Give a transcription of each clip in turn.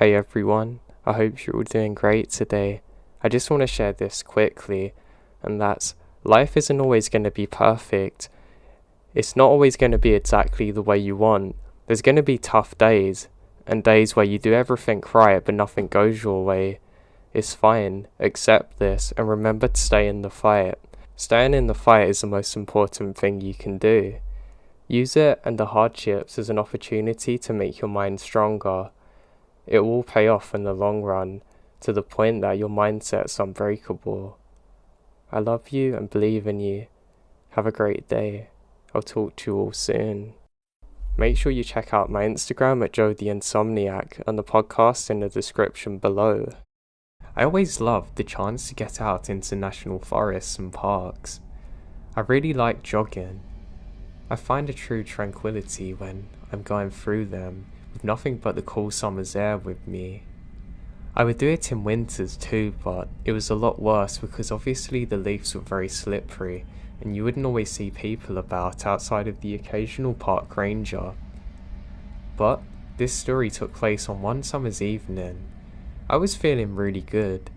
Hey everyone, I hope you're all doing great today. I just want to share this quickly, and that's life isn't always going to be perfect. It's not always going to be exactly the way you want. There's going to be tough days, and days where you do everything right but nothing goes your way. It's fine, accept this, and remember to stay in the fight. Staying in the fight is the most important thing you can do. Use it and the hardships as an opportunity to make your mind stronger. It will pay off in the long run, to the point that your mindset's unbreakable. I love you and believe in you. Have a great day. I'll talk to you all soon. Make sure you check out my Instagram at Joe the Insomniac and the podcast in the description below. I always loved the chance to get out into national forests and parks. I really like jogging. I find a true tranquility when I'm going through them, with nothing but the cool summer's air with me. I would do it in winters too, but it was a lot worse because obviously the leaves were very slippery and you wouldn't always see people about outside of the occasional park ranger. But this story took place on one summer's evening. I was feeling really good.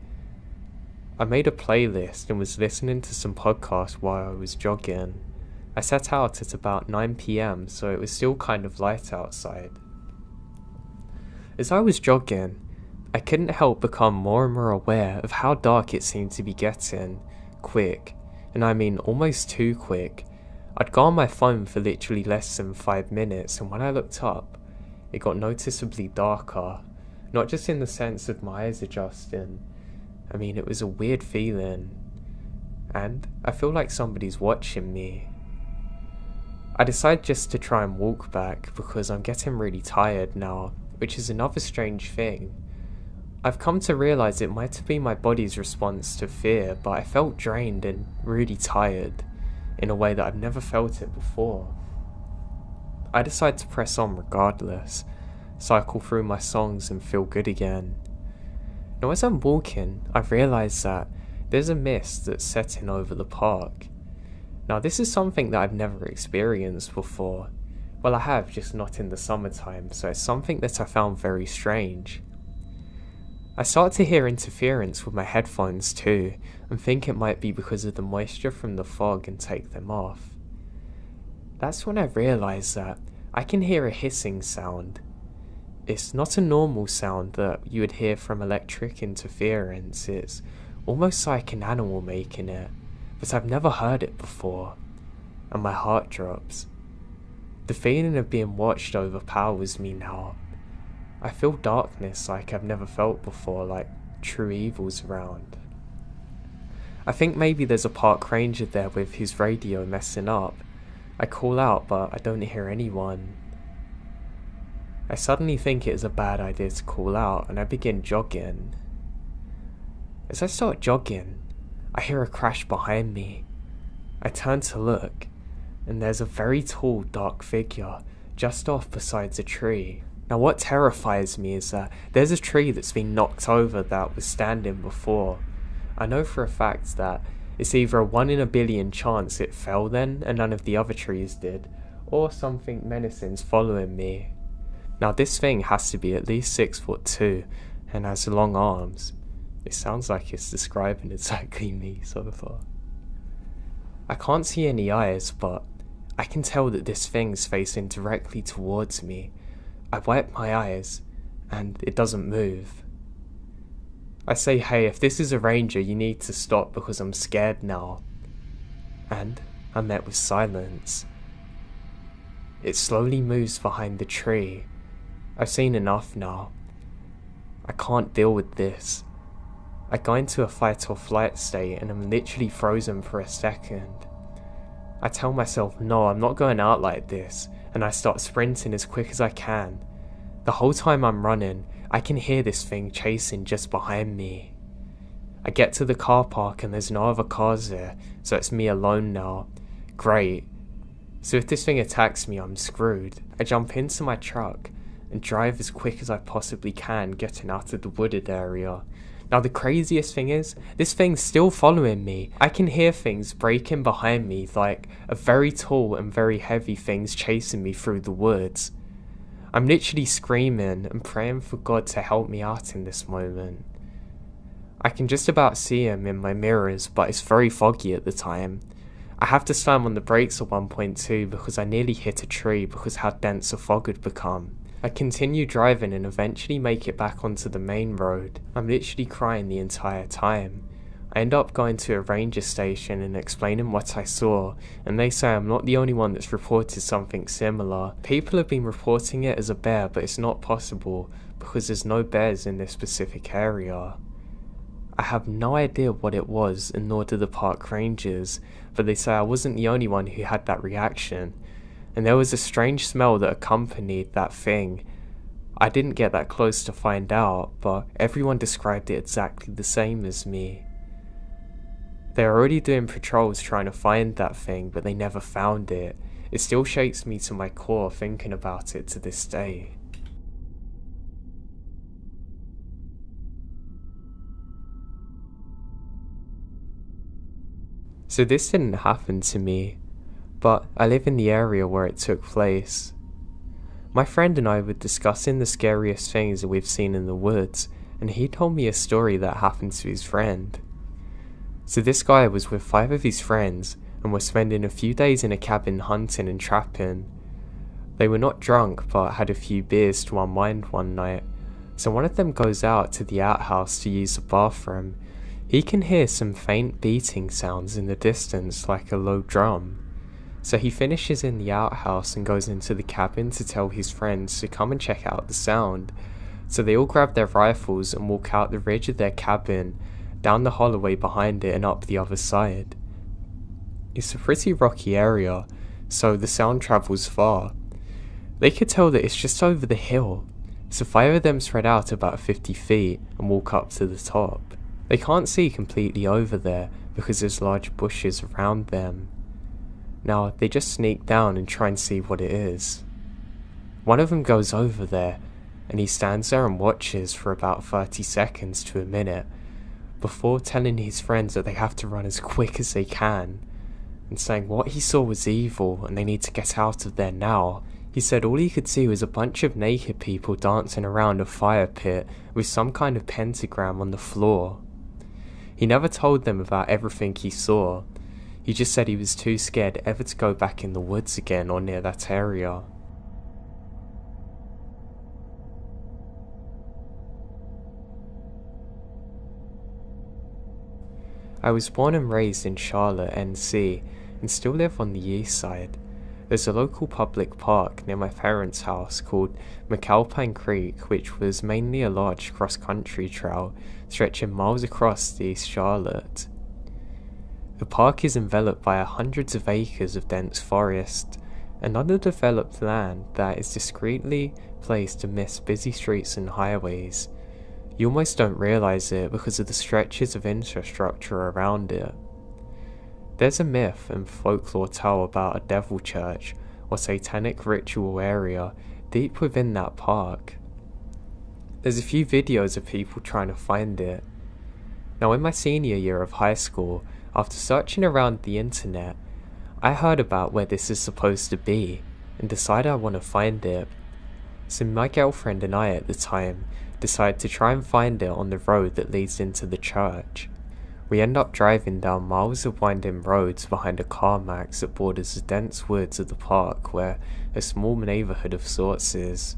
I made a playlist and was listening to some podcasts while I was jogging. I set out at about 9 PM, so it was still kind of light outside. As I was jogging, I couldn't help become more and more aware of how dark it seemed to be getting, quick, and I mean almost too quick. I'd gone on my phone for literally less than 5 minutes, and when I looked up, it got noticeably darker, not just in the sense of my eyes adjusting. I mean, it was a weird feeling, and I feel like somebody's watching me. I decided just to try and walk back because I'm getting really tired now, which is another strange thing. I've come to realise it might have been my body's response to fear, but I felt drained and really tired, in a way that I've never felt it before. I decided to press on regardless, cycle through my songs and feel good again. Now as I'm walking, I've realised that there's a mist that's setting over the park. Now this is something that I've never experienced before. Well, I have, just not in the summertime, so it's something that I found very strange. I start to hear interference with my headphones too, and think it might be because of the moisture from the fog, and take them off. That's when I realise that I can hear a hissing sound. It's not a normal sound that you would hear from electric interference, it's almost like an animal making it, but I've never heard it before, and my heart drops. The feeling of being watched overpowers me now. I feel darkness like I've never felt before, like true evil's around. I think maybe there's a park ranger there with his radio messing up. I call out, but I don't hear anyone. I suddenly think it is a bad idea to call out, and I begin jogging. As I start jogging, I hear a crash behind me. I turn to look, and there's a very tall, dark figure just off beside a tree. Now what terrifies me is that there's a tree that's been knocked over that was standing before. I know for a fact that it's either a 1 in a billion chance it fell then and none of the other trees did, or something menacing's following me. Now this thing has to be at least 6'2" and has long arms. It sounds like it's describing exactly me so far. I can't see any eyes, but I can tell that this thing's facing directly towards me. I wipe my eyes, and it doesn't move. I say, hey, if this is a ranger, you need to stop because I'm scared now. And I'm met with silence. It slowly moves behind the tree. I've seen enough now. I can't deal with this. I go into a fight or flight state and I'm literally frozen for a second. I tell myself, no, I'm not going out like this, and I start sprinting as quick as I can. The whole time I'm running, I can hear this thing chasing just behind me. I get to the car park and there's no other cars there, so it's me alone now. Great. So if this thing attacks me, I'm screwed. I jump into my truck and drive as quick as I possibly can, getting out of the wooded area. Now the craziest thing is, this thing's still following me. I can hear things breaking behind me, like a very tall and very heavy thing's chasing me through the woods. I'm literally screaming and praying for God to help me out in this moment. I can just about see him in my mirrors, but it's very foggy at the time. I have to slam on the brakes at one point too because I nearly hit a tree because how dense the fog had become. I continue driving and eventually make it back onto the main road. I'm literally crying the entire time. I end up going to a ranger station and explaining what I saw, and they say I'm not the only one that's reported something similar. People have been reporting it as a bear, but it's not possible because there's no bears in this specific area. I have no idea what it was, and nor do the park rangers, but they say I wasn't the only one who had that reaction, and there was a strange smell that accompanied that thing. I didn't get that close to find out, but everyone described it exactly the same as me. They're already doing patrols trying to find that thing, but they never found it. It still shakes me to my core thinking about it to this day. So this didn't happen to me, but I live in the area where it took place. My friend and I were discussing the scariest things that we've seen in the woods, and he told me a story that happened to his friend. So this guy was with 5 of his friends and were spending a few days in a cabin hunting and trapping. They were not drunk but had a few beers to unwind one night, so one of them goes out to the outhouse to use the bathroom. He can hear some faint beating sounds in the distance like a low drum. So he finishes in the outhouse and goes into the cabin to tell his friends to come and check out the sound. So they all grab their rifles and walk out the ridge of their cabin, down the holloway behind it and up the other side. It's a pretty rocky area, so the sound travels far. They could tell that it's just over the hill, so 5 of them spread out about 50 feet and walk up to the top. They can't see completely over there because there's large bushes around them. Now they just sneak down and try and see what it is. One of them goes over there and he stands there and watches for about 30 seconds to a minute before telling his friends that they have to run as quick as they can and saying what he saw was evil and they need to get out of there now. He said all he could see was a bunch of naked people dancing around a fire pit with some kind of pentagram on the floor. He never told them about everything he saw. He just said he was too scared ever to go back in the woods again or near that area. I was born and raised in Charlotte, NC, and still live on the east side. There's a local public park near my parents' house called McAlpine Creek, which was mainly a large cross-country trail stretching miles across East Charlotte. The park is enveloped by hundreds of acres of dense forest and underdeveloped land that is discreetly placed amidst busy streets and highways. You almost don't realise it because of the stretches of infrastructure around it. There's a myth and folklore tale about a devil church or satanic ritual area deep within that park. There's a few videos of people trying to find it. Now in my senior year of high school, after searching around the internet, I heard about where this is supposed to be and decided I want to find it. So my girlfriend and I at the time decided to try and find it on the road that leads into the church. We end up driving down miles of winding roads behind a Carmax that borders the dense woods of the park where a small neighbourhood of sorts is.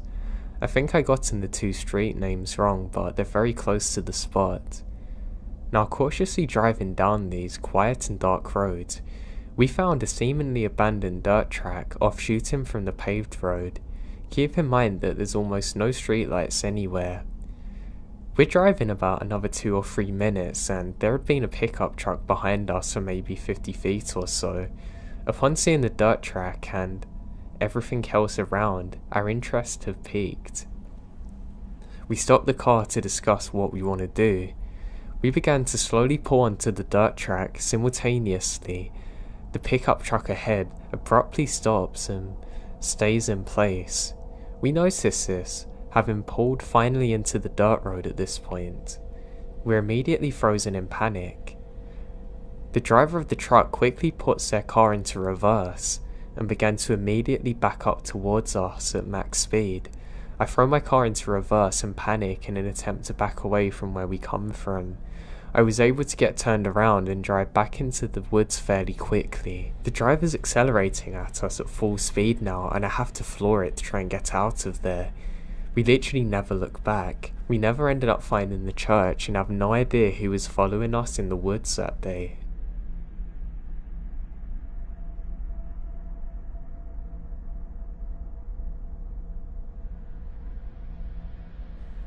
I think I gotten the 2 street names wrong, but they're very close to the spot. Now cautiously driving down these quiet and dark roads, we found a seemingly abandoned dirt track offshooting from the paved road. Keep in mind that there's almost no streetlights anywhere. We're driving about another 2 or 3 minutes and there had been a pickup truck behind us for maybe 50 feet or so. Upon seeing the dirt track and everything else around, our interest had peaked. We stopped the car to discuss what we want to do. We began to slowly pull onto the dirt track simultaneously. The pickup truck ahead abruptly stops and stays in place. We notice this, having pulled finally into the dirt road at this point. We're immediately frozen in panic. The driver of the truck quickly puts their car into reverse and began to immediately back up towards us at max speed, I throw my car into reverse and panic in an attempt to back away from where we come from. I was able to get turned around and drive back into the woods fairly quickly. The driver's accelerating at us at full speed now, and I have to floor it to try and get out of there. We literally never look back. We never ended up finding the church and have no idea who was following us in the woods that day.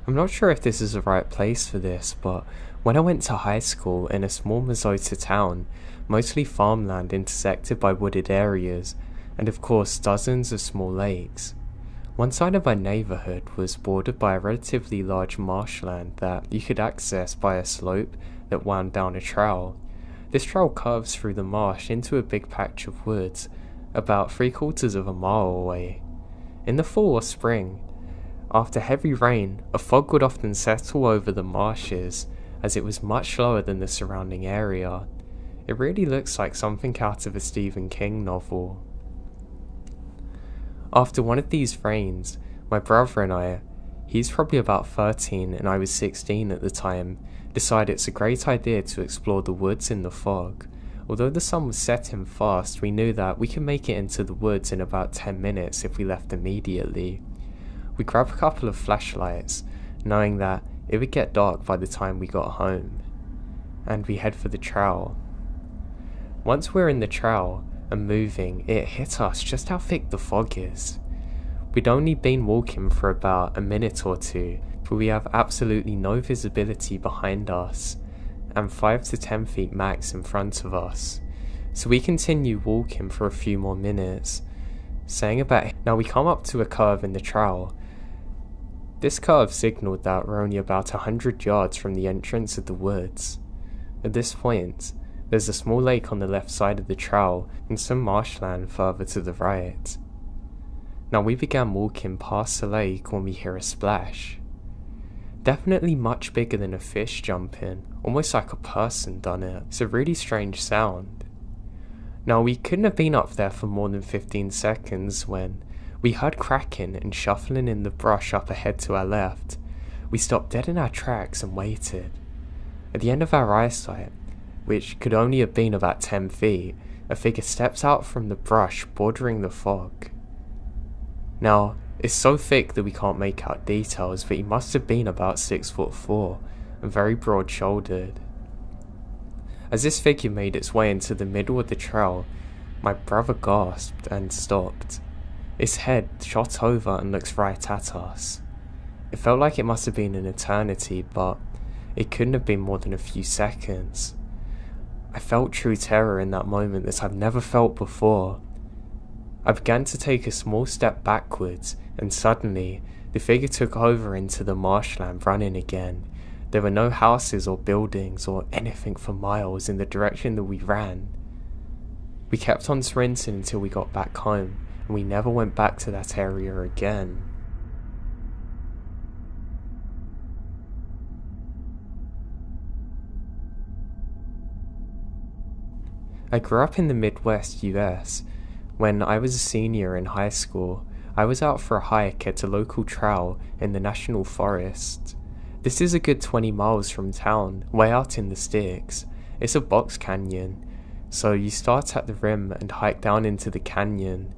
I'm not sure if this is the right place for this, but when I went to high school in a small Minnesota town, mostly farmland intersected by wooded areas, and of course dozens of small lakes. One side of my neighborhood was bordered by a relatively large marshland that you could access by a slope that wound down a trail. This trail curves through the marsh into a big patch of woods, about 3/4 of a mile away. In the fall or spring, after heavy rain, a fog would often settle over the marshes, as it was much lower than the surrounding area. It really looks like something out of a Stephen King novel. After one of these rains, my brother and I, he's probably about 13 and I was 16 at the time, decided it's a great idea to explore the woods in the fog. Although the sun was setting fast, we knew that we could make it into the woods in about 10 minutes if we left immediately. We grabbed a couple of flashlights, knowing that it would get dark by the time we got home, and we head for the trail. Once we're in the trail and moving, it hit us just how thick the fog is. We'd only been walking for about a minute or two, but we have absolutely no visibility behind us, and 5 to 10 feet max in front of us. So we continue walking for a few more minutes, now we come up to a curve in the trail. This curve signaled that we're only about 100 yards from the entrance of the woods. At this point, there's a small lake on the left side of the trail and some marshland further to the right. Now we began walking past the lake when we hear a splash. Definitely much bigger than a fish jumping, almost like a person done it. It's a really strange sound. Now we couldn't have been up there for more than 15 seconds when we heard cracking and shuffling in the brush up ahead to our left. We stopped dead in our tracks and waited. At the end of our eyesight, which could only have been about 10 feet, a figure steps out from the brush bordering the fog. Now, it's so thick that we can't make out details, but he must have been about 6'4" and very broad-shouldered. As this figure made its way into the middle of the trail, my brother gasped and stopped. Its head shot over and looks right at us. It felt like it must have been an eternity, but it couldn't have been more than a few seconds. I felt true terror in that moment that I've never felt before. I began to take a small step backwards, and suddenly, the figure took over into the marshland running again. There were no houses or buildings or anything for miles in the direction that we ran. We kept on sprinting until we got back home, and we never went back to that area again. I grew up in the Midwest US. When I was a senior in high school, I was out for a hike at a local trail in the National Forest. This is a good 20 miles from town, way out in the sticks. It's a box canyon, so you start at the rim and hike down into the canyon.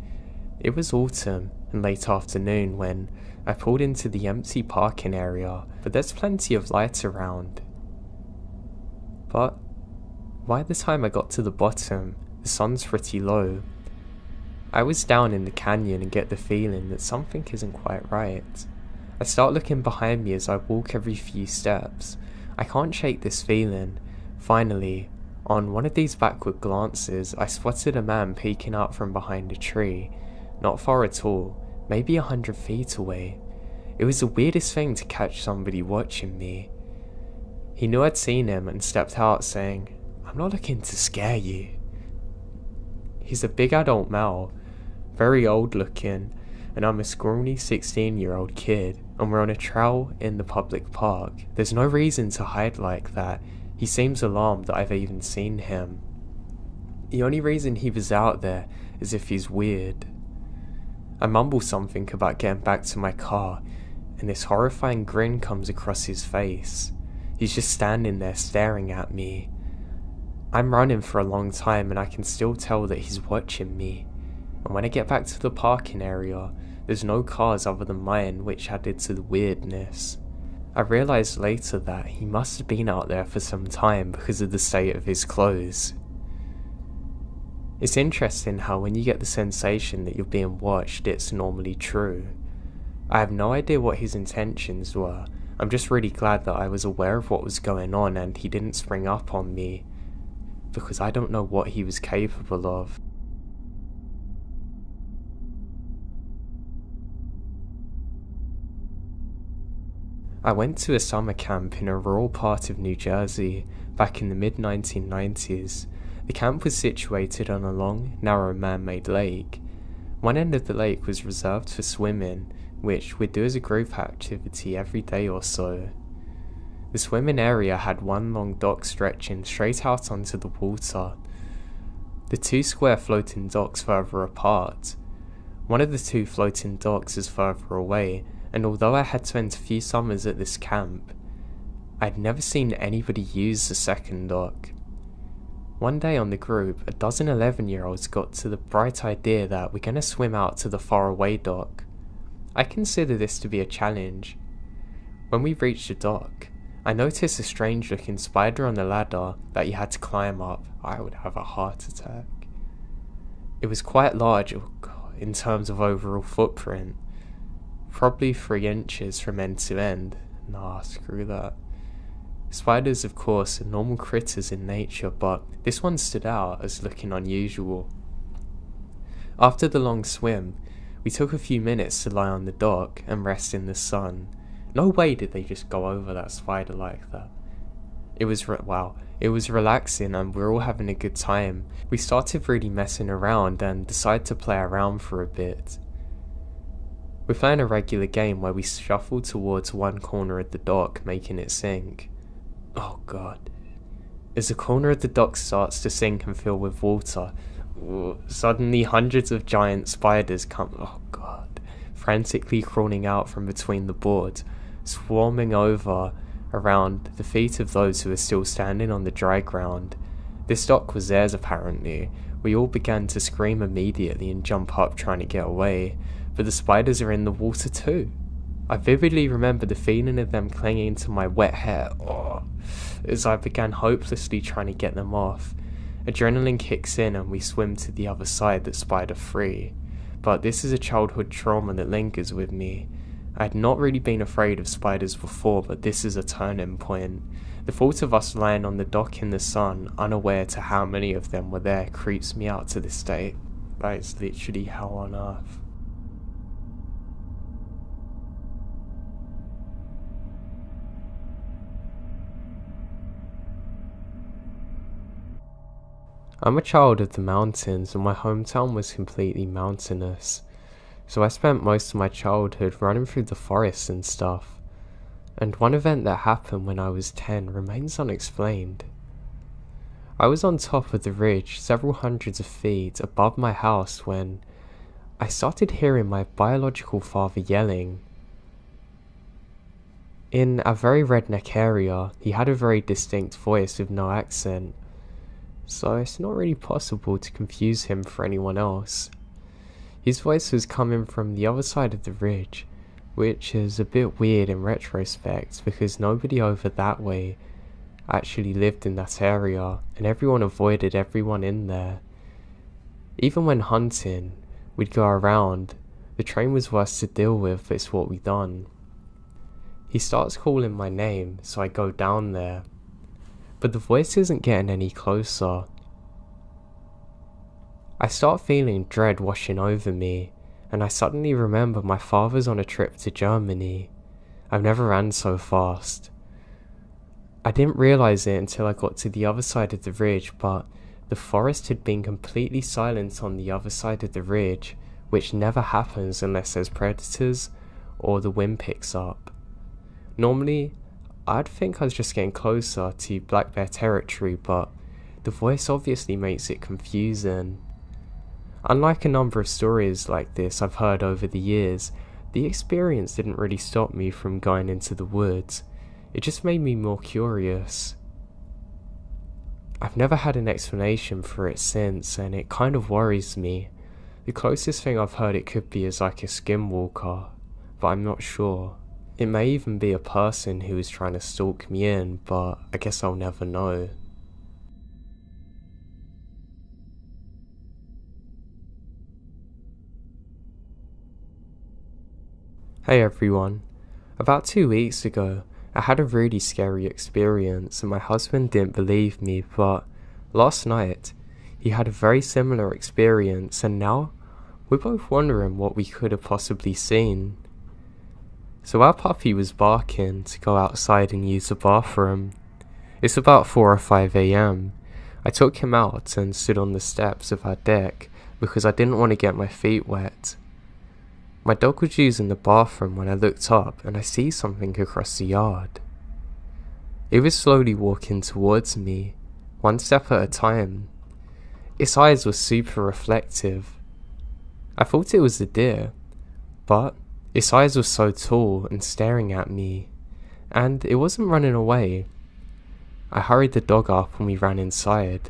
It was autumn and late afternoon when I pulled into the empty parking area, but there's plenty of light around. But by the time I got to the bottom, the sun's pretty low. I was down in the canyon and get the feeling that something isn't quite right. I start looking behind me as I walk every few steps. I can't shake this feeling. Finally, on one of these backward glances, I spotted a man peeking out from behind a tree, not far at all, maybe 100 feet away. It was the weirdest thing to catch somebody watching me. He knew I'd seen him and stepped out saying, "I'm not looking to scare you." He's a big adult male, very old looking, and I'm a scrawny 16-year-old kid, and we're on a trail in the public park. There's no reason to hide like that. He seems alarmed that I've even seen him. The only reason he was out there is if he's weird. I mumble something about getting back to my car, and this horrifying grin comes across his face. He's just standing there staring at me. I'm running for a long time and I can still tell that he's watching me. And when I get back to the parking area, there's no cars other than mine, which added to the weirdness. I realised later that he must have been out there for some time because of the state of his clothes. It's interesting how when you get the sensation that you're being watched, it's normally true. I have no idea what his intentions were. I'm just really glad that I was aware of what was going on and he didn't spring up on me, because I don't know what he was capable of. I went to a summer camp in a rural part of New Jersey back in the mid-1990s. The camp was situated on a long, narrow man-made lake. One end of the lake was reserved for swimming, which we'd do as a group activity every day or so. The swimming area had one long dock stretching straight out onto the water. The two square floating docks further apart. One of the two floating docks is further away, and although I had spent a few summers at this camp, I'd never seen anybody use the second dock. One day on the group, a dozen 11-year-olds got to the bright idea that we're going to swim out to the faraway dock. I consider this to be a challenge. When we reached the dock, I noticed a strange looking spider on the ladder that you had to climb up. I would have a heart attack. It was quite large in terms of overall footprint. Probably 3 inches from end to end. Nah, screw that. Spiders, of course, are normal critters in nature, but this one stood out as looking unusual. After the long swim, we took a few minutes to lie on the dock and rest in the sun. No way did they just go over that spider like that. It was relaxing and we were all having a good time. We started really messing around and decided to play around for a bit. We're playing a regular game where we shuffle towards one corner of the dock, making it sink. Oh god. As the corner of the dock starts to sink and fill with water, suddenly hundreds of giant spiders come, frantically crawling out from between the boards, swarming over around the feet of those who are still standing on the dry ground. This dock was theirs apparently. We all began to scream immediately and jump up trying to get away, but the spiders are in the water too. I vividly remember the feeling of them clinging to my wet hair as I began hopelessly trying to get them off. Adrenaline kicks in and we swim to the other side that's spider free. But this is a childhood trauma that lingers with me. I had not really been afraid of spiders before, but this is a turning point. The thought of us lying on the dock in the sun, unaware to how many of them were there, creeps me out to this day. That is literally hell on earth. I'm a child of the mountains and my hometown was completely mountainous, so I spent most of my childhood running through the forests and stuff, and one event that happened when I was 10 remains unexplained. I was on top of the ridge several hundreds of feet above my house when I started hearing my biological father yelling. In a very redneck area, he had a very distinct voice with no accent, so it's not really possible to confuse him for anyone else. His voice was coming from the other side of the ridge, which is a bit weird in retrospect because nobody over that way actually lived in that area and everyone avoided everyone in there. Even when hunting, we'd go around. The train was worse to deal with, but it's what we done. He starts calling my name, so I go down there. But the voice isn't getting any closer. I start feeling dread washing over me, and I suddenly remember my father's on a trip to Germany. I've never ran so fast. I didn't realise it until I got to the other side of the ridge, but the forest had been completely silent on the other side of the ridge, which never happens unless there's predators or the wind picks up. Normally, I'd think I was just getting closer to black bear territory, but the voice obviously makes it confusing. Unlike a number of stories like this I've heard over the years, The experience didn't really stop me from going into the woods, it just made me more curious. I've never had an explanation for it since, and it kind of worries me. The closest thing I've heard it could be is like a skinwalker, but I'm not sure. It may even be a person who is trying to stalk me in, but I guess I'll never know. Hey everyone. About 2 weeks ago, I had a really scary experience and my husband didn't believe me, but last night, he had a very similar experience and now we're both wondering what we could have possibly seen. So our puppy was barking to go outside and use the bathroom. It's about 4 or 5 AM. I took him out and stood on the steps of our deck because I didn't want to get my feet wet. My dog was using the bathroom when I looked up and I see something across the yard. It was slowly walking towards me, one step at a time. Its eyes were super reflective. I thought it was a deer, but its eyes were so tall and staring at me, and it wasn't running away. I hurried the dog up and we ran inside.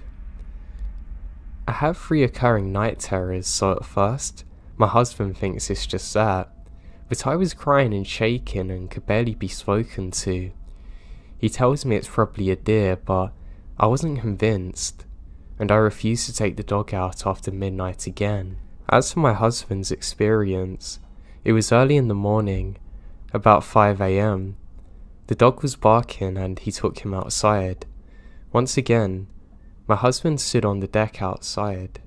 I have reoccurring night terrors, so at first, my husband thinks it's just that, but I was crying and shaking and could barely be spoken to. He tells me it's probably a deer, but I wasn't convinced, and I refused to take the dog out after midnight again. As for my husband's experience, it was early in the morning, about 5 AM. The dog was barking and he took him outside. Once again, my husband stood on the deck outside.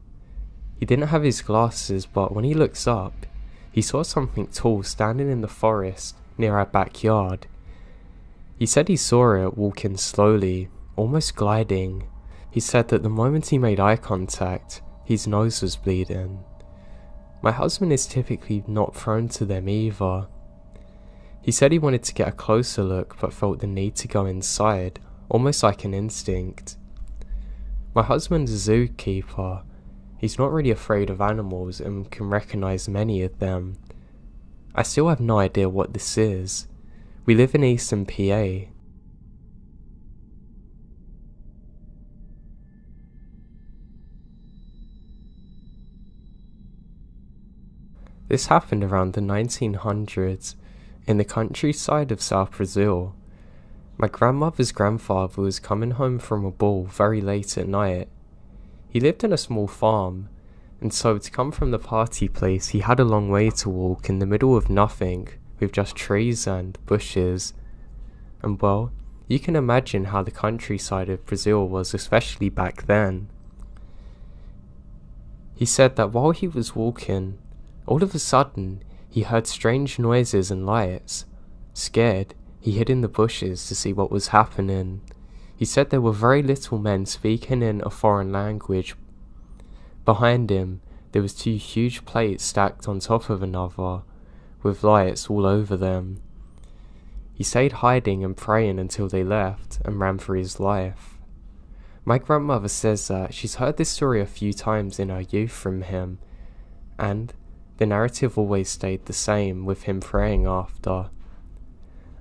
He didn't have his glasses, but when he looks up, he saw something tall standing in the forest near our backyard. He said he saw it walking slowly, almost gliding. He said that the moment he made eye contact, his nose was bleeding. My husband is typically not prone to them either. He said he wanted to get a closer look but felt the need to go inside, almost like an instinct. My husband's a zookeeper. He's not really afraid of animals and can recognize many of them. I still have no idea what this is. We live in Eastern PA. This happened around the 1900s in the countryside of South Brazil. My grandmother's grandfather was coming home from a ball very late at night. He lived in a small farm, and so to come from the party place he had a long way to walk in the middle of nothing, with just trees and bushes. And well, you can imagine how the countryside of Brazil was, especially back then. He said that while he was walking, all of a sudden he heard strange noises and lights. Scared, he hid in the bushes to see what was happening. He said there were very little men speaking in a foreign language. Behind him, there was 2 huge plates stacked on top of another, with lights all over them. He stayed hiding and praying until they left, and ran for his life. My grandmother says that she's heard this story a few times in her youth from him, and the narrative always stayed the same, with him praying after.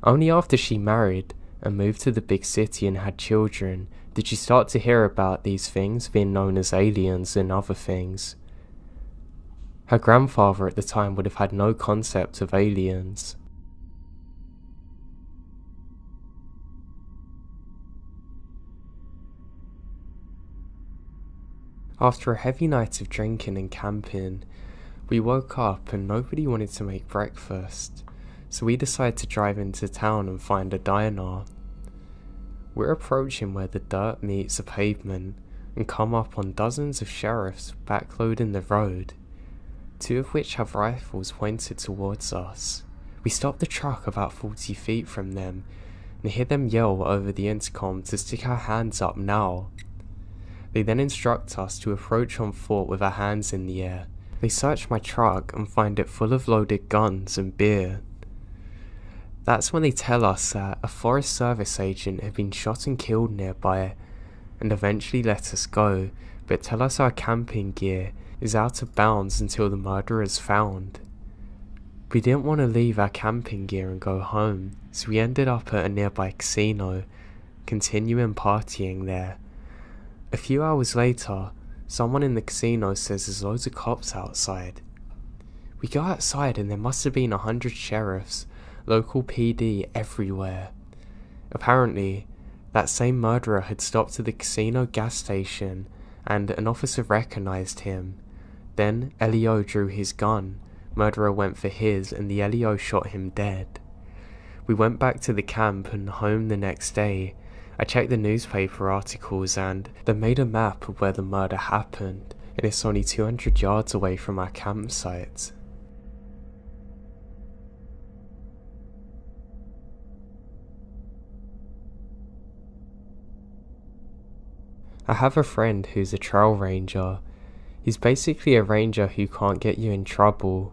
Only after she married and moved to the big city and had children did she start to hear about these things being known as aliens and other things. Her grandfather at the time would have had no concept of aliens. After a heavy night of drinking and camping, we woke up and nobody wanted to make breakfast, so we decided to drive into town and find a diner. We're approaching where the dirt meets the pavement and come up on dozens of sheriffs backloading the road, 2 of which have rifles pointed towards us. We stop the truck about 40 feet from them and hear them yell over the intercom to stick our hands up now. They then instruct us to approach on foot with our hands in the air. They search my truck and find it full of loaded guns and beer. That's when they tell us that a Forest Service agent had been shot and killed nearby, and eventually let us go, but tell us our camping gear is out of bounds until the murderer is found. We didn't want to leave our camping gear and go home, so we ended up at a nearby casino, continuing partying there. A few hours later, someone in the casino says there's loads of cops outside. We go outside and there must have been 100 sheriffs, local PD everywhere. Apparently, that same murderer had stopped at the casino gas station and an officer recognized him. Then LEO drew his gun, murderer went for his and the LEO shot him dead. We went back to the camp and home the next day. I checked the newspaper articles and they made a map of where the murder happened, and it's only 200 yards away from our campsite. I have a friend who's a trail ranger. He's basically a ranger who can't get you in trouble.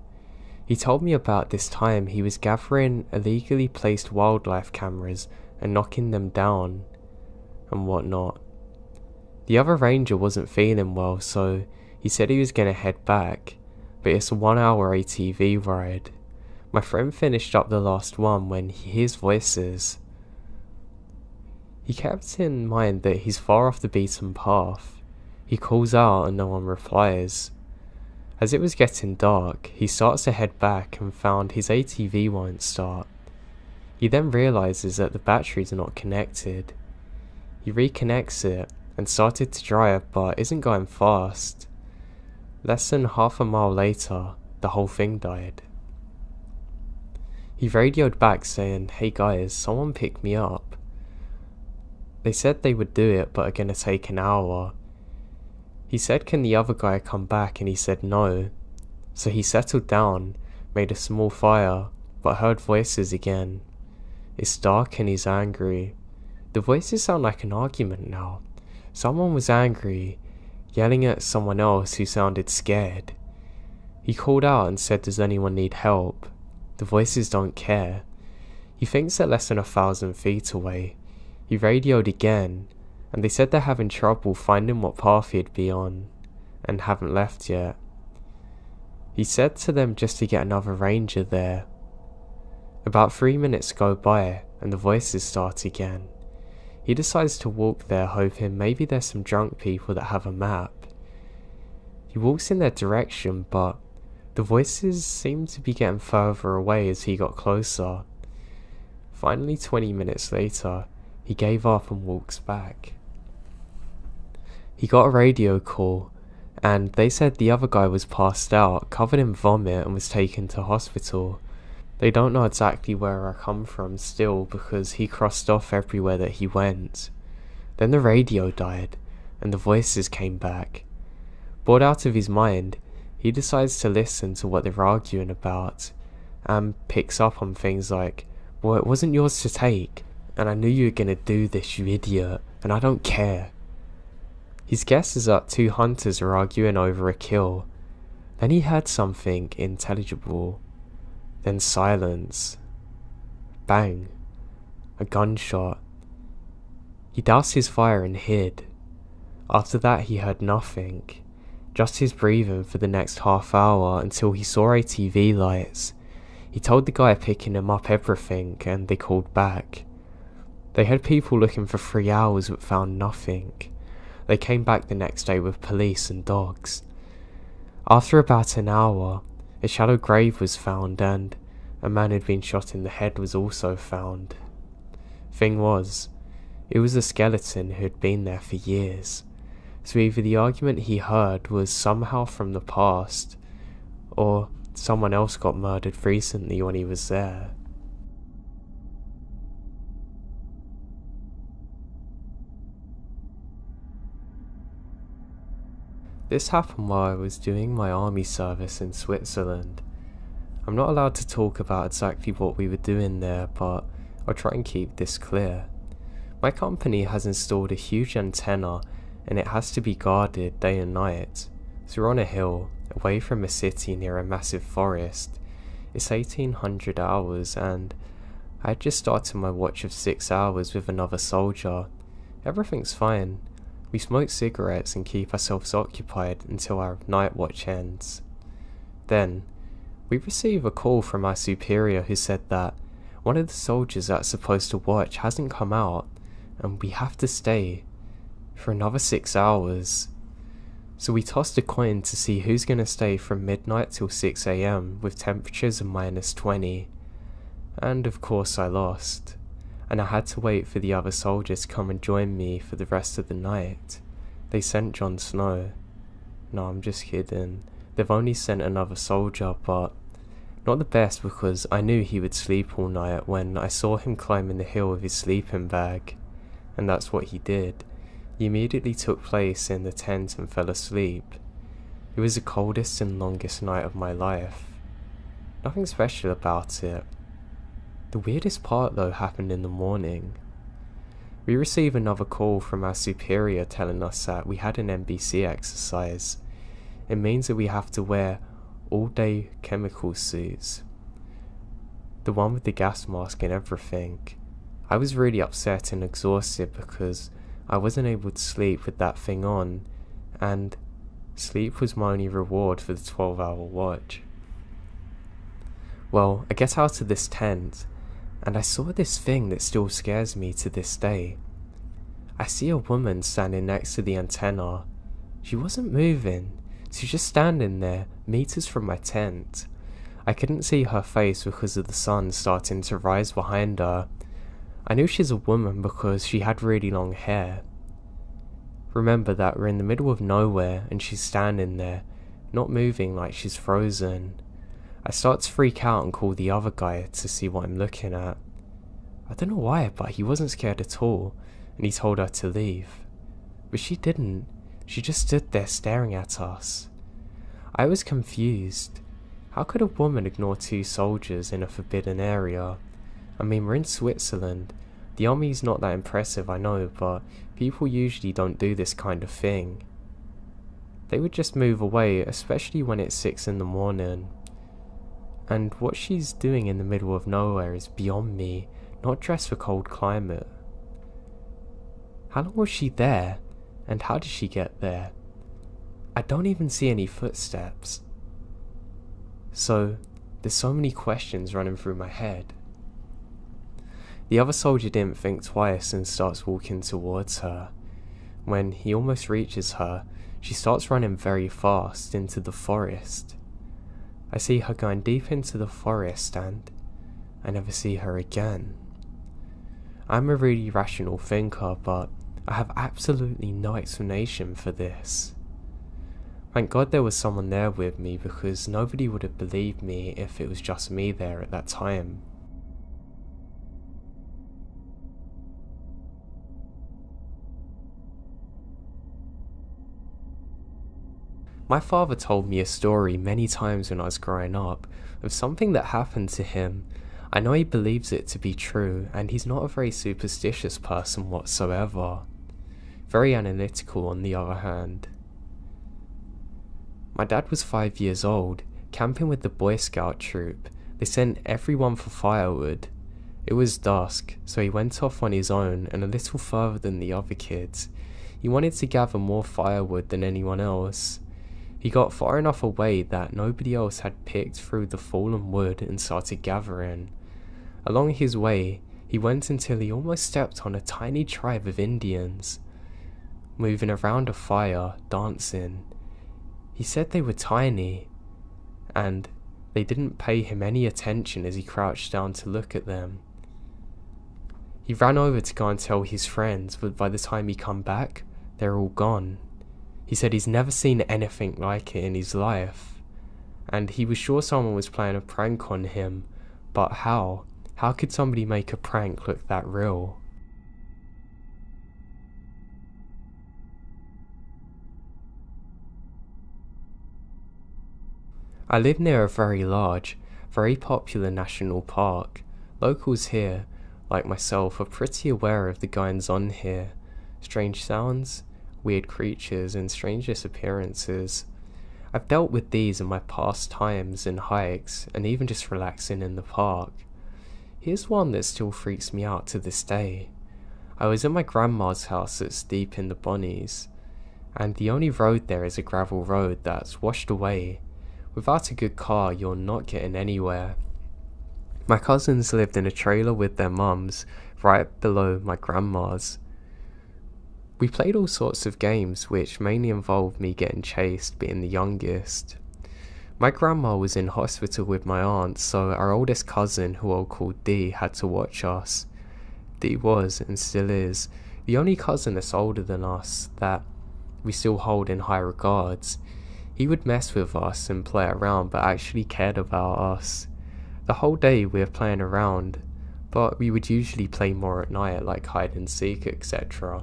He told me about this time he was gathering illegally placed wildlife cameras and knocking them down and whatnot. The other ranger wasn't feeling well, so he said he was going to head back, but it's a 1-hour ATV ride. My friend finished up the last one when he hears voices. He kept in mind that he's far off the beaten path. He calls out and no one replies. As it was getting dark, he starts to head back and found his ATV won't start. He then realizes that the batteries are not connected. He reconnects it and started to drive but isn't going fast. Less than half a mile later, the whole thing died. He radioed back saying, "Hey guys, someone pick me up." They said they would do it but are gonna take an hour. He said, "Can the other guy come back?" and he said no. So he settled down, made a small fire, but heard voices again. It's dark and he's angry. The voices sound like an argument now. Someone was angry, yelling at someone else who sounded scared. He called out and said, "Does anyone need help?" The voices don't care. He thinks they're less than 1,000 feet away. He radioed again, and they said they're having trouble finding what path he'd be on, and haven't left yet. He said to them just to get another ranger there. About 3 minutes go by, and the voices start again. He decides to walk there, hoping maybe there's some drunk people that have a map. He walks in their direction, but the voices seem to be getting further away as he got closer. Finally, 20 minutes later, he gave up and walks back. He got a radio call, and they said the other guy was passed out, covered in vomit, and was taken to hospital. They don't know exactly where I come from still because he crossed off everywhere that he went. Then the radio died, and the voices came back. Bored out of his mind, he decides to listen to what they're arguing about, and picks up on things like, "Well, it wasn't yours to take, and I knew you were gonna do this, you idiot, and I don't care." His guess is that 2 hunters are arguing over a kill. Then he heard something intelligible. Then silence. Bang. A gunshot. He doused his fire and hid. After that he heard nothing. Just his breathing for the next half hour until he saw ATV lights. He told the guy picking him up everything and they called back. They had people looking for 3 hours but found nothing. They came back the next day with police and dogs. After about an hour, a shallow grave was found and a man who'd been shot in the head was also found. Thing was, it was a skeleton who had been there for years. So either the argument he heard was somehow from the past, or someone else got murdered recently when he was there. This happened while I was doing my army service in Switzerland. I'm not allowed to talk about exactly what we were doing there, but I'll try and keep this clear. My company has installed a huge antenna and it has to be guarded day and night. So we're on a hill, away from a city near a massive forest. It's 1800 hours and I had just started my watch of 6 hours with another soldier. Everything's fine. We smoke cigarettes and keep ourselves occupied until our night watch ends. Then, We receive a call from our superior who said that one of the soldiers that's supposed to watch hasn't come out, and we have to stay for another 6 hours. So we tossed a coin to see who's going to stay from midnight till 6 AM with temperatures of -20. And of course I lost, and I had to wait for the other soldiers to come and join me for the rest of the night. They sent Jon Snow. No, I'm just kidding. They've only sent another soldier, but not the best, because I knew he would sleep all night when I saw him climbing the hill with his sleeping bag. And that's what he did. He immediately took place in the tent and fell asleep. It was the coldest and longest night of my life. Nothing special about it. The weirdest part though happened in the morning. We received another call from our superior telling us that we had an NBC exercise. It means that we have to wear all-day chemical suits. The one with the gas mask and everything. I was really upset and exhausted because I wasn't able to sleep with that thing on, and sleep was my only reward for the 12-hour watch. Well, I get out of this tent, and I saw this thing that still scares me to this day. I see a woman standing next to the antenna. She wasn't moving, she was just standing there, meters from my tent. I couldn't see her face because of the sun starting to rise behind her. I knew she's a woman because she had really long hair. Remember that we're in the middle of nowhere and she's standing there, not moving, like she's frozen. I start to freak out and call the other guy to see what I'm looking at. I don't know why, but he wasn't scared at all, and he told her to leave. But she didn't. She just stood there staring at us. I was confused. How could a woman ignore two soldiers in a forbidden area? I mean, we're in Switzerland. The army's not that impressive, I know, but people usually don't do this kind of thing. They would just move away, especially when it's 6 in the morning. And what she's doing in the middle of nowhere is beyond me, not dressed for cold climate. How long was she there? And how did she get there? I don't even see any footsteps. So, there's so many questions running through my head. The other soldier didn't think twice and starts walking towards her. When he almost reaches her, she starts running very fast into the forest. I see her going deep into the forest and I never see her again. I'm a really rational thinker, but I have absolutely no explanation for this. Thank God there was someone there with me, because nobody would have believed me if it was just me there at that time. My father told me a story many times when I was growing up of something that happened to him. I know he believes it to be true, and he's not a very superstitious person whatsoever. Very analytical on the other hand. My dad was 5 years old, camping with the Boy Scout troop. They sent everyone for firewood. It was dusk, so he went off on his own and a little further than the other kids. He wanted to gather more firewood than anyone else. He got far enough away that nobody else had picked through the fallen wood and started gathering. Along his way, he went until he almost stepped on a tiny tribe of Indians, moving around a fire, dancing. He said they were tiny, and they didn't pay him any attention as he crouched down to look at them. He ran over to go and tell his friends, but by the time he come back, they're all gone. He said he's never seen anything like it in his life, and he was sure someone was playing a prank on him, but how? How could somebody make a prank look that real? I live near a very large, very popular national park. Locals here, like myself, are pretty aware of the goings on here. Strange sounds, weird creatures, and strange disappearances. I've dealt with these in my past times and hikes, and even just relaxing in the park. Here's one that still freaks me out to this day. I was at my grandma's house that's deep in the Bonnies, and the only road there is a gravel road that's washed away. Without a good car, you're not getting anywhere. My cousins lived in a trailer with their mums, right below my grandma's. We played all sorts of games, which mainly involved me getting chased, being the youngest. My grandma was in hospital with my aunt, so our oldest cousin, who I'll call D, had to watch us. D was, and still is, the only cousin that's older than us that we still hold in high regards. He would mess with us and play around, but actually cared about us. The whole day we were playing around, but we would usually play more at night, like hide and seek, etc.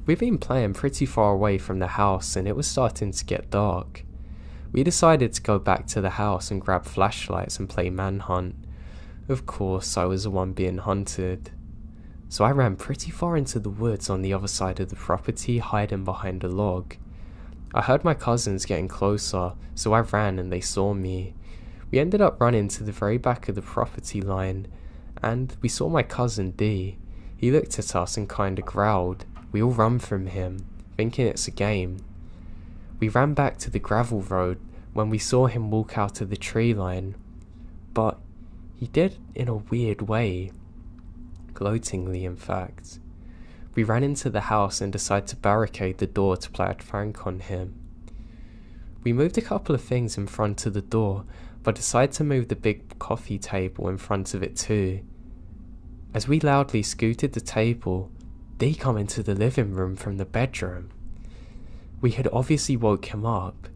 We've been playing pretty far away from the house and it was starting to get dark. We decided to go back to the house and grab flashlights and play manhunt. Of course, I was the one being hunted. So I ran pretty far into the woods on the other side of the property, hiding behind a log. I heard my cousins getting closer, so I ran and they saw me. We ended up running to the very back of the property line, and we saw my cousin D. He looked at us and kinda growled. We all run from him, thinking it's a game. We ran back to the gravel road when we saw him walk out of the tree line, but he did in a weird way, gloatingly in fact. We ran into the house and decided to barricade the door to play a prank on him. We moved a couple of things in front of the door, but decided to move the big coffee table in front of it too. As we loudly scooted the table, they come into the living room from the bedroom. We had obviously woke him up,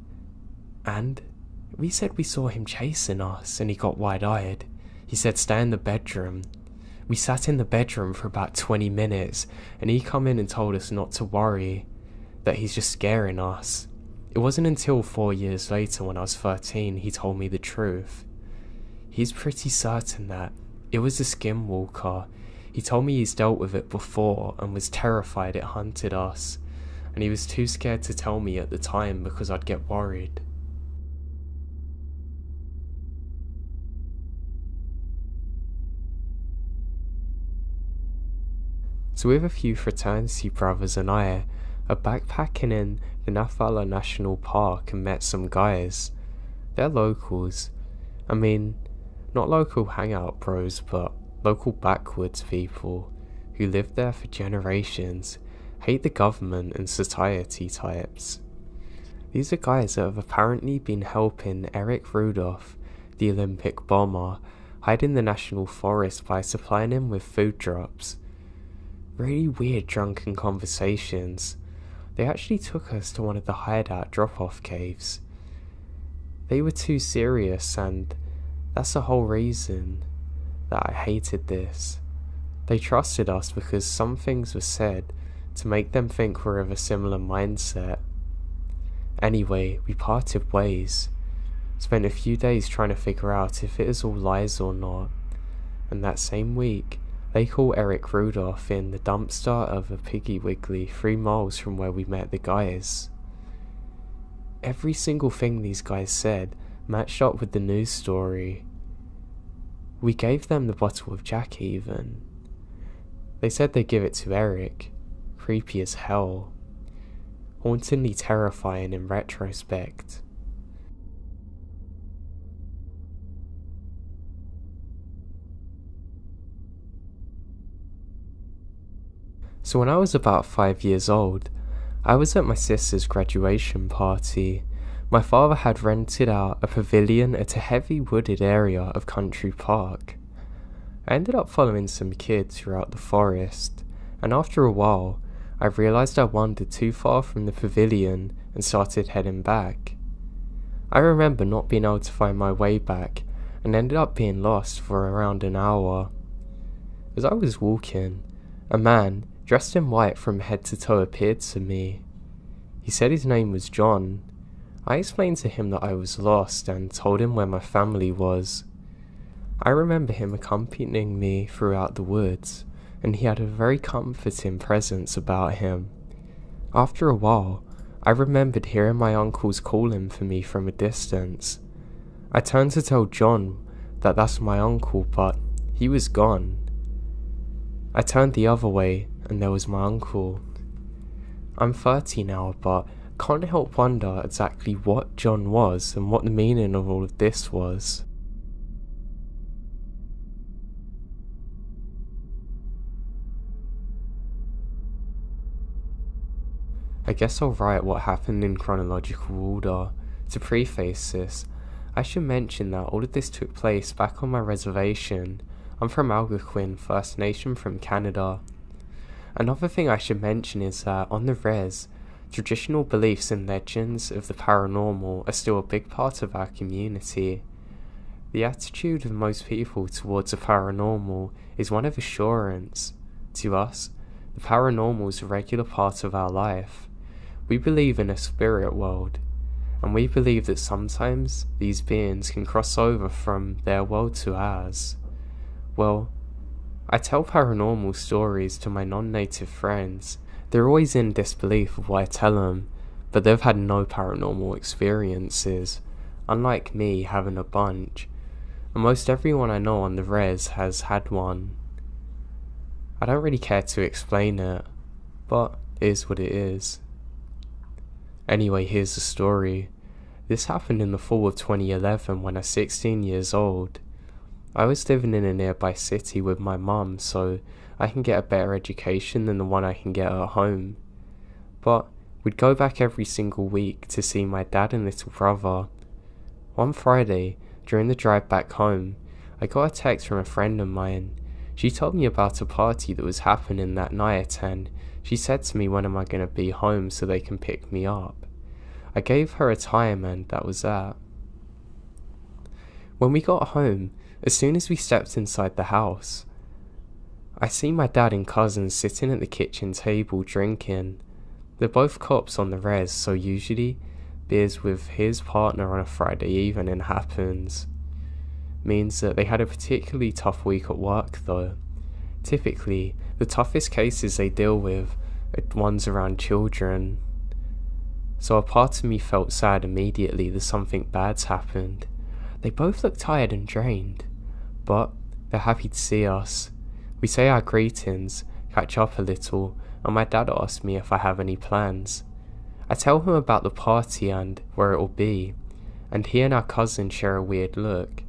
and we said we saw him chasing us, and he got wide-eyed. He said stay in the bedroom. We sat in the bedroom for about 20 minutes, and he come in and told us not to worry, that he's just scaring us. It wasn't until 4 years later, when I was 13, he told me the truth. He's pretty certain that it was a skinwalker. He told me he's dealt with it before and was terrified it hunted us, and he was too scared to tell me at the time because I'd get worried. So with a few fraternity brothers and I are backpacking in the Nafala National Park and met some guys. They're locals. I mean, not local hangout bros, but local backwoods people who lived there for generations, hate the government and society types. These are guys that have apparently been helping Eric Rudolph, the Olympic bomber, hide in the national forest by supplying him with food drops. Really weird drunken conversations. They actually took us to one of the hideout drop-off caves. They were too serious, and that's the whole reason that I hated this. They trusted us because some things were said to make them think we're of a similar mindset. Anyway, we parted ways. Spent a few days trying to figure out if it is all lies or not. And that same week, they call Eric Rudolph in the dumpster of a Piggy Wiggly 3 miles from where we met the guys. Every single thing these guys said matched up with the news story. We gave them the bottle of Jack even. They said they'd give it to Eric. Creepy as hell. Hauntingly terrifying in retrospect. So when I was about 5 years old, I was at my sister's graduation party. My father had rented out a pavilion at a heavy wooded area of Country Park. I ended up following some kids throughout the forest, and after a while, I realised I wandered too far from the pavilion and started heading back. I remember not being able to find my way back and ended up being lost for around an hour. As I was walking, a man dressed in white from head to toe appeared to me. He said his name was John. I explained to him that I was lost and told him where my family was. I remember him accompanying me throughout the woods, and he had a very comforting presence about him. After a while, I remembered hearing my uncles calling for me from a distance. I turned to tell John that that's my uncle, but he was gone. I turned the other way, and there was my uncle. I'm 30 now, but can't help wonder exactly what John was and what the meaning of all of this was. I guess I'll write what happened in chronological order. To preface this, I should mention that all of this took place back on my reservation. I'm from Algonquin, First Nation from Canada. Another thing I should mention is that on the res, traditional beliefs and legends of the paranormal are still a big part of our community. The attitude of most people towards the paranormal is one of assurance. To us, the paranormal is a regular part of our life. We believe in a spirit world, and we believe that sometimes these beings can cross over from their world to ours. Well, I tell paranormal stories to my non-native friends. They're always in disbelief of what I tell them, but they've had no paranormal experiences, unlike me having a bunch, and most everyone I know on the res has had one. I don't really care to explain it, but it is what it is. Anyway, here's the story. This happened in the fall of 2011 when I was 16 years old. I was living in a nearby city with my mum, so I can get a better education than the one I can get at home. But we'd go back every single week to see my dad and little brother. One Friday, during the drive back home, I got a text from a friend of mine. She told me about a party that was happening that night, and she said to me, when am I going to be home so they can pick me up? I gave her a time, and that was that. When we got home, as soon as we stepped inside the house, I see my dad and cousins sitting at the kitchen table drinking. They're both cops on the res, so usually beers with his partner on a Friday evening happens. Means that they had a particularly tough week at work though. Typically, the toughest cases they deal with are ones around children. So a part of me felt sad immediately that something bad's happened. They both look tired and drained, but they're happy to see us. We say our greetings, catch up a little, and my dad asks me if I have any plans. I tell him about the party and where it will be, and he and our cousin share a weird look.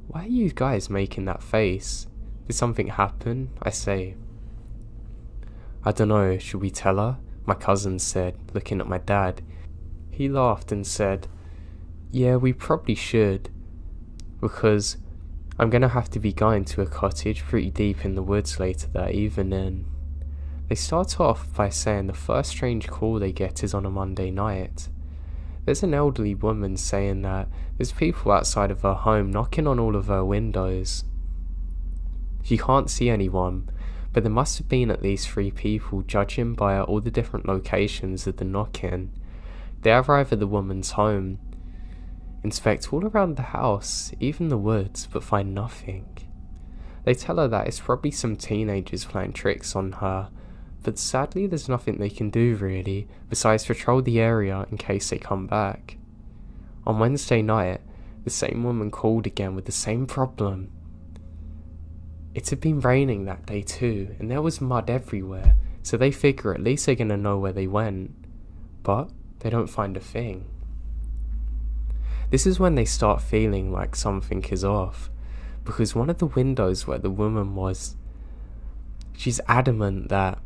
Why are you guys making that face? Did something happen? I say. I don't know, should we tell her? My cousin said, looking at my dad. He laughed and said, yeah, we probably should, because I'm gonna have to be going to a cottage pretty deep in the woods later that evening. They start off by saying the first strange call they get is on a Monday night. There's an elderly woman saying that there's people outside of her home knocking on all of her windows. She can't see anyone, but there must have been at least 3 people, judging by all the different locations of the knocking. They arrive at the woman's home, inspect all around the house, even the woods, but find nothing. They tell her that it's probably some teenagers playing tricks on her, but sadly there's nothing they can do really, besides patrol the area in case they come back. On Wednesday night, the same woman called again with the same problem. It had been raining that day too, and there was mud everywhere, so they figure at least they're gonna know where they went. But they don't find a thing. This is when they start feeling like something is off, because one of the windows where the woman was, she's adamant that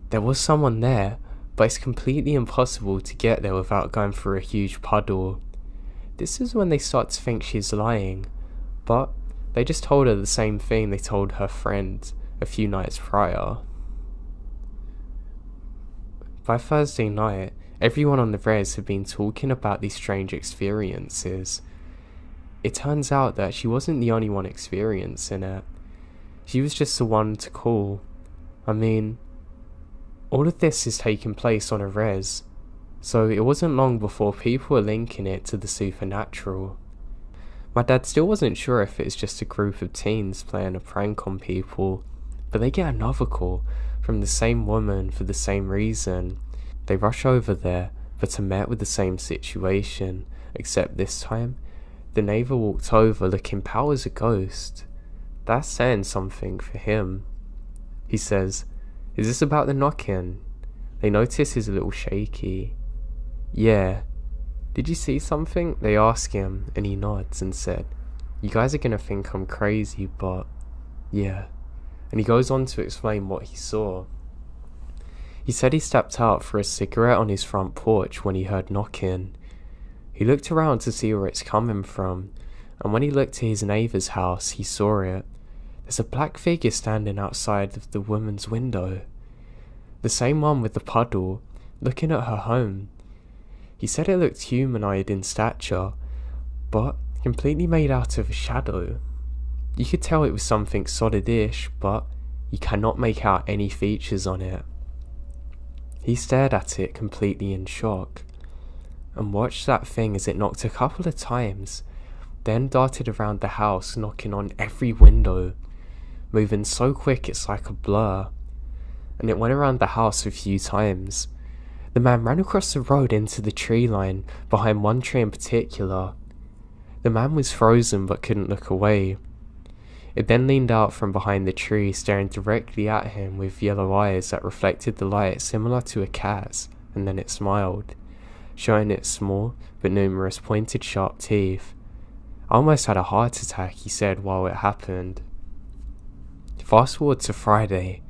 there was someone there, but it's completely impossible to get there without going through a huge puddle. This is when they start to think she's lying, but they just told her the same thing they told her friend a few nights prior. By Thursday night, everyone on the res had been talking about these strange experiences. It turns out that she wasn't the only one experiencing it. She was just the one to call. I mean, all of this is taking place on a res, so it wasn't long before people were linking it to the supernatural. My dad still wasn't sure if it's just a group of teens playing a prank on people, but they get another call from the same woman for the same reason. They rush over there, but are met with the same situation, except this time, the neighbour walked over looking pale as a ghost. That's saying something for him. He says, "Is this about the knock-in?" They notice he's a little shaky. Yeah. Did you see something? They ask him, and he nods and said, you guys are gonna think I'm crazy, but yeah. And he goes on to explain what he saw. He said he stepped out for a cigarette on his front porch when he heard knocking. He looked around to see where it's coming from, and when he looked to his neighbour's house, he saw it. There's a black figure standing outside of the woman's window. The same one with the puddle, looking at her home. He said it looked humanoid in stature, but completely made out of a shadow. You could tell it was something solid-ish, but you cannot make out any features on it. He stared at it completely in shock, and watched that thing as it knocked a couple of times, then darted around the house knocking on every window, moving so quick it's like a blur, and it went around the house a few times. The man ran across the road into the tree line, behind one tree in particular. The man was frozen but couldn't look away. It then leaned out from behind the tree, staring directly at him with yellow eyes that reflected the light similar to a cat's, and then it smiled, showing its small but numerous pointed sharp teeth. I almost had a heart attack, he said while it happened. Fast forward to Friday.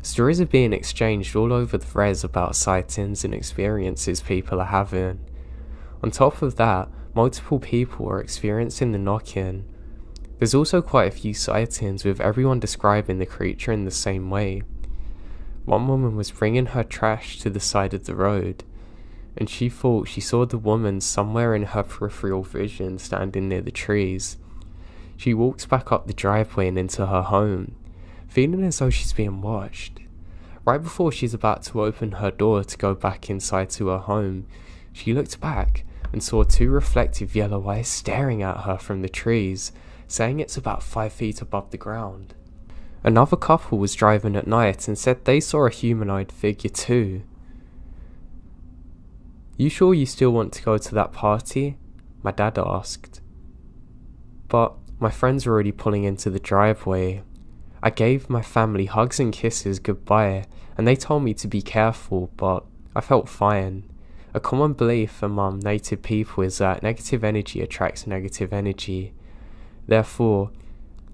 Stories are being exchanged all over the res about sightings and experiences people are having. On top of that, multiple people are experiencing the knocking. There's also quite a few sightings with everyone describing the creature in the same way. One woman was bringing her trash to the side of the road, and she thought she saw the woman somewhere in her peripheral vision standing near the trees. She walks back up the driveway and into her home, feeling as though she's being watched. Right before she's about to open her door to go back inside to her home, she looked back and saw two reflective yellow eyes staring at her from the trees, saying it's about 5 feet above the ground. Another couple was driving at night and said they saw a humanoid figure too. You sure you still want to go to that party? My dad asked. But my friends were already pulling into the driveway. I gave my family hugs and kisses goodbye, and they told me to be careful, but I felt fine. A common belief among native people is that negative energy attracts negative energy. Therefore,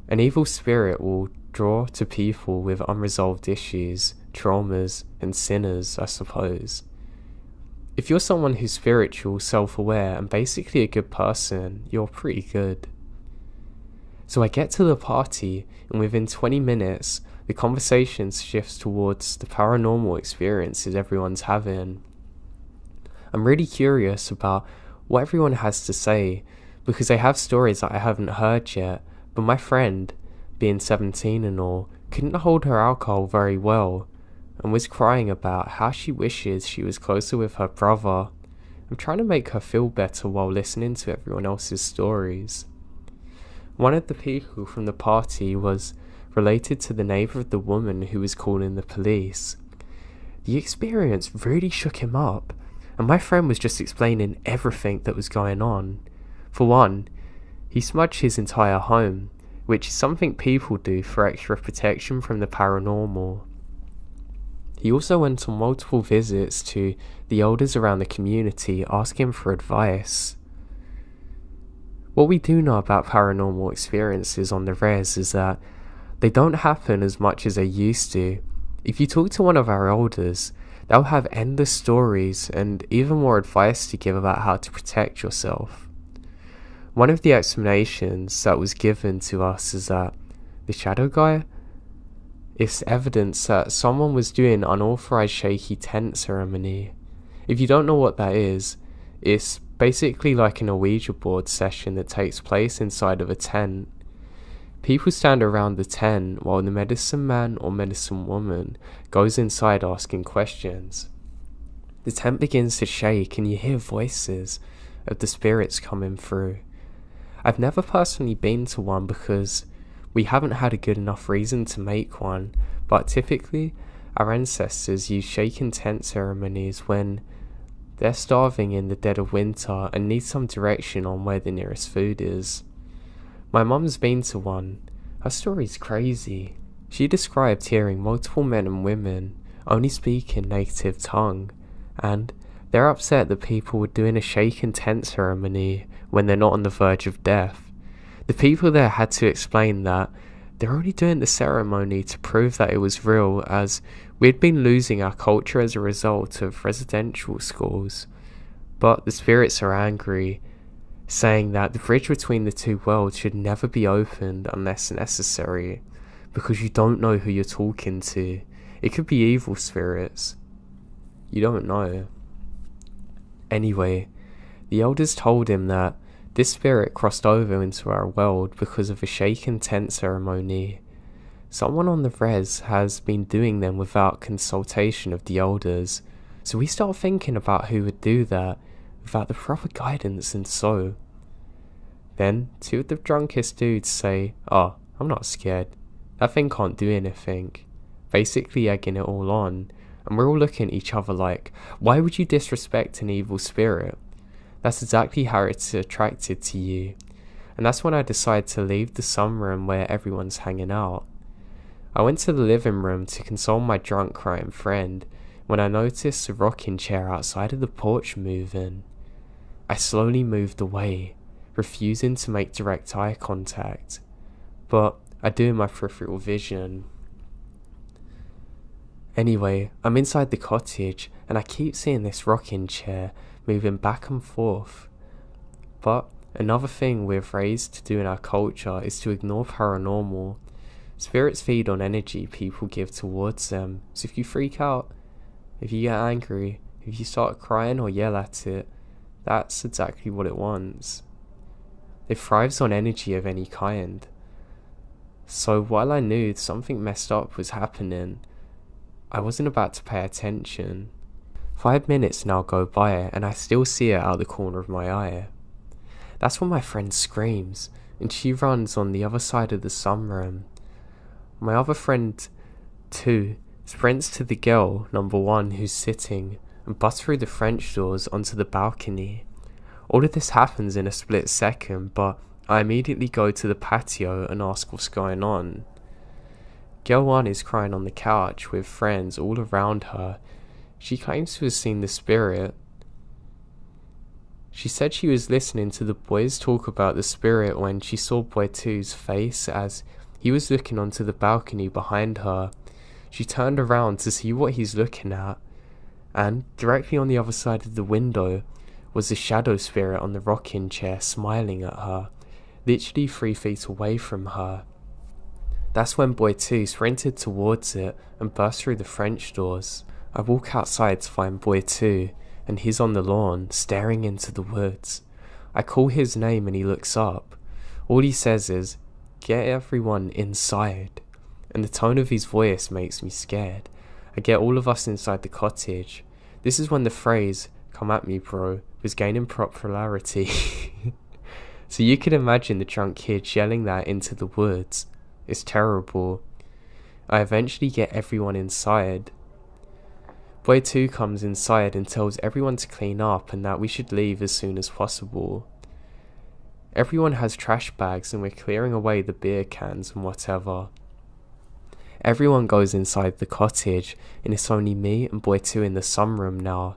an evil spirit will draw to people with unresolved issues, traumas, and sinners, I suppose. If you're someone who's spiritual, self-aware, and basically a good person, you're pretty good. So I get to the party, and within 20 minutes, the conversation shifts towards the paranormal experiences everyone's having. I'm really curious about what everyone has to say, because they have stories that I haven't heard yet, but my friend, being 17 and all, couldn't hold her alcohol very well, and was crying about how she wishes she was closer with her brother. I'm trying to make her feel better while listening to everyone else's stories. One of the people from the party was related to the neighbour of the woman who was calling the police. The experience really shook him up, and my friend was just explaining everything that was going on. For one, he smudged his entire home, which is something people do for extra protection from the paranormal. He also went on multiple visits to the elders around the community asking for advice. What we do know about paranormal experiences on the res is that they don't happen as much as they used to. If you talk to one of our elders, they'll have endless stories and even more advice to give about how to protect yourself. One of the explanations that was given to us is that the shadow guy is evidence that someone was doing unauthorized shaky tent ceremony. If you don't know what that is, it's basically like an Ouija board session that takes place inside of a tent. People stand around the tent while the medicine man or medicine woman goes inside asking questions. The tent begins to shake and you hear voices of the spirits coming through. I've never personally been to one because we haven't had a good enough reason to make one, but typically our ancestors use shaken tent ceremonies when they're starving in the dead of winter and need some direction on where the nearest food is. My mum's been to one. Her story's crazy. She described hearing multiple men and women only speak in native tongue, and They're upset that people were doing a shake and tent ceremony when they're not on the verge of death. The people there had to explain that they're only doing the ceremony to prove that it was real, as we'd been losing our culture as a result of residential schools. But the spirits are angry, saying that the bridge between the two worlds should never be opened unless necessary, because you don't know who you're talking to. It could be evil spirits. You don't know. Anyway, the elders told him that this spirit crossed over into our world because of a shake and tent ceremony. Someone on the res has been doing them without consultation of the elders, so we start thinking about who would do that without the proper guidance, and so. Then, two of the drunkest dudes say, "Oh, I'm not scared. That thing can't do anything," basically egging it all on, and we're all looking at each other like, why would you disrespect an evil spirit? That's exactly how it's attracted to you. And that's when I decided to leave the sunroom where everyone's hanging out. I went to the living room to console my drunk crying friend when I noticed the rocking chair outside of the porch moving. I slowly moved away, refusing to make direct eye contact, but I do in my peripheral vision. Anyway, I'm inside the cottage and I keep seeing this rocking chair moving back and forth. But another thing we've raised to do in our culture is to ignore paranormal. Spirits feed on energy people give towards them, so if you freak out, if you get angry, if you start crying or yell at it, that's exactly what it wants. It thrives on energy of any kind. So while I knew something messed up was happening, I wasn't about to pay attention. 5 minutes now go by and I still see it out the corner of my eye. That's when my friend screams and she runs on the other side of the sunroom. My other friend, too, sprints to the girl, number 1, who's sitting and busts through the French doors onto the balcony. All of this happens in a split second, but I immediately go to the patio and ask what's going on. Girl 1 is crying on the couch with friends all around her. She claims to have seen the spirit. She said she was listening to the boys talk about the spirit when she saw boy 2's face as he was looking onto the balcony behind her. She turned around to see what he's looking at, and directly on the other side of the window was the shadow spirit on the rocking chair smiling at her, literally 3 feet away from her. That's when boy 2 sprinted towards it and burst through the French doors. I walk outside to find boy 2, and he's on the lawn, staring into the woods. I call his name and he looks up. All he says is, "Get everyone inside," and the tone of his voice makes me scared. I get all of us inside the cottage. This is when the phrase, "Come at me, bro," was gaining popularity. So you can imagine the drunk kid yelling that into the woods. It's terrible. I eventually get everyone inside. Boy 2 comes inside and tells everyone to clean up and that we should leave as soon as possible. Everyone has trash bags and we're clearing away the beer cans and whatever. Everyone goes inside the cottage and it's only me and boy 2 in the sunroom now.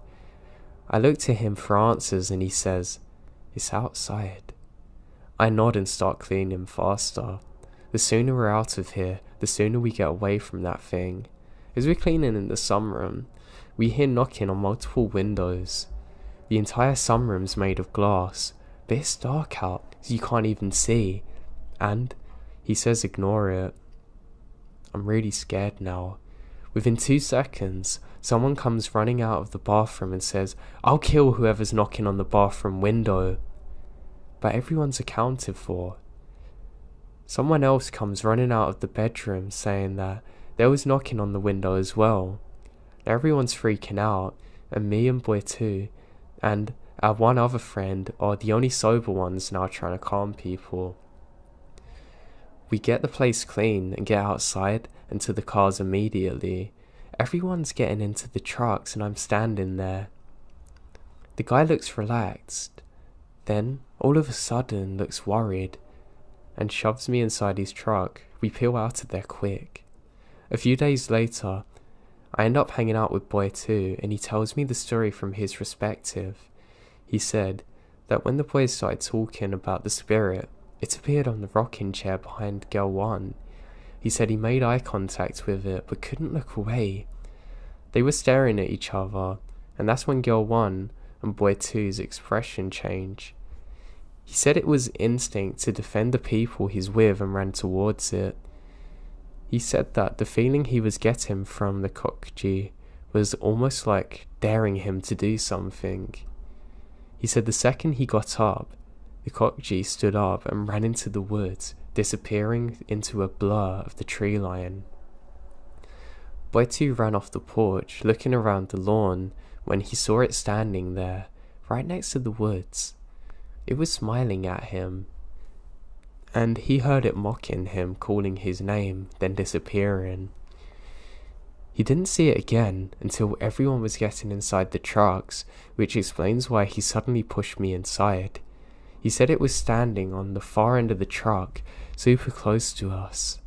I look to him for answers and he says, "It's outside." I nod and start cleaning faster. The sooner we're out of here, the sooner we get away from that thing. As we're cleaning in the sunroom, we hear knocking on multiple windows. The entire sunroom's made of glass, but it's dark out, so you can't even see. And he says ignore it. I'm really scared now. Within 2 seconds, someone comes running out of the bathroom and says, "I'll kill whoever's knocking on the bathroom window." But everyone's accounted for. Someone else comes running out of the bedroom saying that there was knocking on the window as well. Everyone's freaking out, and me and boy 2 and our one other friend are the only sober ones now trying to calm people. We get the place clean and get outside and to the cars immediately. Everyone's getting into the trucks and I'm standing there. The guy looks relaxed, then all of a sudden looks worried and shoves me inside his truck. We peel out of there quick. A few days later, I end up hanging out with boy 2 and he tells me the story from his perspective. He said that when the boys started talking about the spirit, it appeared on the rocking chair behind girl 1. He said he made eye contact with it but couldn't look away. They were staring at each other, and that's when girl 1 and boy 2's expression changed. He said it was instinct to defend the people he's with and ran towards it. He said that the feeling he was getting from the cockgee was almost like daring him to do something. He said the second he got up, the cockgee stood up and ran into the woods, disappearing into a blur of the tree line. Boy 2 ran off the porch, looking around the lawn, when he saw it standing there, right next to the woods. It was smiling at him, and he heard it mocking him, calling his name, then disappearing. He didn't see it again until everyone was getting inside the trucks, which explains why he suddenly pushed me inside. He said it was standing on the far end of the truck, super close to us.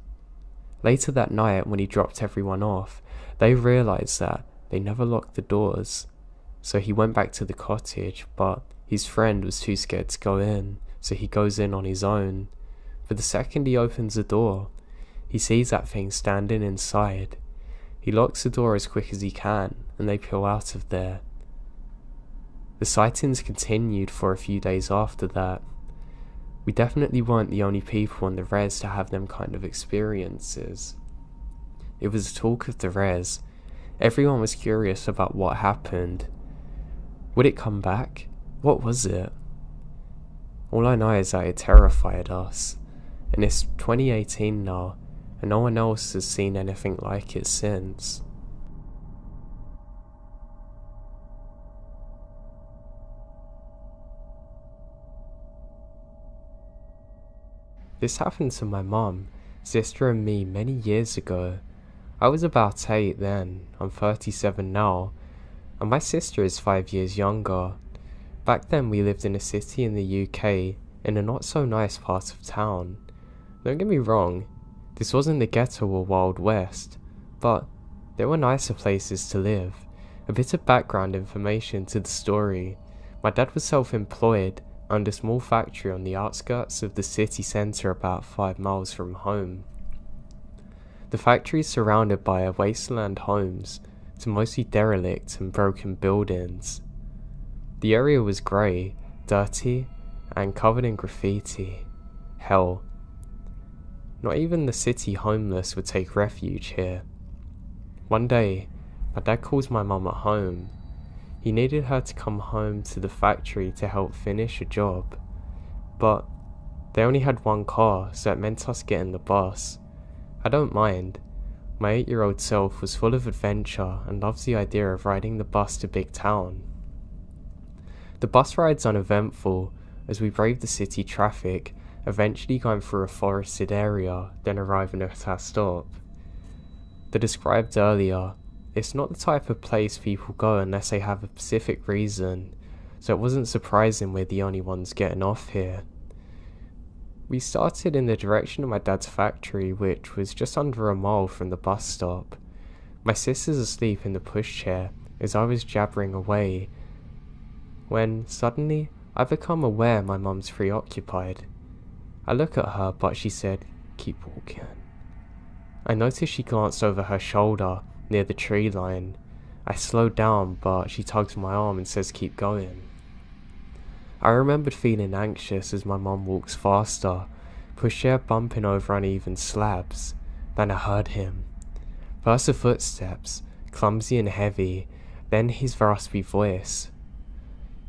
Later that night, when he dropped everyone off, they realized that they never locked the doors. So he went back to the cottage, but his friend was too scared to go in, so he goes in on his own. But the second he opens the door, he sees that thing standing inside. He locks the door as quick as he can, and they peel out of there. The sightings continued for a few days after that. We definitely weren't the only people on the res to have them kind of experiences. It was the talk of the res. Everyone was curious about what happened. Would it come back? What was it? All I know is that it terrified us, and it's 2018 now, and no one else has seen anything like it since. This happened to my mum, sister and me many years ago. I was about 8 then, I'm 37 now, and my sister is 5 years younger. Back then we lived in a city in the UK, in a not so nice part of town. Don't get me wrong, this wasn't the ghetto or Wild West, but there were nicer places to live. A bit of background information to the story. My dad was self-employed, owned a small factory on the outskirts of the city centre about 5 miles from home. The factory is surrounded by a wasteland homes to mostly derelict and broken buildings. The area was grey, dirty, and covered in graffiti. Hell, not even the city homeless would take refuge here. One day, my dad calls my mum at home. He needed her to come home to the factory to help finish a job, but they only had one car, so it meant us getting the bus. I don't mind. My 8-year-old self was full of adventure and loves the idea of riding the bus to big town. The bus ride's uneventful as we brave the city traffic, eventually going through a forested area, then arriving at our stop. The described earlier, it's not the type of place people go unless they have a specific reason, so it wasn't surprising we're the only ones getting off here. We started in the direction of my dad's factory, which was just under a mile from the bus stop. My sister's asleep in the pushchair as I was jabbering away, when suddenly I become aware my mum's preoccupied. I look at her, but she said, "Keep walking." I noticed she glanced over her shoulder near the tree line. I slowed down, but she tugs my arm and says keep going. I remembered feeling anxious as my mum walks faster, pushchair bumping over uneven slabs. Then I heard him. First the footsteps, clumsy and heavy, then his raspy voice.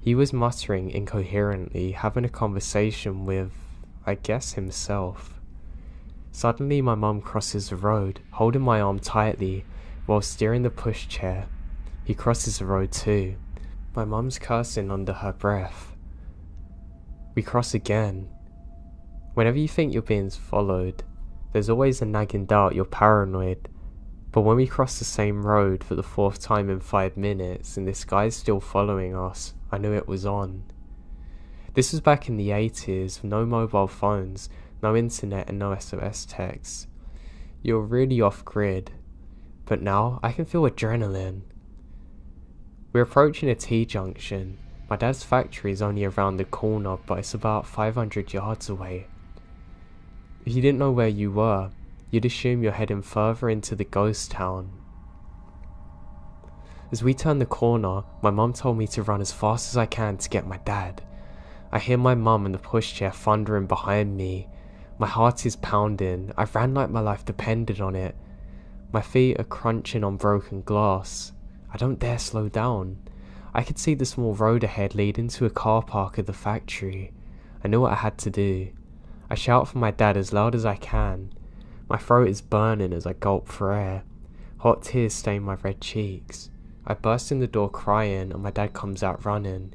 He was muttering incoherently, having a conversation with, I guess, himself. Suddenly my mum crosses the road, holding my arm tightly, while steering the pushchair. He crosses the road too. My mum's cursing under her breath. We cross again. Whenever you think you're being followed, there's always a nagging doubt you're paranoid. But when we cross the same road for the 4th time in 5 minutes and this guy's still following us, I knew it was on. This was back in the 80s, no mobile phones, no internet and no SOS texts. You're really off grid. but now I can feel adrenaline. We're approaching a T-junction. My dad's factory is only around the corner, but it's about 500 yards away. If you didn't know where you were, you'd assume you're heading further into the ghost town. As we turn the corner, my mum told me to run as fast as I can to get my dad. I hear my mum and the pushchair thundering behind me. My heart is pounding. I ran like my life depended on it. My feet are crunching on broken glass. I don't dare slow down. I could see the small road ahead leading to a car park of the factory. I knew what I had to do. I shout for my dad as loud as I can. My throat is burning as I gulp for air. Hot tears stain my red cheeks. I burst in the door crying and my dad comes out running.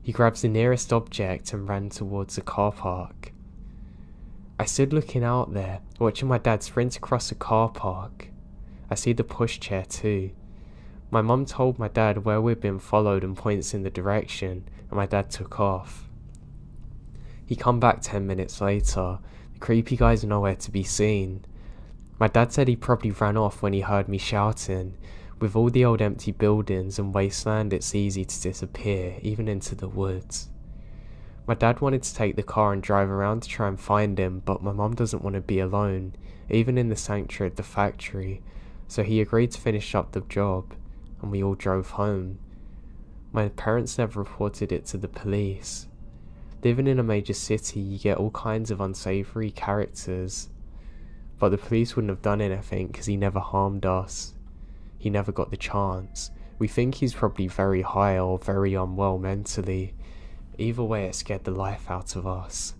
He grabs the nearest object and ran towards the car park. I stood looking out there, watching my dad sprint across the car park. I see the pushchair too. My mum told my dad where we'd been followed and points in the direction, and my dad took off. He come back 10 minutes later. The creepy guy's nowhere to be seen. My dad said he probably ran off when he heard me shouting. With all the old empty buildings and wasteland, it's easy to disappear, even into the woods. My dad wanted to take the car and drive around to try and find him, but my mum doesn't want to be alone, even in the sanctuary of the factory, so he agreed to finish up the job, and we all drove home. My parents never reported it to the police. Living in a major city, you get all kinds of unsavory characters, but the police wouldn't have done anything because he never harmed us. He never got the chance. We think he's probably very high or very unwell mentally. Either way, it scared the life out of us.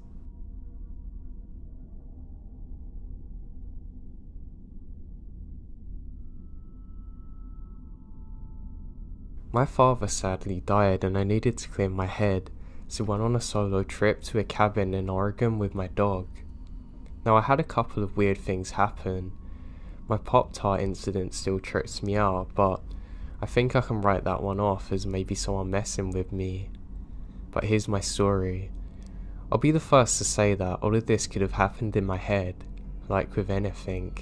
My father sadly died and I needed to clear my head, so went on a solo trip to a cabin in Oregon with my dog. Now I had a couple of weird things happen. My Pop-Tart incident still trips me out, but I think I can write that one off as maybe someone messing with me. But here's my story. I'll be the first to say that all of this could have happened in my head, like with anything.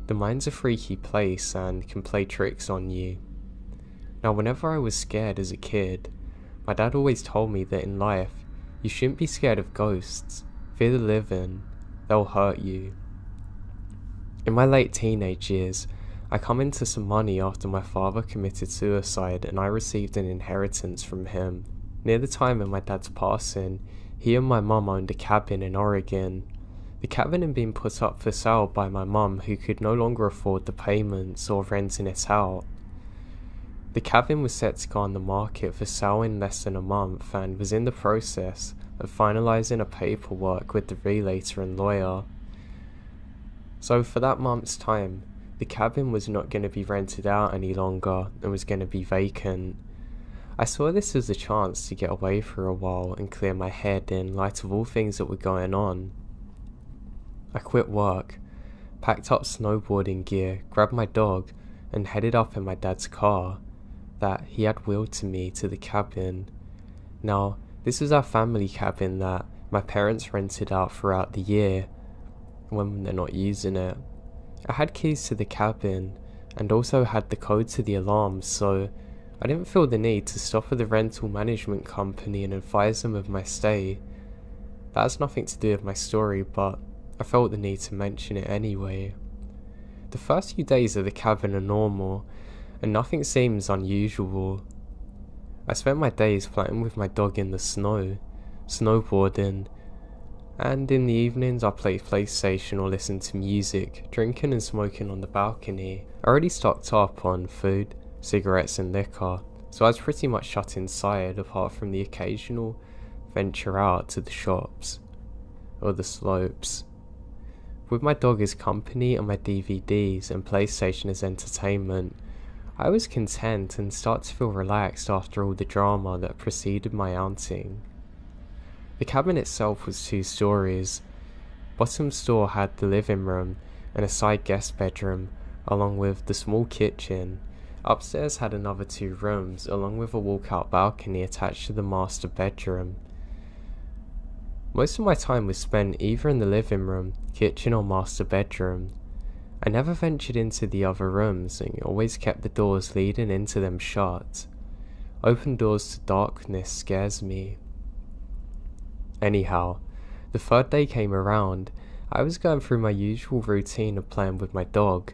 The mind's a freaky place and can play tricks on you. Now whenever I was scared as a kid, my dad always told me that in life, you shouldn't be scared of ghosts. Fear the living, they'll hurt you. In my late teenage years, I come into some money after my father committed suicide and I received an inheritance from him. Near the time of my dad's passing, he and my mum owned a cabin in Oregon. The cabin had been put up for sale by my mum, who could no longer afford the payments or renting it out. The cabin was set to go on the market for sale in less than a month and was in the process of finalising a paperwork with the realtor and lawyer. So for that month's time, the cabin was not going to be rented out any longer and was going to be vacant. I saw this as a chance to get away for a while and clear my head in light of all things that were going on. I quit work, packed up snowboarding gear, grabbed my dog and headed up in my dad's car that he had wheeled to me to the cabin. Now, this was our family cabin that my parents rented out throughout the year when they're not using it. I had keys to the cabin and also had the code to the alarms, so I didn't feel the need to stop at the rental management company and advise them of my stay. That has nothing to do with my story, but I felt the need to mention it anyway. The first few days of the cabin are normal, and nothing seems unusual. I spent my days playing with my dog in the snow, snowboarding, and in the evenings I played PlayStation or listened to music, drinking and smoking on the balcony. I already stocked up on food, cigarettes and liquor, so I was pretty much shut inside apart from the occasional venture out to the shops or the slopes. With my dog as company and my DVDs and PlayStation as entertainment, I was content and started to feel relaxed after all the drama that preceded my outing. The cabin itself was 2 stories. Bottom store had the living room and a side guest bedroom, along with the small kitchen. Upstairs had another 2 rooms, along with a walkout balcony attached to the master bedroom. Most of my time was spent either in the living room, kitchen or master bedroom. I never ventured into the other rooms and always kept the doors leading into them shut. Open doors to darkness scares me. Anyhow, the third day came around. I was going through my usual routine of playing with my dog,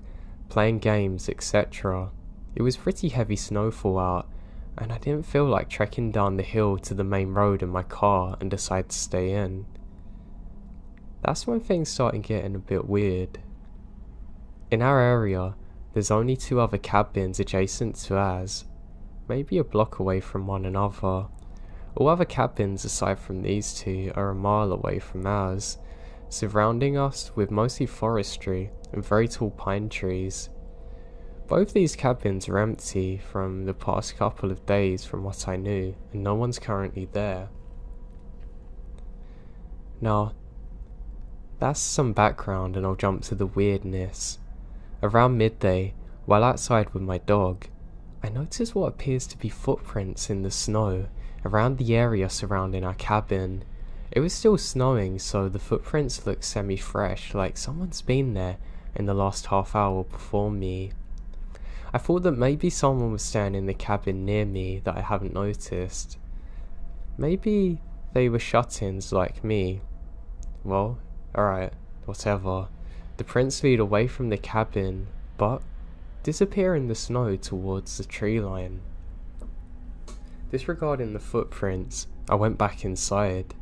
playing games, etc. It was pretty heavy snowfall out, and I didn't feel like trekking down the hill to the main road in my car and decided to stay in. That's when things started getting a bit weird. In our area, there's only 2 other cabins adjacent to ours, maybe a block away from one another. All other cabins aside from these 2 are a mile away from ours, surrounding us with mostly forestry and very tall pine trees. Both these cabins are empty from the past couple of days from what I knew, and no one's currently there. Now, that's some background and I'll jump to the weirdness. Around midday, while outside with my dog, I noticed what appears to be footprints in the snow around the area surrounding our cabin. It was still snowing, so the footprints looked semi-fresh, like someone's been there in the last half hour before me. I thought that maybe someone was staying in the cabin near me that I haven't noticed. Maybe they were shut-ins like me. Well, alright, whatever. The prints lead away from the cabin, but disappear in the snow towards the tree line. Disregarding the footprints, I went back inside.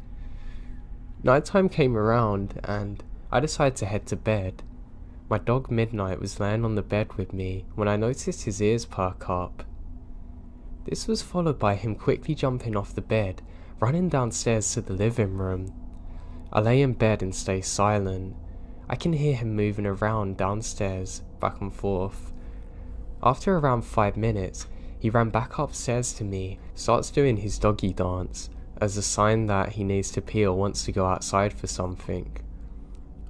Nighttime came around and I decided to head to bed. My dog Midnight was laying on the bed with me when I noticed his ears perk up. This was followed by him quickly jumping off the bed, running downstairs to the living room. I lay in bed and stay silent. I can hear him moving around downstairs, back and forth. After around 5 minutes, he ran back upstairs to me, starts doing his doggy dance, as a sign that he needs to pee or wants to go outside for something.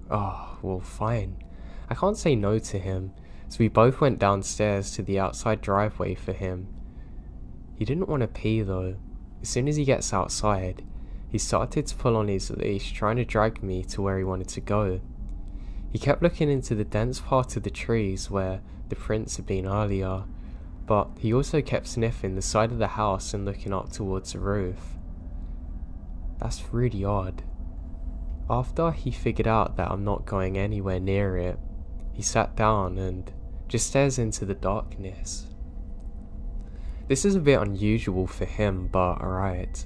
Oh, well fine. I can't say no to him, so we both went downstairs to the outside driveway for him. He didn't want to pee though. As soon as he gets outside, he started to pull on his leash, trying to drag me to where he wanted to go. He kept looking into the dense part of the trees where the prints had been earlier, but he also kept sniffing the side of the house and looking up towards the roof. That's really odd. After he figured out that I'm not going anywhere near it, he sat down and just stares into the darkness. This is a bit unusual for him, but alright.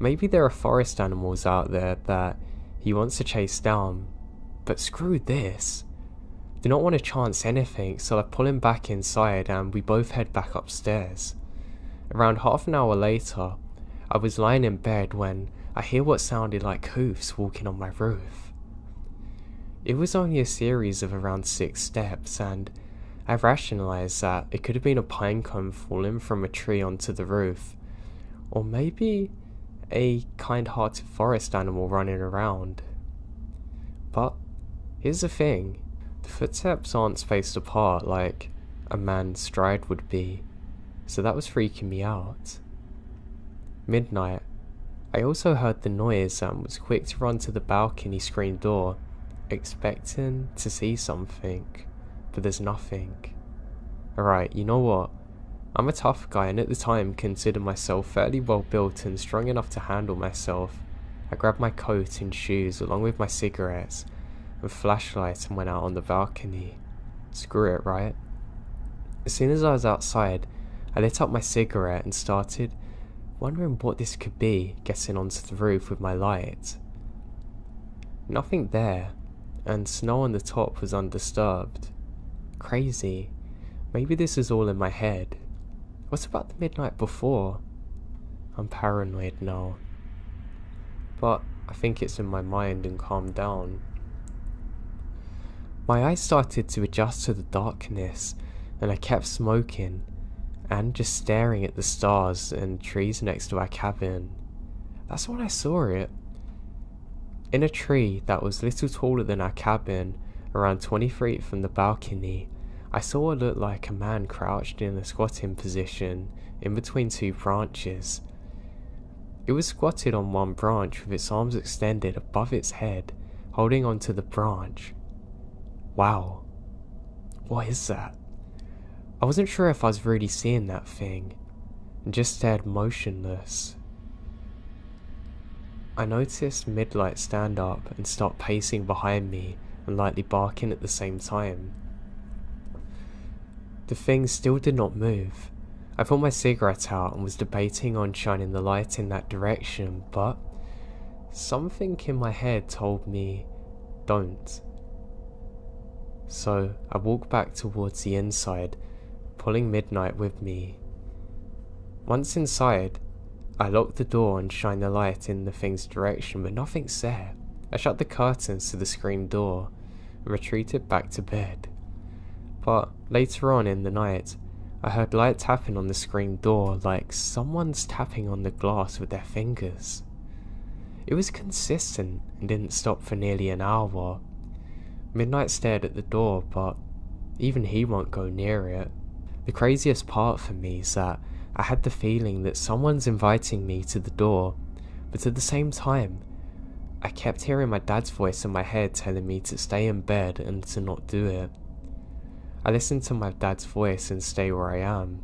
Maybe there are forest animals out there that he wants to chase down, but screw this. Do not want to chance anything, so I pull him back inside and we both head back upstairs. Around half an hour later, I was lying in bed when I hear what sounded like hoofs walking on my roof. It was only a series of around 6 steps, and I rationalised that it could have been a pine cone falling from a tree onto the roof, or maybe a kind-hearted forest animal running around. But here's the thing, the footsteps aren't spaced apart like a man's stride would be, so that was freaking me out. Midnight, I also heard the noise and was quick to run to the balcony screen door, expecting to see something, but there's nothing. Alright, you know what? I'm a tough guy and at the time considered myself fairly well built and strong enough to handle myself. I grabbed my coat and shoes along with my cigarettes and flashlight and went out on the balcony. Screw it, right? As soon as I was outside, I lit up my cigarette and started wondering what this could be getting onto the roof with my light. Nothing there, and snow on the top was undisturbed. Crazy. Maybe this is all in my head. What about the midnight before? I'm paranoid now. But I think it's in my mind and calmed down. My eyes started to adjust to the darkness, and I kept smoking and just staring at the stars and trees next to our cabin. That's when I saw it. In a tree that was little taller than our cabin, around 20 feet from the balcony, I saw what looked like a man crouched in a squatting position in between 2 branches. It was squatted on one branch with its arms extended above its head, holding onto the branch. Wow, what is that? I wasn't sure if I was really seeing that thing, and just stared motionless. I noticed Midnight stand up and start pacing behind me and lightly barking at the same time. The thing still did not move. I pulled my cigarette out and was debating on shining the light in that direction, but something in my head told me, don't. So I walked back towards the inside, pulling Midnight with me. Once inside, I locked the door and shined the light in the thing's direction, but nothing's there. I shut the curtains to the screen door and retreated back to bed. But later on in the night, I heard light tapping on the screen door like someone's tapping on the glass with their fingers. It was consistent and didn't stop for nearly an hour. Midnight stared at the door, but even he won't go near it. The craziest part for me is that I had the feeling that someone's inviting me to the door, but at the same time, I kept hearing my dad's voice in my head telling me to stay in bed and to not do it. I listened to my dad's voice and stay where I am.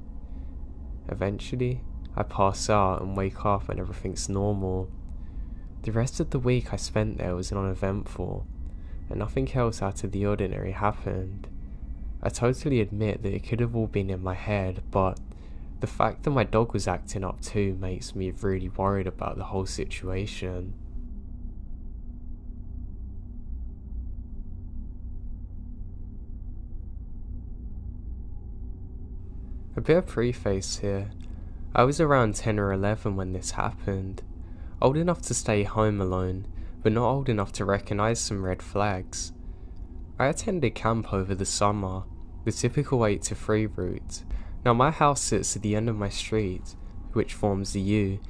Eventually, I pass out and wake up and everything's normal. The rest of the week I spent there was uneventful, and nothing else out of the ordinary happened. I totally admit that it could have all been in my head, but the fact that my dog was acting up too makes me really worried about the whole situation. A bit of preface here. I was around 10 or 11 when this happened. Old enough to stay home alone, but not old enough to recognise some red flags. I attended camp over the summer, the typical 8 to 3 route. Now my house sits at the end of my street, which forms the U,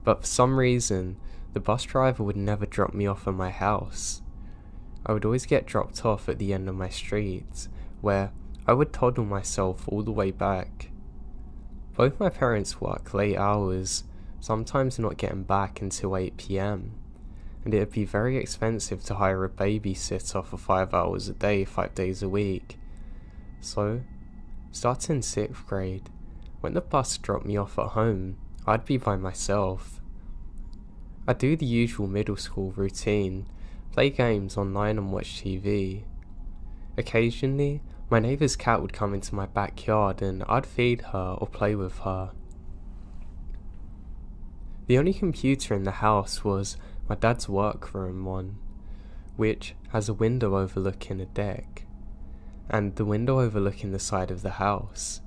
but for some reason, the bus driver would never drop me off at my house. I would always get dropped off at the end of my street, where I would toddle myself all the way back. Both my parents work late hours, sometimes not getting back until 8 PM, and it would be very expensive to hire a babysitter for 5 hours a day, 5 days a week. So, starting 6th grade, when the bus dropped me off at home, I'd be by myself. I'd do the usual middle school routine, play games online and watch TV. Occasionally, my neighbour's cat would come into my backyard and I'd feed her or play with her. The only computer in the house was my dad's workroom one, which has a window overlooking a deck, and the window overlooking the side of the house.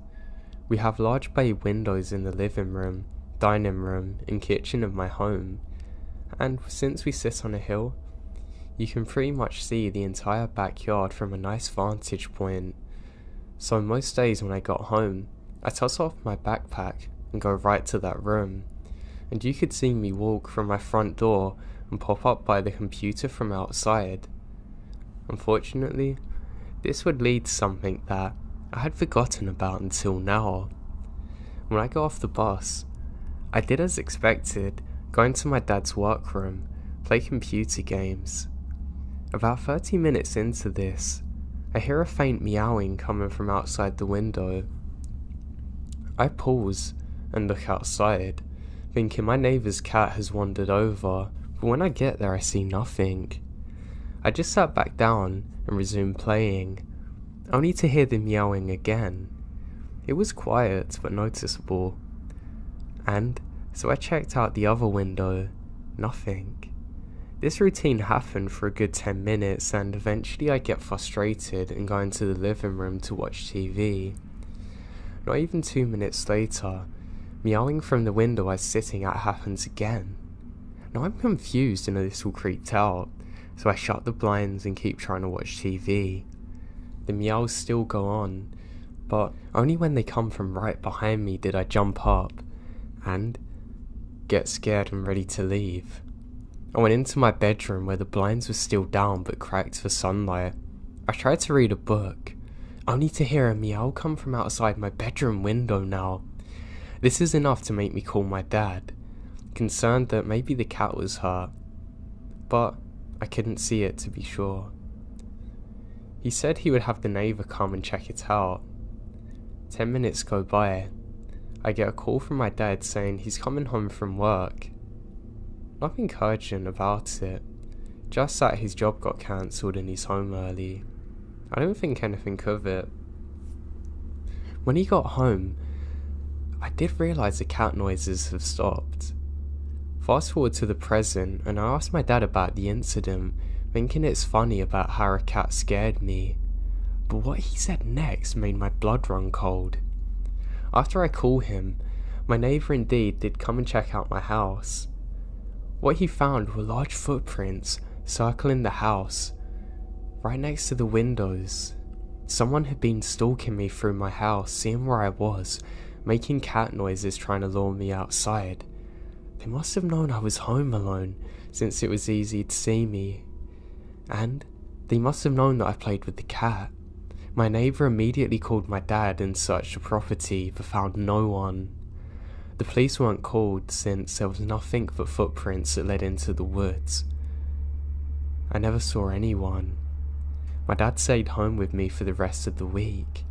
We have large bay windows in the living room, dining room, and kitchen of my home, and since we sit on a hill, you can pretty much see the entire backyard from a nice vantage point. So most days when I got home, I toss off my backpack and go right to that room, and you could see me walk from my front door and pop up by the computer from outside. Unfortunately, this would lead to something that I had forgotten about until now. When I got off the bus, I did as expected, go into my dad's workroom, play computer games. About 30 minutes into this, I hear a faint meowing coming from outside the window. I pause and look outside, thinking my neighbour's cat has wandered over, but when I get there I see nothing. I just sat back down and resumed playing, only to hear the meowing again. It was quiet but noticeable, and so I checked out the other window. Nothing. This routine happened for a good 10 minutes and eventually I get frustrated and go into the living room to watch TV. Not even 2 minutes later, meowing from the window I was sitting at happens again. Now I'm confused and a little creeped out, so I shut the blinds and keep trying to watch TV. The meows still go on, but only when they come from right behind me did I jump up and get scared and ready to leave. I went into my bedroom where the blinds were still down but cracked for sunlight. I tried to read a book, only to hear a meow come from outside my bedroom window now. This is enough to make me call my dad, concerned that maybe the cat was hurt, but I couldn't see it to be sure. He said he would have the neighbour come and check it out. 10 minutes go by. I get a call from my dad saying he's coming home from work. Nothing urgent about it, just that his job got cancelled and he's home early. I don't think anything of it. When he got home, I did realise the cat noises have stopped. Fast forward to the present, and I asked my dad about the incident, thinking it's funny about how a cat scared me. But what he said next made my blood run cold. After I called him, my neighbour indeed did come and check out my house. What he found were large footprints circling the house, right next to the windows. Someone had been stalking me through my house, seeing where I was, making cat noises trying to lure me outside. They must have known I was home alone, since it was easy to see me. And they must have known that I played with the cat. My neighbour immediately called my dad and searched the property, but found no one. The police weren't called since there was nothing but footprints that led into the woods. I never saw anyone. My dad stayed home with me for the rest of the week.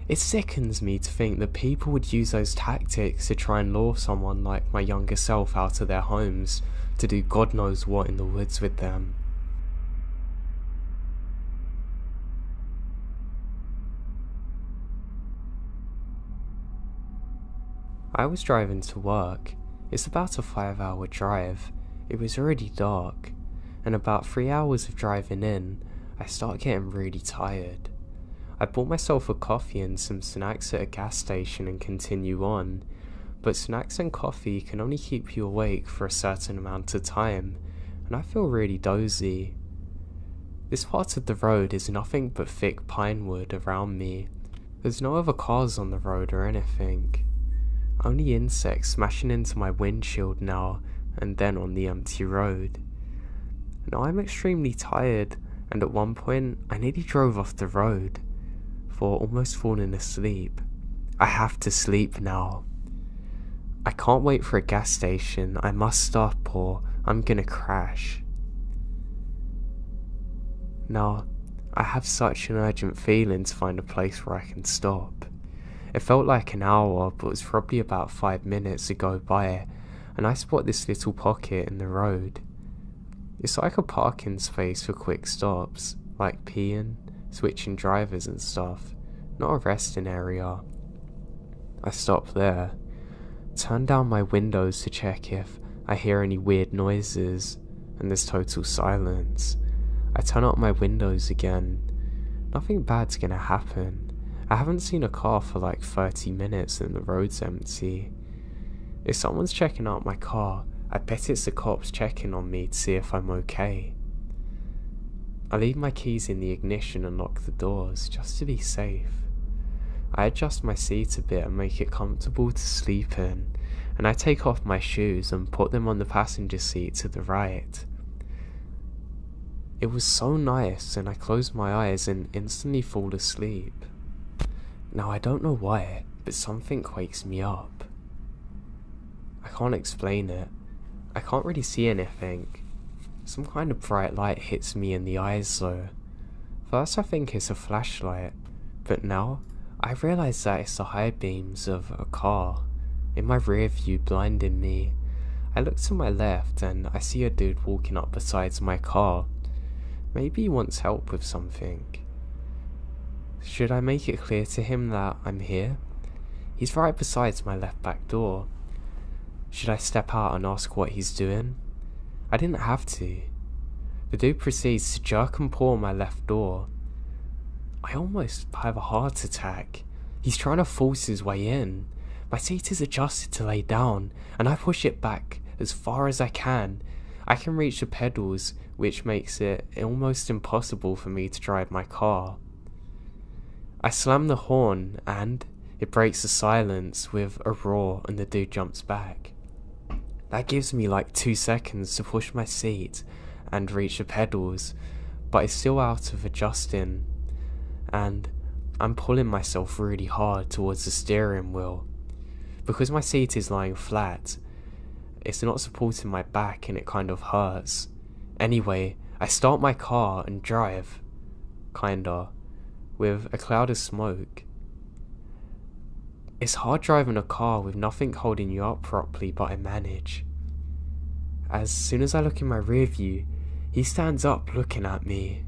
It sickens me to think that people would use those tactics to try and lure someone like my younger self out of their homes to do God knows what in the woods with them. I was driving to work. It's about a 5-hour drive. It was already dark, and about 3 hours of driving in, I start getting really tired. I bought myself a coffee and some snacks at a gas station and continue on, but snacks and coffee can only keep you awake for a certain amount of time, and I feel really dozy. This part of the road is nothing but thick pine wood around me. There's no other cars on the road or anything. Only insects smashing into my windshield now and then on the empty road. Now I'm extremely tired, and at one point I nearly drove off the road, for almost falling asleep. I have to sleep now. I can't wait for a gas station. I must stop or I'm gonna crash. Now, I have such an urgent feeling to find a place where I can stop. It felt like an hour, but it was probably about 5 minutes to go by, and I spot this little pocket in the road. It's like a parking space for quick stops, like peeing, switching drivers and stuff, not a resting area. I stop there, turn down my windows to check if I hear any weird noises, and there's total silence. I turn up my windows again. Nothing bad's gonna happen. I haven't seen a car for like 30 minutes and the road's empty. If someone's checking out my car, I bet it's the cops checking on me to see if I'm okay. I leave my keys in the ignition and lock the doors, just to be safe. I adjust my seat a bit and make it comfortable to sleep in, and I take off my shoes and put them on the passenger seat to the right. It was so nice, and I close my eyes and instantly fall asleep. Now I don't know why, but something wakes me up. I can't explain it. I can't really see anything. Some kind of bright light hits me in the eyes though. First I think it's a flashlight, but now I realise that it's the high beams of a car in my rear view blinding me. I look to my left and I see a dude walking up beside my car. Maybe he wants help with something. Should I make it clear to him that I'm here? He's right beside my left back door. Should I step out and ask what he's doing? I didn't have to. The dude proceeds to jerk and pull on my left door. I almost have a heart attack. He's trying to force his way in. My seat is adjusted to lay down, and I push it back as far as I can. I can reach the pedals, which makes it almost impossible for me to drive my car. I slam the horn and it breaks the silence with a roar and the dude jumps back. That gives me like 2 seconds to push my seat and reach the pedals, but it's still out of adjusting, and I'm pulling myself really hard towards the steering wheel. Because my seat is lying flat, it's not supporting my back and it kind of hurts. Anyway, I start my car and drive. kinda, with a cloud of smoke. It's hard driving a car with nothing holding you up properly, but I manage. As soon as I look in my rear view, he stands up looking at me.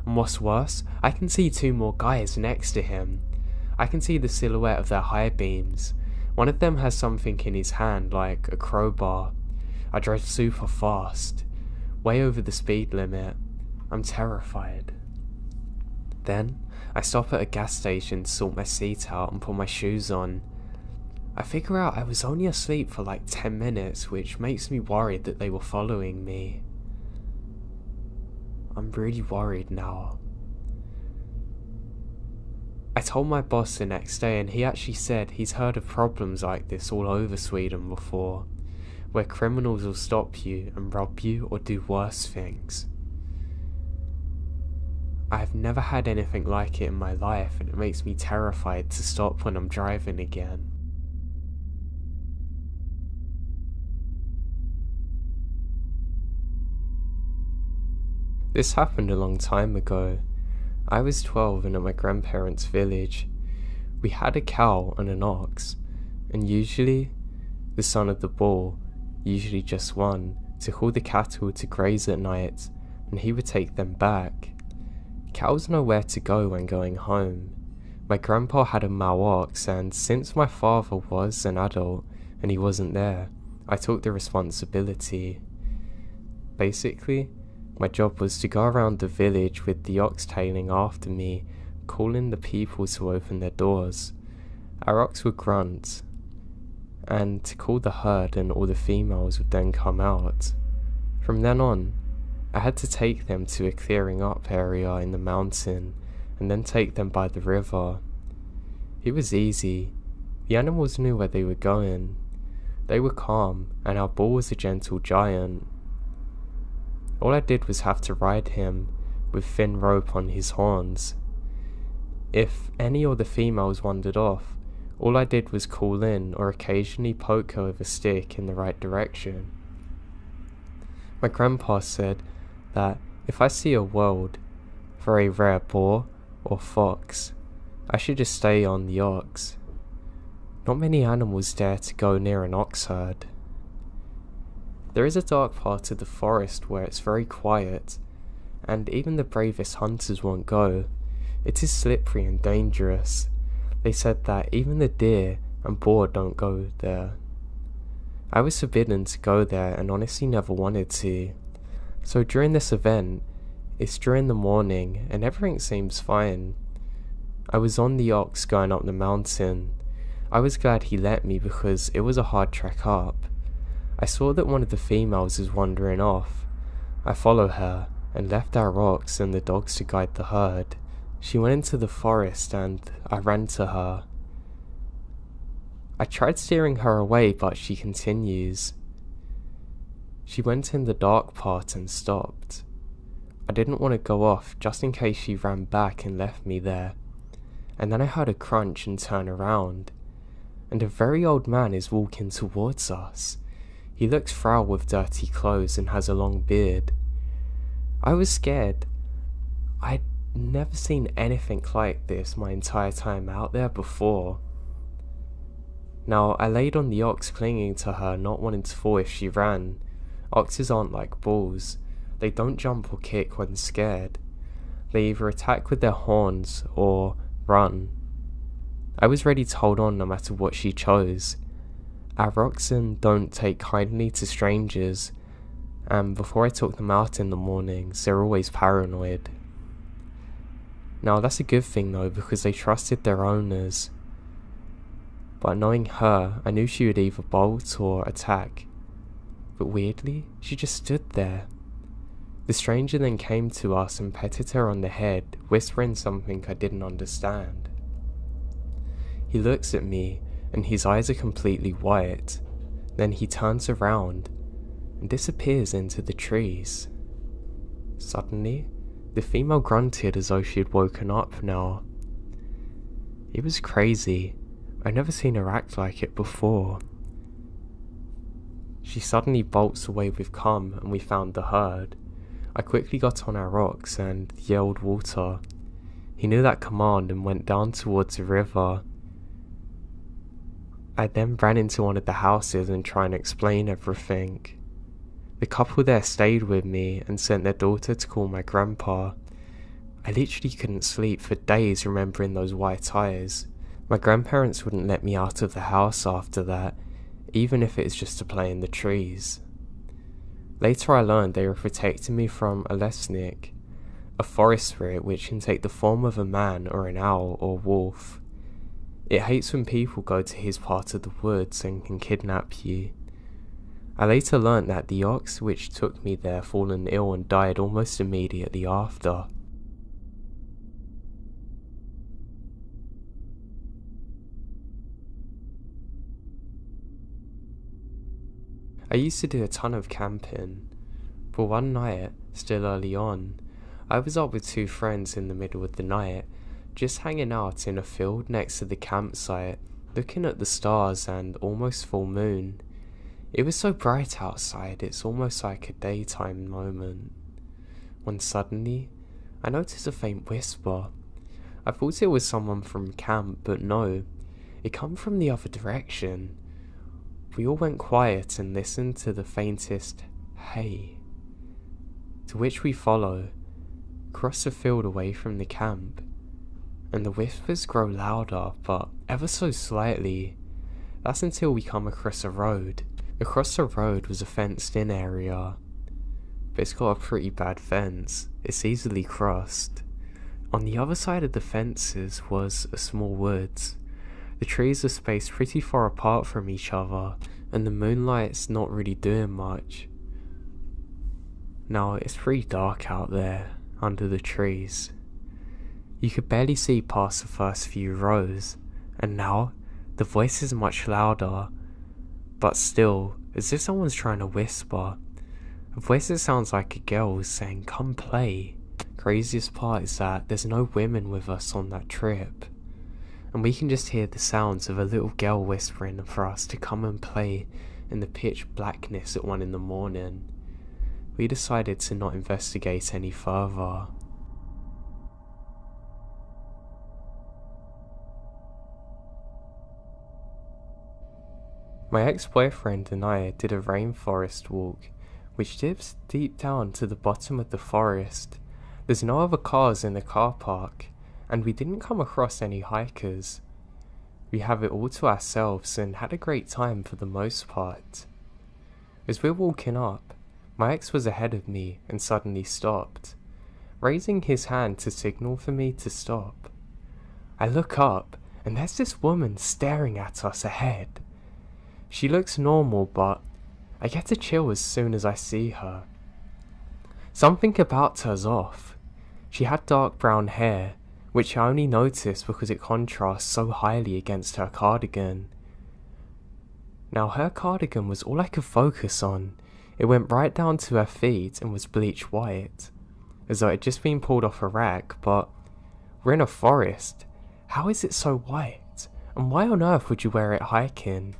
And what's worse, I can see two more guys next to him. I can see the silhouette of their high beams. One of them has something in his hand like a crowbar. I drive super fast, way over the speed limit. I'm terrified. Then, I stop at a gas station to sort my seat out and put my shoes on. I figure out I was only asleep for like 10 minutes, which makes me worried that they were following me. I'm really worried now. I told my boss the next day, and he actually said he's heard of problems like this all over Sweden before, where criminals will stop you and rob you or do worse things. I have never had anything like it in my life, and it makes me terrified to stop when I'm driving again. This happened a long time ago. I was 12 and at my grandparents' village. We had a cow and an ox, and usually, the son of the bull, usually just one, took all the cattle to graze at night, and he would take them back. Cows know where to go when going home. My grandpa had a male ox, and since my father was an adult and he wasn't there, I took the responsibility. Basically, my job was to go around the village with the ox tailing after me, calling the people to open their doors. Our ox would grunt, and to call the herd, and all the females would then come out. From then on, I had to take them to a clearing up area in the mountain, and then take them by the river. It was easy. The animals knew where they were going. They were calm, and our bull was a gentle giant. All I did was have to ride him, with thin rope on his horns. If any of the females wandered off, all I did was call in or occasionally poke her with a stick in the right direction. My grandpa said that if I see a wild, very rare boar or fox, I should just stay on the ox. Not many animals dare to go near an ox herd. There is a dark part of the forest where it's very quiet, and even the bravest hunters won't go. It is slippery and dangerous. They said that even the deer and boar don't go there. I was forbidden to go there and honestly never wanted to. So during this event, it's during the morning and everything seems fine. I was on the ox going up the mountain. I was glad he let me because it was a hard trek up. I saw that one of the females was wandering off. I followed her and left our ox and the dogs to guide the herd. She went into the forest and I ran to her. I tried steering her away, but she continues. She went in the dark part and stopped. I didn't want to go off just in case she ran back and left me there. And then I heard a crunch and turn around, and a very old man is walking towards us. He looks frail with dirty clothes and has a long beard. I was scared. I'd never seen anything like this my entire time out there before. Now, I laid on the ox clinging to her, not wanting to fall if she ran. Oxes aren't like bulls. They don't jump or kick when scared. They either attack with their horns or run. I was ready to hold on no matter what she chose. Our oxen don't take kindly to strangers, and before I took them out in the mornings, they're always paranoid. Now that's a good thing though, because they trusted their owners. But knowing her, I knew she would either bolt or attack. But weirdly, she just stood there. The stranger then came to us and petted her on the head, whispering something I didn't understand. He looks at me, and his eyes are completely white. Then he turns around and disappears into the trees. Suddenly, the female grunted as though she had woken up now. It was crazy. I'd never seen her act like it before. She suddenly bolts away with cum and we found the herd. I quickly got on our ox and yelled water, He knew that command and went down towards the river. I then ran into one of the houses and tried to explain everything. The couple there stayed with me and sent their daughter to call my grandpa. I literally couldn't sleep for days remembering those white eyes. My grandparents wouldn't let me out of the house after that, even if it's just to play in the trees. Later I learned they were protecting me from a lesnik, a forest spirit which can take the form of a man or an owl or wolf. It hates when people go to his part of the woods and can kidnap you. I later learnt that the ox which took me there fallen ill and died almost immediately after. I used to do a ton of camping, but one night, still early on, I was up with two friends in the middle of the night, just hanging out in a field next to the campsite, looking at the stars and almost full moon. It was so bright outside, it's almost like a daytime moment. When suddenly, I noticed a faint whisper. I thought it was someone from camp, but no, it came from the other direction. We all went quiet and listened to the faintest "hey," to which we follow, cross the field away from the camp, and the whispers grow louder, but ever so slightly. That's until we come across a road. Across the road was a fenced-in area, but it's got a pretty bad fence. It's easily crossed. On the other side of the fences was a small woods. The trees are spaced pretty far apart from each other, and the moonlight's not really doing much. Now, it's pretty dark out there, under the trees. You could barely see past the first few rows, and now, the voice is much louder, but still, as if someone's trying to whisper. A voice that sounds like a girl saying, "Come play." Craziest part is that there's no women with us on that trip, and we can just hear the sounds of a little girl whispering for us to come and play in the pitch blackness at 1 in the morning. We decided to not investigate any further. My ex-boyfriend and I did a rainforest walk, which dips deep down to the bottom of the forest. There's no other cars in the car park, and we didn't come across any hikers. We have it all to ourselves and had a great time for the most part. As we're walking up, my ex was ahead of me and suddenly stopped, raising his hand to signal for me to stop. I look up, and there's this woman staring at us ahead. She looks normal, but I get a chill as soon as I see her. Something about her's off. She had dark brown hair, which I only noticed because it contrasts so highly against her cardigan. Now her cardigan was all I could focus on. It went right down to her feet and was bleach white, as though it had just been pulled off a rack, but we're in a forest. How is it so white? And why on earth would you wear it hiking?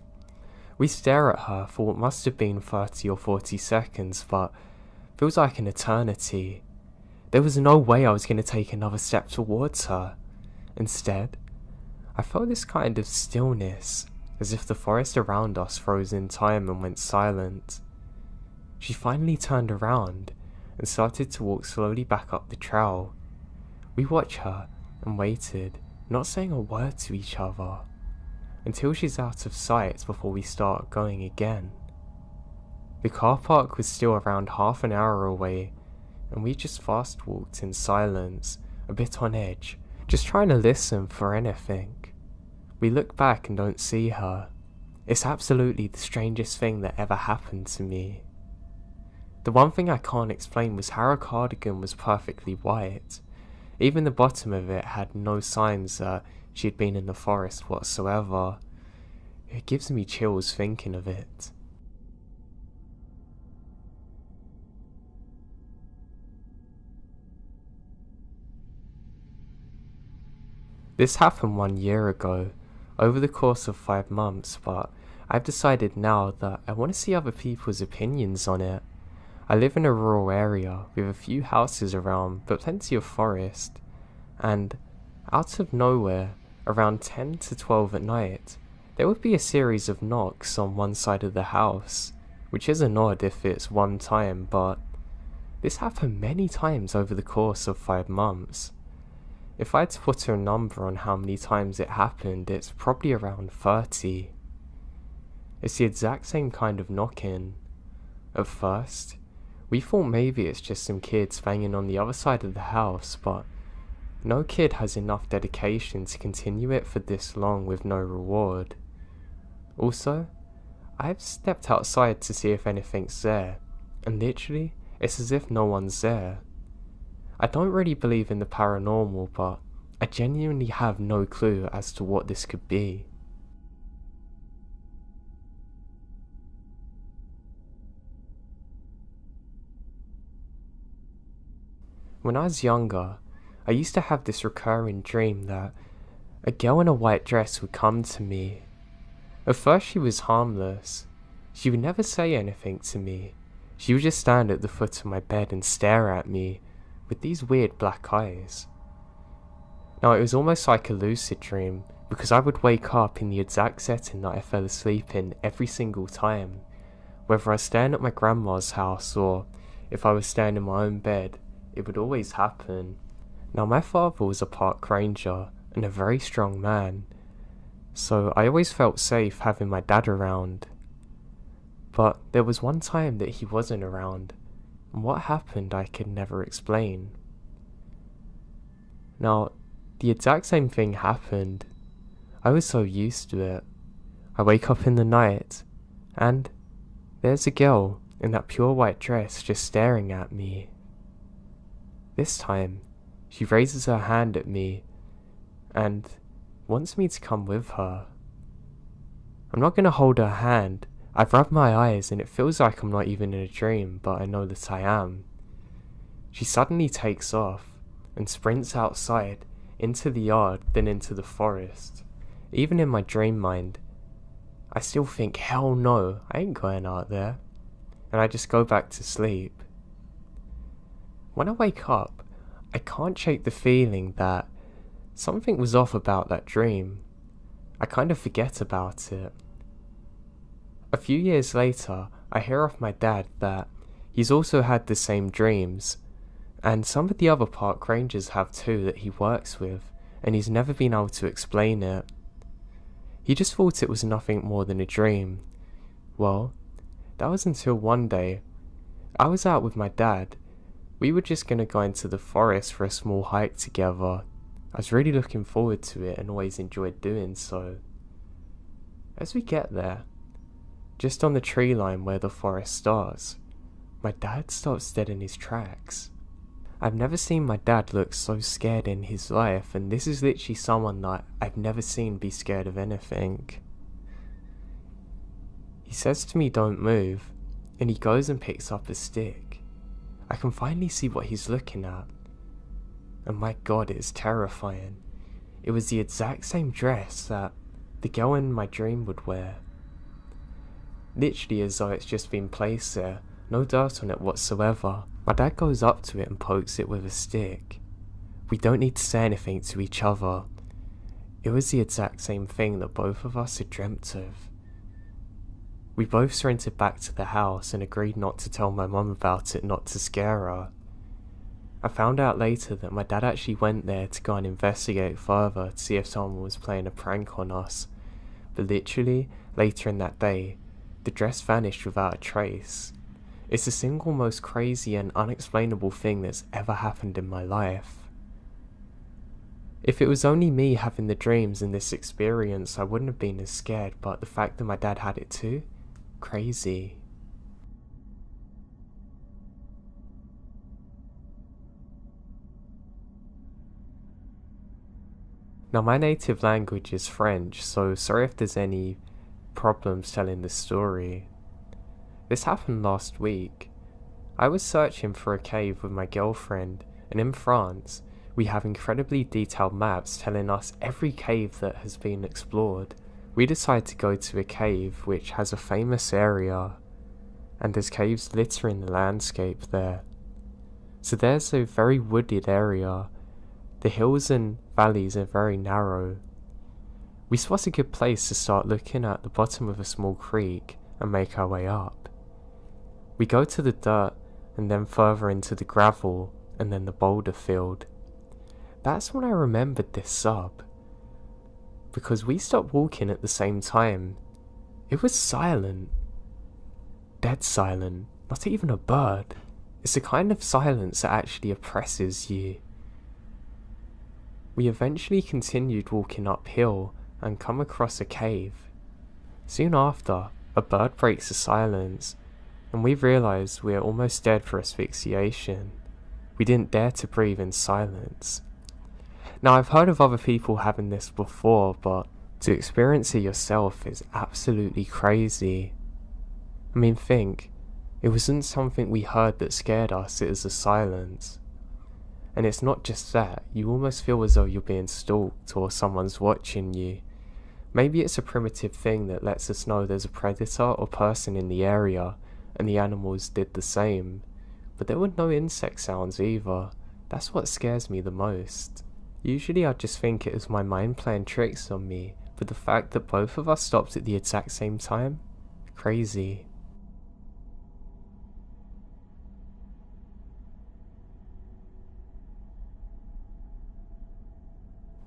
We stare at her for what must have been 30 or 40 seconds, but feels like an eternity. There was no way I was going to take another step towards her. Instead, I felt this kind of stillness, as if the forest around us froze in time and went silent. She finally turned around and started to walk slowly back up the trail. We watched her and waited, not saying a word to each other, until she's out of sight before we start going again. The car park was still around half an hour away, and we just fast walked in silence, a bit on edge, just trying to listen for anything. We look back and don't see her. It's absolutely the strangest thing that ever happened to me. The one thing I can't explain was how her cardigan was perfectly white. Even the bottom of it had no signs that she had been in the forest whatsoever. It gives me chills thinking of it. This happened 1 year ago, over the course of 5 months, but I've decided now that I want to see other people's opinions on it. I live in a rural area with a few houses around, but plenty of forest, and Out of nowhere, around 10 to 12 at night, there would be a series of knocks on one side of the house, which isn't odd if it's one time, but this happened many times over the course of 5 months. If I had to put a number on how many times it happened, it's probably around 30. It's the exact same kind of knocking. At first, we thought maybe it's just some kids banging on the other side of the house, but no kid has enough dedication to continue it for this long with no reward. Also, I've stepped outside to see if anything's there, and literally, it's as if no one's there. I don't really believe in the paranormal, but I genuinely have no clue as to what this could be. When I was younger, I used to have this recurring dream that a girl in a white dress would come to me. At first she was harmless. She would never say anything to me. She would just stand at the foot of my bed and stare at me with these weird black eyes. Now it was almost like a lucid dream, because I would wake up in the exact setting that I fell asleep in every single time, whether I was staying at my grandma's house or if I was staying in my own bed. It would always happen. Now my father was a park ranger and a very strong man, so I always felt safe having my dad around. But there was one time that he wasn't around, and what happened I could never explain. Now, the exact same thing happened. I was so used to it. I wake up in the night, and there's a girl in that pure white dress just staring at me. This time, she raises her hand at me and wants me to come with her. I'm not going to hold her hand. I've rubbed my eyes and it feels like I'm not even in a dream, but I know that I am. She suddenly takes off and sprints outside, into the yard, then into the forest. Even in my dream mind, I still think, hell no, I ain't going out there. And I just go back to sleep. When I wake up, I can't shake the feeling that something was off about that dream. I kind of forget about it. A few years later, I hear off my dad that he's also had the same dreams, and some of the other park rangers have too that he works with, and he's never been able to explain it. He just thought it was nothing more than a dream. Well, that was until one day, I was out with my dad. We were just going to go into the forest for a small hike together. I was really looking forward to it and always enjoyed doing so. As we get there, just on the tree line where the forest starts, my dad stops dead in his tracks. I've never seen my dad look so scared in his life, and this is literally someone that I've never seen be scared of anything. He says to me, "Don't move," and he goes and picks up a stick. I can finally see what he's looking at, and my god, it's terrifying. It was the exact same dress that the girl in my dream would wear. Literally as though it's just been placed there, no dirt on it whatsoever. My dad goes up to it and pokes it with a stick. We don't need to say anything to each other. It was the exact same thing that both of us had dreamt of. We both sprinted back to the house and agreed not to tell my mum about it, not to scare her. I found out later that my dad actually went there to go and investigate further to see if someone was playing a prank on us, but literally, later in that day, the dress vanished without a trace. It's the single most crazy and unexplainable thing that's ever happened in my life. If it was only me having the dreams and this experience, I wouldn't have been as scared, but the fact that my dad had it too? Crazy. Now my native language is French, so sorry if there's any problems telling this story. This happened last week. I was searching for a cave with my girlfriend, and in France, we have incredibly detailed maps telling us every cave that has been explored. We decided to go to a cave which has a famous area, and there's caves littering the landscape there. So there's a very wooded area The hills and valleys are very narrow. We spot a good place to start looking at the bottom of a small creek and make our way up. We go to the dirt and then further into the gravel and then the boulder field. That's when I remembered this sub, because we stopped walking at the same time. It was silent. Dead silent. Not even a bird. It's the kind of silence that actually oppresses you. We eventually continued walking uphill and come across a cave. Soon after, a bird breaks the silence, and we realise we are almost dead for asphyxiation. We didn't dare to breathe in silence. Now, I've heard of other people having this before, but to experience it yourself is absolutely crazy. I mean, think, it wasn't something we heard that scared us, it was the silence. And it's not just that, you almost feel as though you're being stalked or someone's watching you. Maybe it's a primitive thing that lets us know there's a predator or person in the area, and the animals did the same. But there were no insect sounds either. That's what scares me the most. Usually I just think it was my mind playing tricks on me, but the fact that both of us stopped at the exact same time? Crazy.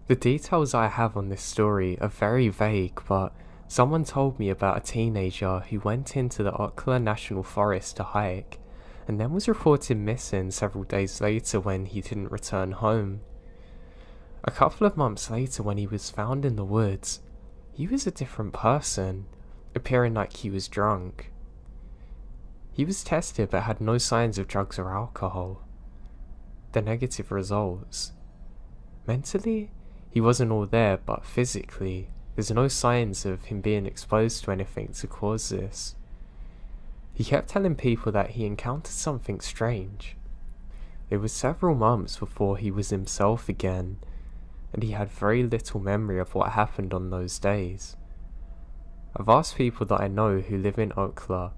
The details I have on this story are very vague, but someone told me about a teenager who went into the Apocaly National Forest to hike, and then was reported missing several days later when he didn't return home. A couple of months later, when he was found in the woods, he was a different person, appearing like he was drunk. He was tested but had no signs of drugs or alcohol. The negative results. Mentally, he wasn't all there, but physically, there's no signs of him being exposed to anything to cause this. He kept telling people that he encountered something strange. It was several months before he was himself again, and he had very little memory of what happened on those days. I've asked people that I know who live in Apocaly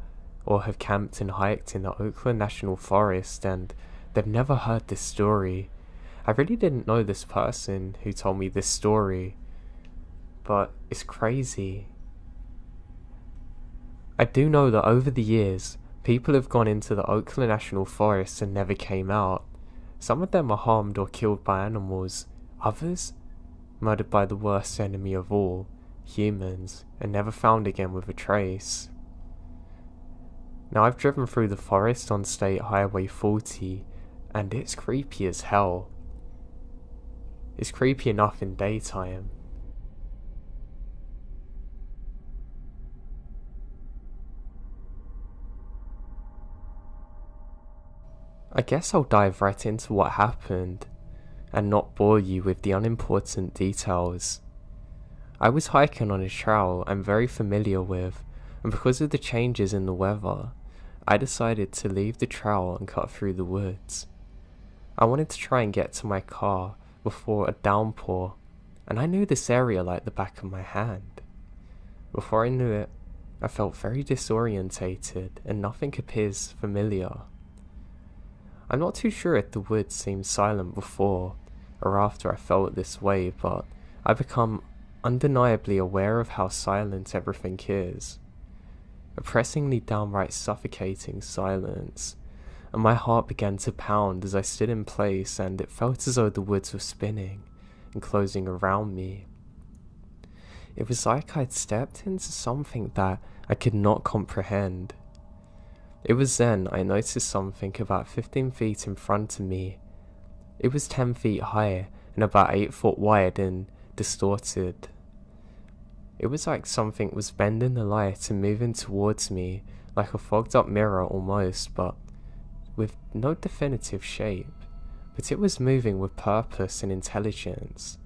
or have camped and hiked in the Apocaly National Forest, and they've never heard this story. I really didn't know this person who told me this story, but it's crazy. I do know that over the years, people have gone into the Apocaly National Forest and never came out. Some of them are harmed or killed by animals, others murdered by the worst enemy of all, humans, and never found again with a trace. Now, I've driven through the forest on State Highway 40, and it's creepy as hell. It's creepy enough in daytime. I guess I'll dive right into what happened, and not bore you with the unimportant details. I was hiking on a trail I'm very familiar with, and because of the changes in the weather, I decided to leave the trail and cut through the woods. I wanted to try and get to my car before a downpour, and I knew this area like the back of my hand. Before I knew it, I felt very disorientated and nothing appears familiar. I'm not too sure if the woods seemed silent before or after I felt this way, but I become undeniably aware of how silent everything is. Oppressingly downright suffocating silence, and my heart began to pound as I stood in place, and it felt as though the woods were spinning and closing around me. It was like I'd stepped into something that I could not comprehend. It was then I noticed something about 15 feet in front of me. It was 10 feet high and about 8 foot wide and distorted. It was like something was bending the light and moving towards me, like a fogged up mirror almost, but with no definitive shape. But it was moving with purpose and intelligence,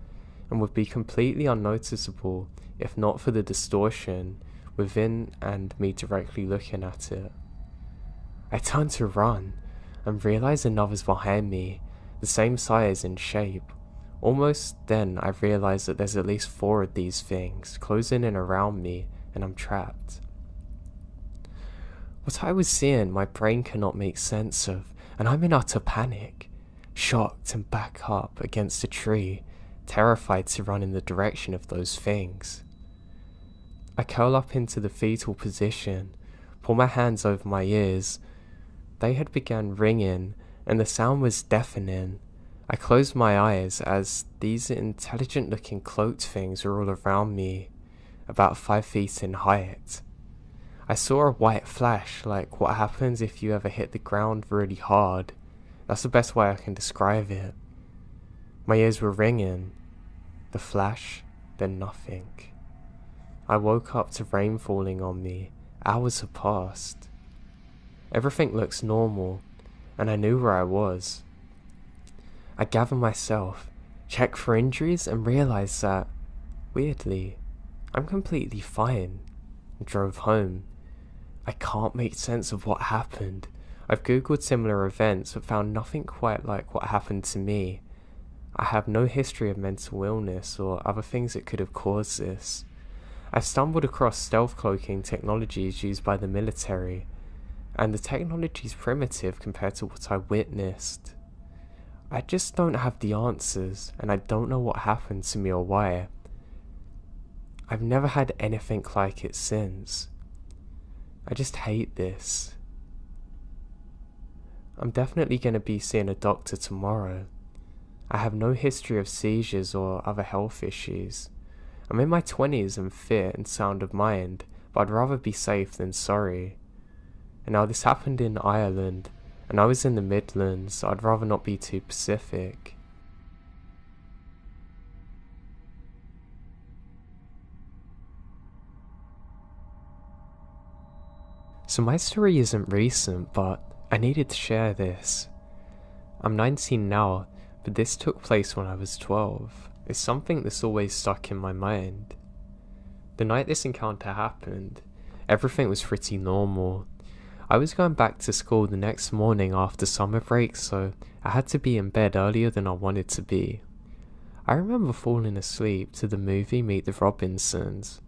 and would be completely unnoticeable if not for the distortion within and me directly looking at it. I turned to run, and realised another's behind me, the same size and shape. Almost then I realised that there's at least 4 of these things closing in around me, and I'm trapped. What I was seeing my brain cannot make sense of, and I'm in utter panic. shocked and back up against a tree, terrified to run in the direction of those things. I curl up into the fetal position, pull my hands over my ears. They had begun ringing, and the sound was deafening. I closed my eyes as these intelligent-looking cloaked things were all around me, about 5 feet in height. I saw a white flash, like what happens if you ever hit the ground really hard. That's the best way I can describe it. My ears were ringing. The flash, then nothing. I woke up to rain falling on me. Hours had passed. Everything looks normal, and I knew where I was. I gathered myself, checked for injuries, and realized that, weirdly, I'm completely fine, and drove home. I can't make sense of what happened. I've googled similar events but found nothing quite like what happened to me. I have no history of mental illness or other things that could have caused this. I've stumbled across stealth cloaking technologies used by the military, and the technology is primitive compared to what I witnessed. I just don't have the answers, and I don't know what happened to me or why. I've never had anything like it since. I just hate this. I'm definitely going to be seeing a doctor tomorrow. I have no history of seizures or other health issues. I'm in my 20s and fit and sound of mind, but I'd rather be safe than sorry. And now this happened in Ireland, and I was in the Midlands, so I'd rather not be too specific. So my story isn't recent, but I needed to share this. I'm 19 now, but this took place when I was 12. It's something that's always stuck in my mind. The night this encounter happened, everything was pretty normal. I was going back to school the next morning after summer break, so I had to be in bed earlier than I wanted to be. I remember falling asleep to the movie Meet the Robinsons,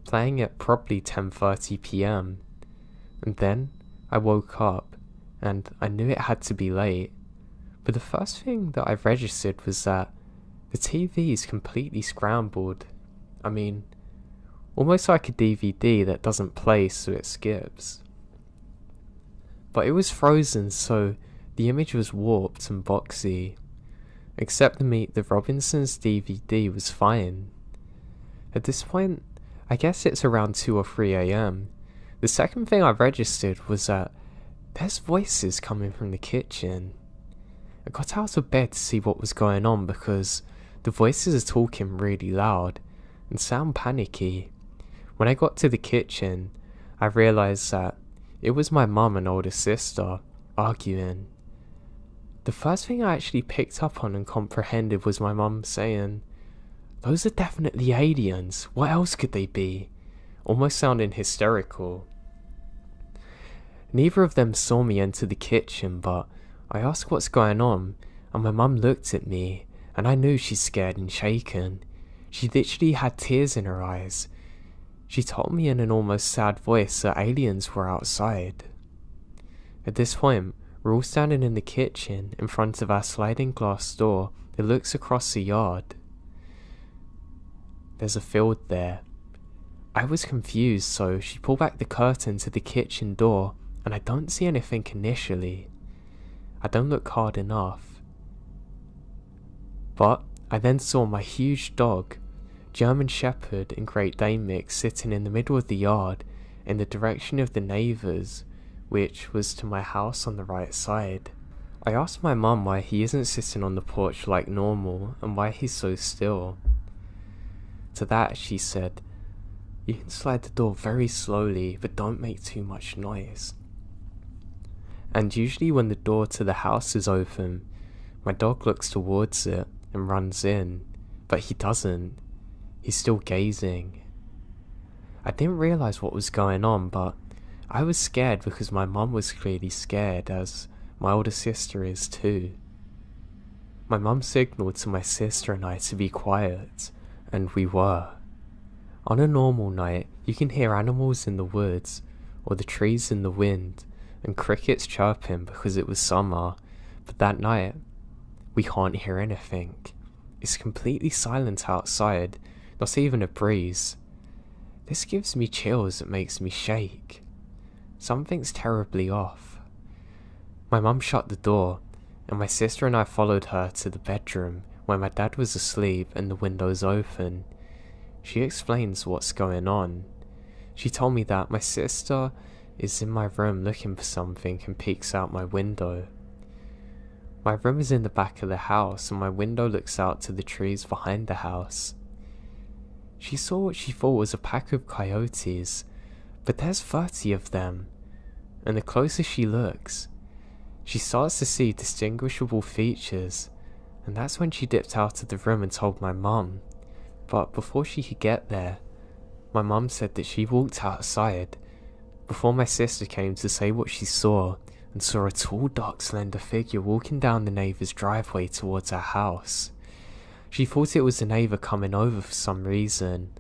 playing at probably 10:30 p.m. And then I woke up, and I knew it had to be late. But the first thing that I registered was that the TV is completely scrambled. I mean, almost like a DVD that doesn't play so it skips. But it was frozen, so the image was warped and boxy. Except the Meet the Robinsons DVD was fine. At this point, I guess it's around 2 or 3 a.m. The second thing I registered was that there's voices coming from the kitchen. I got out of bed to see what was going on because the voices are talking really loud and sound panicky. When I got to the kitchen, I realised that it was my mum and older sister arguing. The first thing I actually picked up on and comprehended was my mum saying, "Those are definitely aliens, what else could they be?" Almost sounding hysterical. Neither of them saw me enter the kitchen, but I asked what's going on, and my mum looked at me, and I knew she's scared and shaken. She literally had tears in her eyes. She told me in an almost sad voice that aliens were outside. At this point, we're all standing in the kitchen in front of our sliding glass door that looks across the yard. There's a field there. I was confused, so she pulled back the curtain to the kitchen door, and I don't see anything initially. I don't look hard enough. But I then saw my huge dog, German Shepherd and Great Dane mix, sitting in the middle of the yard in the direction of the neighbours, which was to my house on the right side. I asked my mum why he isn't sitting on the porch like normal and why he's so still. To that she said, "You can slide the door very slowly, but don't make too much noise." And usually when the door to the house is open, my dog looks towards it and runs in, but he doesn't. He's still gazing. I didn't realise what was going on, but I was scared because my mum was clearly scared, as my older sister is too. My mum signalled to my sister and I to be quiet, and we were. On a normal night, you can hear animals in the woods, or the trees in the wind, and crickets chirping because it was summer, but that night, We can't hear anything. It's completely silent outside, not even a breeze. This gives me chills that makes me shake. Something's terribly off. My mum shut the door, and my sister and I followed her to the bedroom where my dad was asleep and the windows open. She explains what's going on. She told me that my sister is in my room looking for something and peeks out my window. My room is in the back of the house and my window looks out to the trees behind the house. She saw what she thought was a pack of coyotes, but there's 30 of them, and the closer she looks, she starts to see distinguishable features, and that's when she dipped out of the room and told my mum. But before she could get there, my mum said that she walked outside before my sister came to say what she saw, and saw a tall, dark, slender figure walking down the neighbour's driveway towards our house. She thought it was the neighbour coming over for some reason,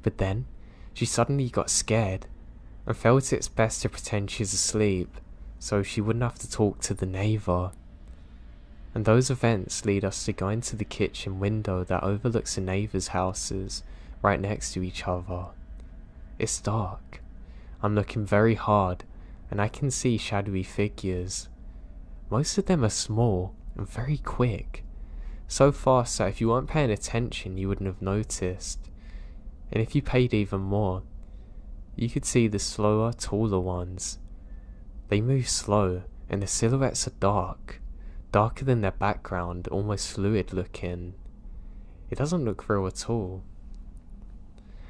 but then she suddenly got scared and felt it's best to pretend she's asleep so she wouldn't have to talk to the neighbour. And those events lead us to go into the kitchen window that overlooks the neighbours' houses right next to each other. It's dark. I'm looking very hard and I can see shadowy figures. Most of them are small and very quick, so fast that if you weren't paying attention you wouldn't have noticed, and if you paid even more, you could see the slower, taller ones. They move slow and the silhouettes are dark, darker than their background, almost fluid looking. It doesn't look real at all.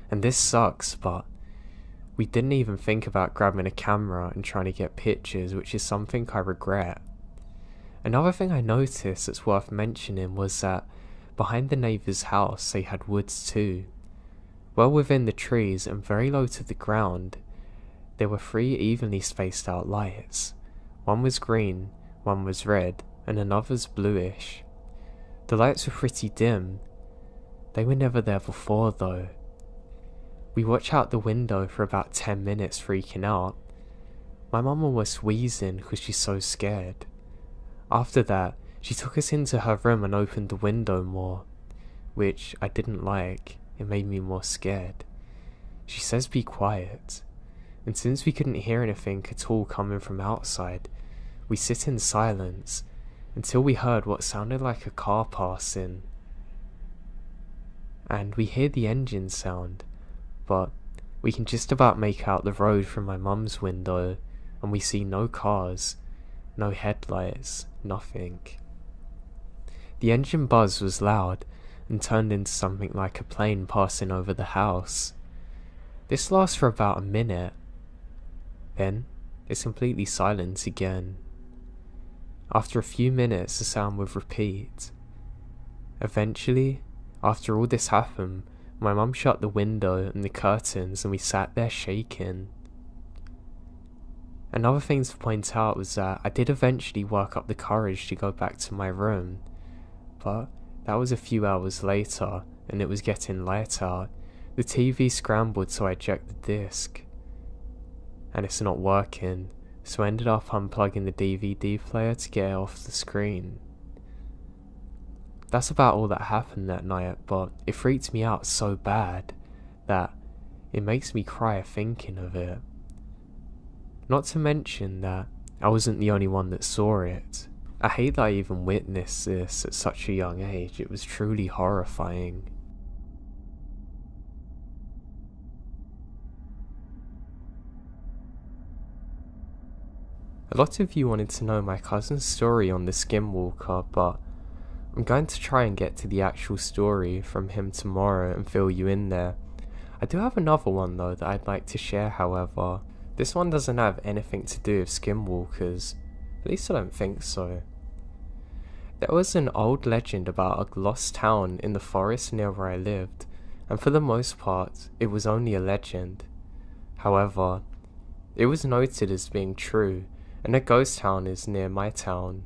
And this sucks, but we didn't even think about grabbing a camera and trying to get pictures, which is something I regret. Another thing I noticed that's worth mentioning was that behind the neighbour's house they had woods too. Well within the trees and very low to the ground, there were 3 evenly spaced out lights. One was green, one was red, and another's bluish. The lights were pretty dim. They were never there before though. We watched out the window for about 10 minutes freaking out. My mum almost wheezing because she's so scared. After that, she took us into her room and opened the window more, which I didn't like. It made me more scared. She says be quiet, and since we couldn't hear anything at all coming from outside, we sit in silence until we heard what sounded like a car passing. And we hear the engine sound, but we can just about make out the road from my mum's window, and we see no cars, no headlights, nothing. The engine buzz was loud and turned into something like a plane passing over the house. This lasts for about a minute. Then it's completely silent again. After a few minutes the sound would repeat. Eventually, after all this happened, my mum shut the window and the curtains and we sat there shaking. Another thing to point out was that I did eventually work up the courage to go back to my room, but that was a few hours later and it was getting light out. The TV scrambled so I checked the disc, and it's not working, so I ended up unplugging the DVD player to get it off the screen. That's about all that happened that night, but it freaked me out so bad that it makes me cry thinking of it. Not to mention that I wasn't the only one that saw it. I hate that I even witnessed this at such a young age. It was truly horrifying. A lot of you wanted to know my cousin's story on the Skinwalker, but I'm going to try and get to the actual story from him tomorrow and fill you in there. I do have another one though that I'd like to share, however. This one doesn't have anything to do with skinwalkers, at least I don't think so. There was an old legend about a lost town in the forest near where I lived, and for the most part, it was only a legend. However, it was noted as being true, and a ghost town is near my town.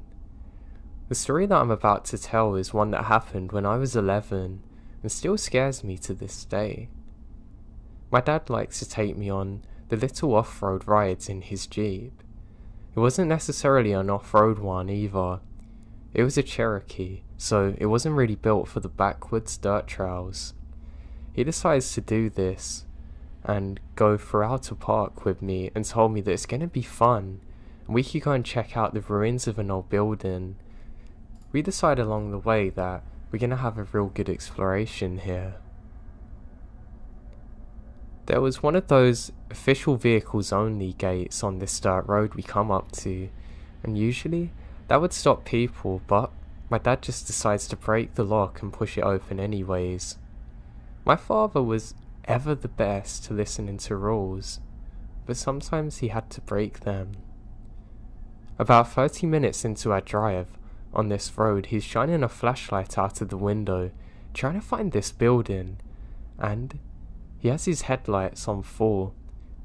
The story that I'm about to tell is one that happened when I was 11 and still scares me to this day. My dad likes to take me on the little off-road rides in his Jeep. It wasn't necessarily an off-road one either. It was a Cherokee, so it wasn't really built for the backwoods dirt trails. He decides to do this and go throughout a park with me and told me that it's going to be fun and we could go and check out the ruins of an old building. We decided along the way that we're going to have a real good exploration here. There was one of those official vehicles only gates on this dirt road we come up to, and usually that would stop people, but my dad just decides to break the lock and push it open anyways. My father was ever the best to listening to rules, but sometimes he had to break them. About 30 minutes into our drive on this road, he's shining a flashlight out of the window, trying to find this building, and he has his headlights on full.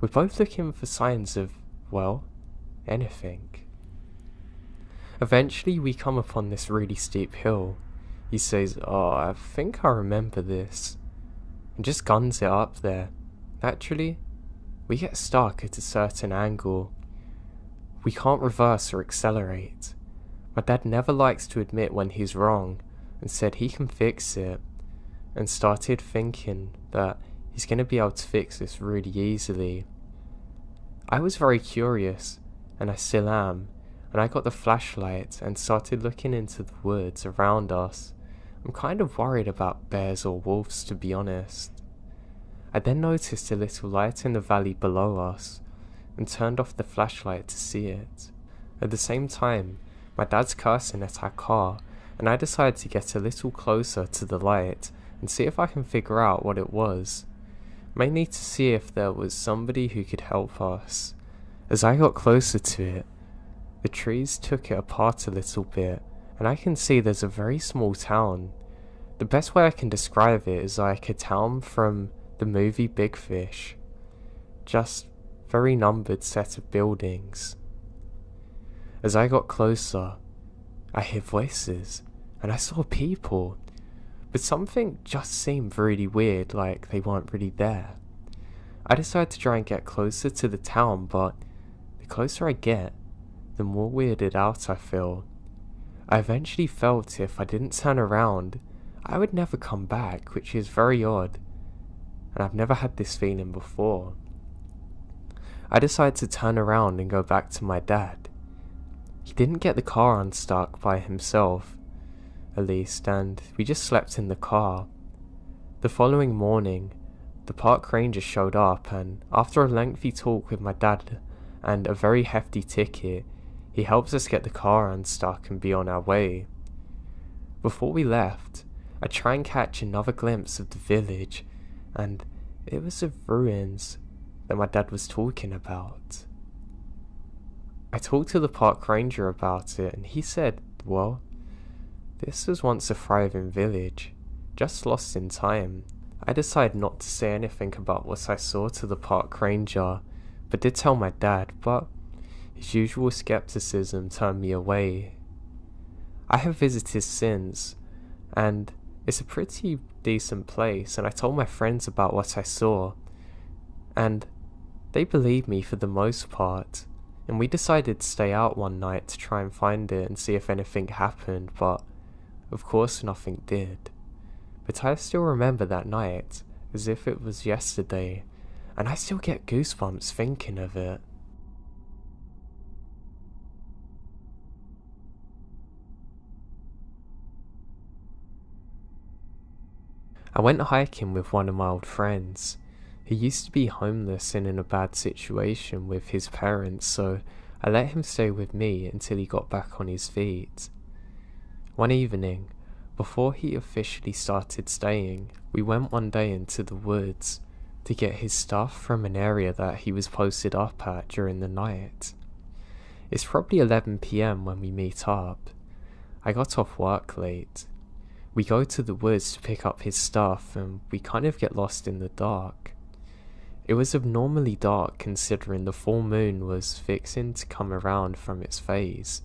We're both looking for signs of, well, anything. Eventually we come upon this really steep hill. He says, "Oh, I think I remember this," and just guns it up there. Naturally, we get stuck at a certain angle. We can't reverse or accelerate. My dad never likes to admit when he's wrong, and said he can fix it, and started thinking that he's going to be able to fix this really easily. I was very curious, and I still am, and I got the flashlight and started looking into the woods around us. I'm kind of worried about bears or wolves, to be honest. I then noticed a little light in the valley below us, and turned off the flashlight to see it. At the same time, my dad's cursing at our car, and I decided to get a little closer to the light and see if I can figure out what it was. Mainly to see if there was somebody who could help us. As I got closer to it, the trees took it apart a little bit, and I can see there's a very small town. The best way I can describe it is like a town from the movie Big Fish. Just very numbered set of buildings. As I got closer, I hear voices, and I saw people, but something just seemed really weird, like they weren't really there. I decided to try and get closer to the town, but the closer I get, the more weirded out I feel. I eventually felt if I didn't turn around, I would never come back, which is very odd, and I've never had this feeling before. I decided to turn around and go back to my dad. He didn't get the car unstuck by himself, at least, and we just slept in the car. The following morning, the park ranger showed up, and after a lengthy talk with my dad and a very hefty ticket, he helps us get the car unstuck and be on our way. Before we left, I try and catch another glimpse of the village, and it was the ruins that my dad was talking about. I talked to the park ranger about it, and he said, well, this was once a thriving village, just lost in time. I decided not to say anything about what I saw to the park ranger, but did tell my dad, but his usual skepticism turned me away. I have visited since, and it's a pretty decent place, and I told my friends about what I saw, and they believed me for the most part, and we decided to stay out one night to try and find it and see if anything happened, but of course nothing did. But I still remember that night as if it was yesterday, and I still get goosebumps thinking of it. I went hiking with one of my old friends. He used to be homeless and in a bad situation with his parents, so I let him stay with me until he got back on his feet. One evening, before he officially started staying, we went one day into the woods to get his stuff from an area that he was posted up at during the night. It's probably 11 PM when we meet up. I got off work late. We go to the woods to pick up his stuff, and we kind of get lost in the dark. It was abnormally dark considering the full moon was fixing to come around from its phase.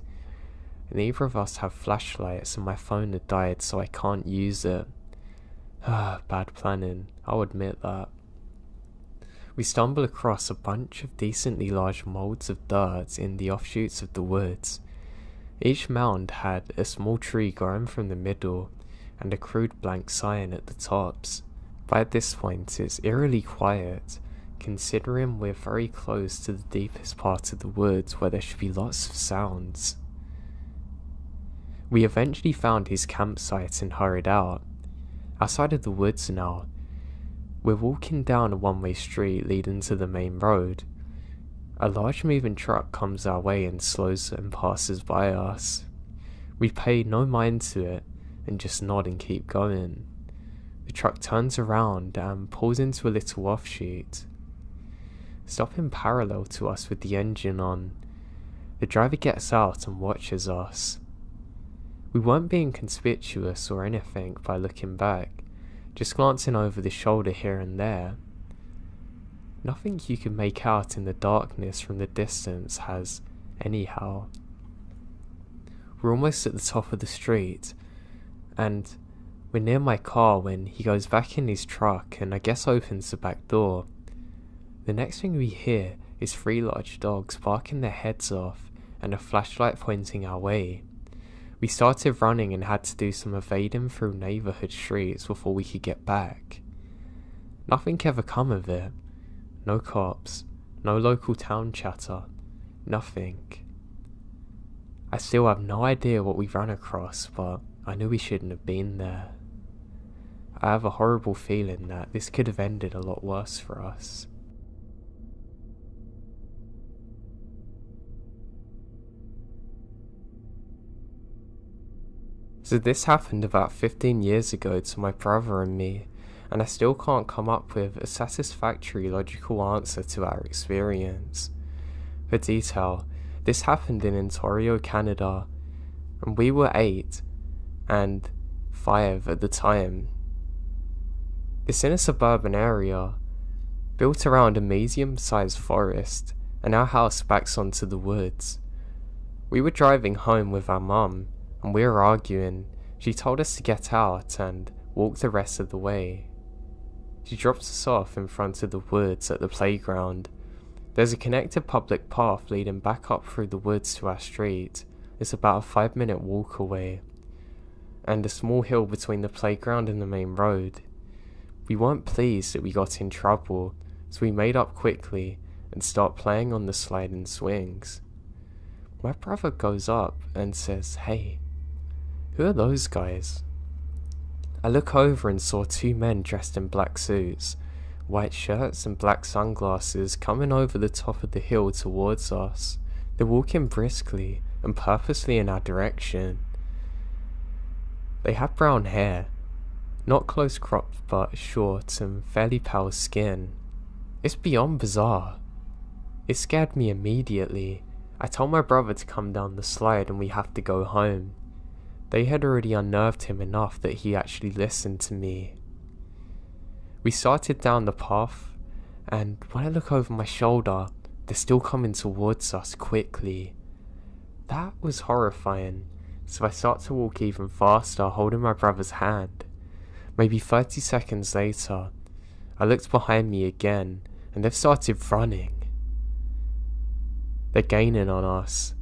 Neither of us have flashlights, and my phone had died, so I can't use it. Bad planning, I'll admit that. We stumble across a bunch of decently large moulds of dirt in the offshoots of the woods, Each mound had a small tree growing from the middle and a crude blank sign at the tops. But at this point it's eerily quiet, considering we're very close to the deepest part of the woods where there should be lots of sounds. We eventually found his campsite and hurried out. Outside of the woods now, we're walking down a one-way street leading to the main road. A large moving truck comes our way and slows and passes by us. We pay no mind to it and just nod and keep going. The truck turns around and pulls into a little offshoot, stopping parallel to us with the engine on. The driver gets out and watches us. We weren't being conspicuous or anything by looking back, just glancing over the shoulder here and there. Nothing you can make out in the darkness from the distance has anyhow. We're almost at the top of the street, and we're near my car when he goes back in his truck and I guess opens the back door. The next thing we hear is 3 large dogs barking their heads off and a flashlight pointing our way. We started running and had to do some evading through neighbourhood streets before we could get back. Nothing ever come of it. No cops, no local town chatter, nothing. I still have no idea what we ran across, but I knew we shouldn't have been there. I have a horrible feeling that this could have ended a lot worse for us. So this happened about 15 years ago to my brother and me, and I still can't come up with a satisfactory logical answer to our experience. For detail, this happened in Ontario, Canada, and we were 8 and 5 at the time. It's in a suburban area, built around a medium-sized forest, and our house backs onto the woods. We were driving home with our mum, and we were arguing. She told us to get out and walk the rest of the way. She dropped us off in front of the woods at the playground. There's a connected public path leading back up through the woods to our street. It's about a 5-minute walk away, and a small hill between the playground and the main road. We weren't pleased that we got in trouble, so we made up quickly and start playing on the sliding swings. My brother goes up and says, "Hey, who are those guys?" I look over and saw 2 men dressed in black suits, white shirts and black sunglasses coming over the top of the hill towards us. They're walking briskly and purposely in our direction. They have brown hair, not close cropped but short and fairly pale skin. It's beyond bizarre. It scared me immediately. I told my brother to come down the slide and we have to go home. They had already unnerved him enough that he actually listened to me. We started down the path, and when I look over my shoulder, they're still coming towards us quickly. That was horrifying, so I start to walk even faster, holding my brother's hand. Maybe 30 seconds later, I looked behind me again, and they've started running. They're gaining on us.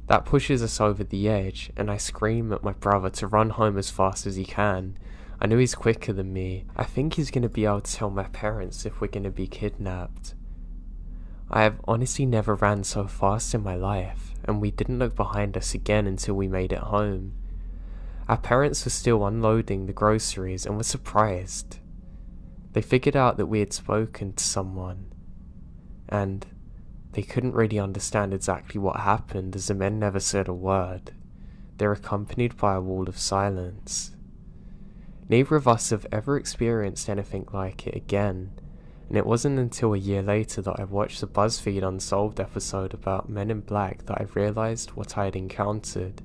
That pushes us over the edge, and I scream at my brother to run home as fast as he can. I know he's quicker than me. I think he's going to be able to tell my parents if we're going to be kidnapped. I have honestly never ran so fast in my life, and we didn't look behind us again until we made it home. Our parents were still unloading the groceries and were surprised. They figured out that we had spoken to someone, and they couldn't really understand exactly what happened as the men never said a word. They're accompanied by a wall of silence. Neither of us have ever experienced anything like it again, and it wasn't until a year later that I watched the BuzzFeed Unsolved episode about Men in Black that I realised what I had encountered.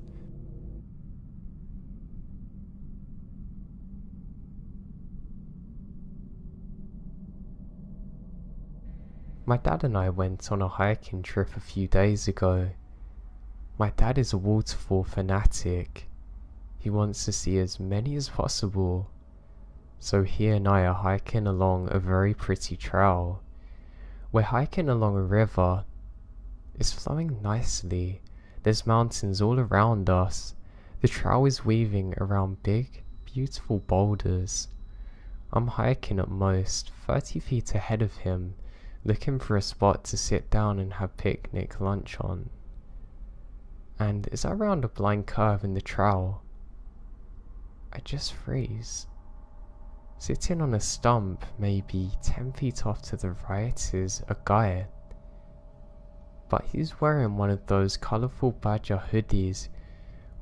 My dad and I went on a hiking trip a few days ago. My dad is a waterfall fanatic. He wants to see as many as possible. So he and I are hiking along a very pretty trail. We're hiking along a river. It's flowing nicely. There's mountains all around us. The trail is weaving around big, beautiful boulders. I'm hiking at most 30 feet ahead of him, looking for a spot to sit down and have picnic lunch on. And as I round a blind curve in the trail, I just freeze. Sitting on a stump maybe 10 feet off to the right is a guy. But he's wearing one of those colourful badger hoodies.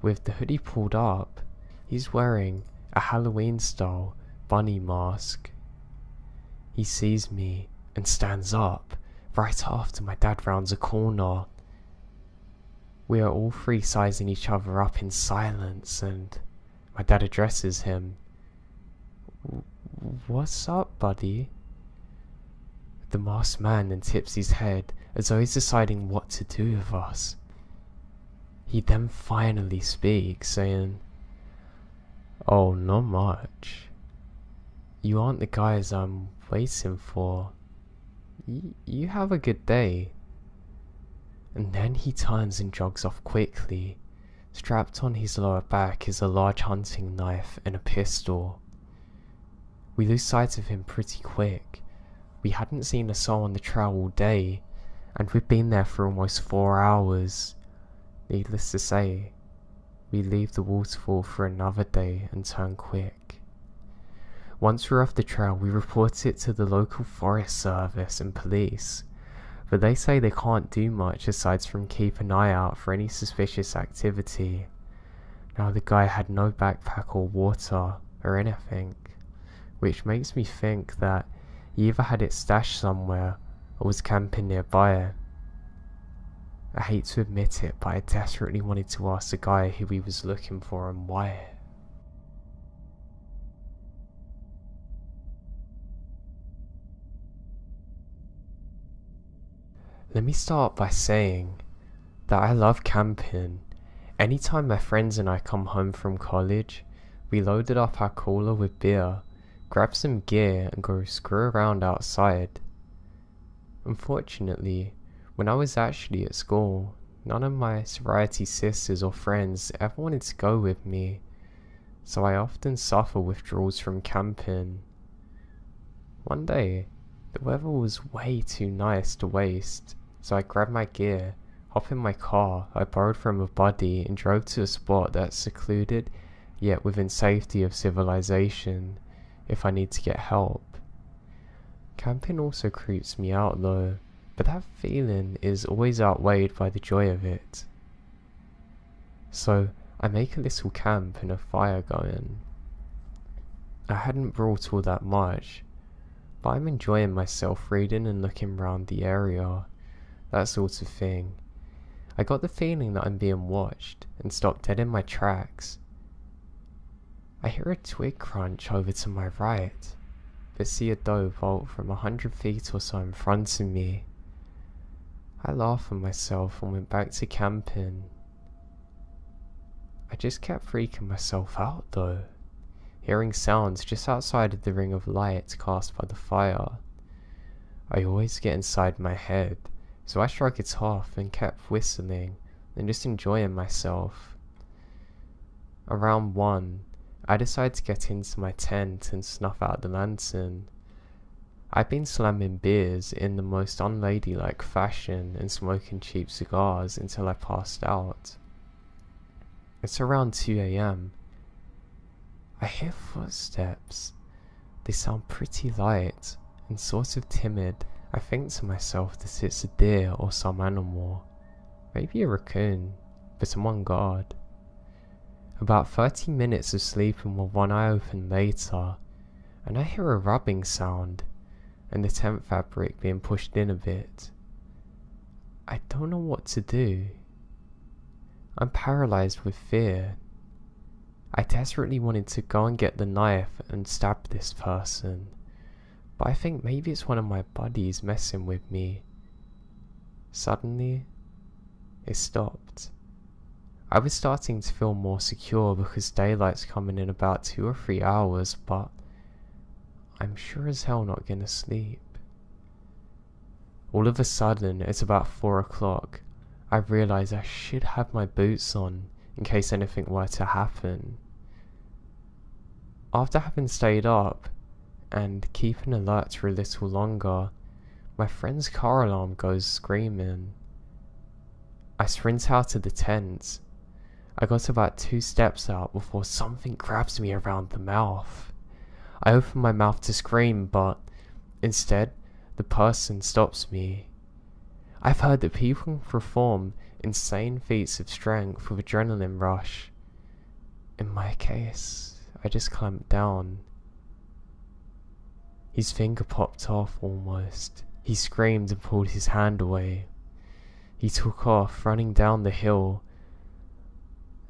With the hoodie pulled up, he's wearing a Halloween style bunny mask. He sees me and stands up right after my dad rounds a corner. We are all three sizing each other up in silence, and my dad addresses him. "What's up, buddy?" The masked man then tips his head as though he's deciding what to do with us. He then finally speaks, saying, "Oh, not much. You aren't the guys I'm waiting for. You have a good day." And then he turns and jogs off quickly. Strapped on his lower back is a large hunting knife and a pistol. We lose sight of him pretty quick. We hadn't seen a soul on the trail all day, and we'd been there for almost 4 hours. Needless to say, we leave the waterfall for another day and turn quick. Once we're off the trail, we report it to the local forest service and police, but they say they can't do much aside from keep an eye out for any suspicious activity. Now the guy had no backpack or water or anything, which makes me think that he either had it stashed somewhere or was camping nearby. I hate to admit it, but I desperately wanted to ask the guy who he was looking for and why. Let me start by saying that I love camping. Anytime my friends and I come home from college, we loaded up our cooler with beer, grab some gear and go screw around outside. Unfortunately, when I was actually at school, none of my sorority sisters or friends ever wanted to go with me, so I often suffer withdrawals from camping. One day, the weather was way too nice to waste, so I grabbed my gear, hopped in my car I borrowed from a buddy and drove to a spot that's secluded yet within safety of civilization if I need to get help. Camping also creeps me out though, but that feeling is always outweighed by the joy of it. So I make a little camp and a fire going. I hadn't brought all that much, but I'm enjoying myself reading and looking around the area, that sort of thing. I got the feeling that I'm being watched and stopped dead in my tracks. I hear a twig crunch over to my right, but see a doe vault from 100 feet or so in front of me. I laughed at myself and went back to camping. I just kept freaking myself out though, hearing sounds just outside of the ring of light cast by the fire. I always get inside my head, so I struck it off and kept whistling and just enjoying myself. Around 1, I decided to get into my tent and snuff out the lantern. I've been slamming beers in the most unladylike fashion and smoking cheap cigars until I passed out. It's around 2 AM. I hear footsteps. They sound pretty light and sort of timid. I think to myself that it's a deer or some animal, maybe a raccoon, but I'm on guard. About 30 minutes of sleeping with one eye open later, and I hear a rubbing sound and the tent fabric being pushed in a bit. I don't know what to do. I'm paralyzed with fear. I desperately wanted to go and get the knife and stab this person, but I think maybe it's one of my buddies messing with me. Suddenly, it stopped. I was starting to feel more secure because daylight's coming in about 2 or 3 hours, but I'm sure as hell not gonna sleep. All of a sudden, it's about 4 o'clock. I realised I should have my boots on in case anything were to happen. After having stayed up and keeping alert for a little longer, my friend's car alarm goes screaming. I sprint out of the tent. I got about 2 steps out before something grabs me around the mouth. I open my mouth to scream, but instead, the person stops me. I've heard that people can perform insane feats of strength with adrenaline rush. In my case, I just clamped down. His finger popped off almost. He screamed and pulled his hand away. He took off, running down the hill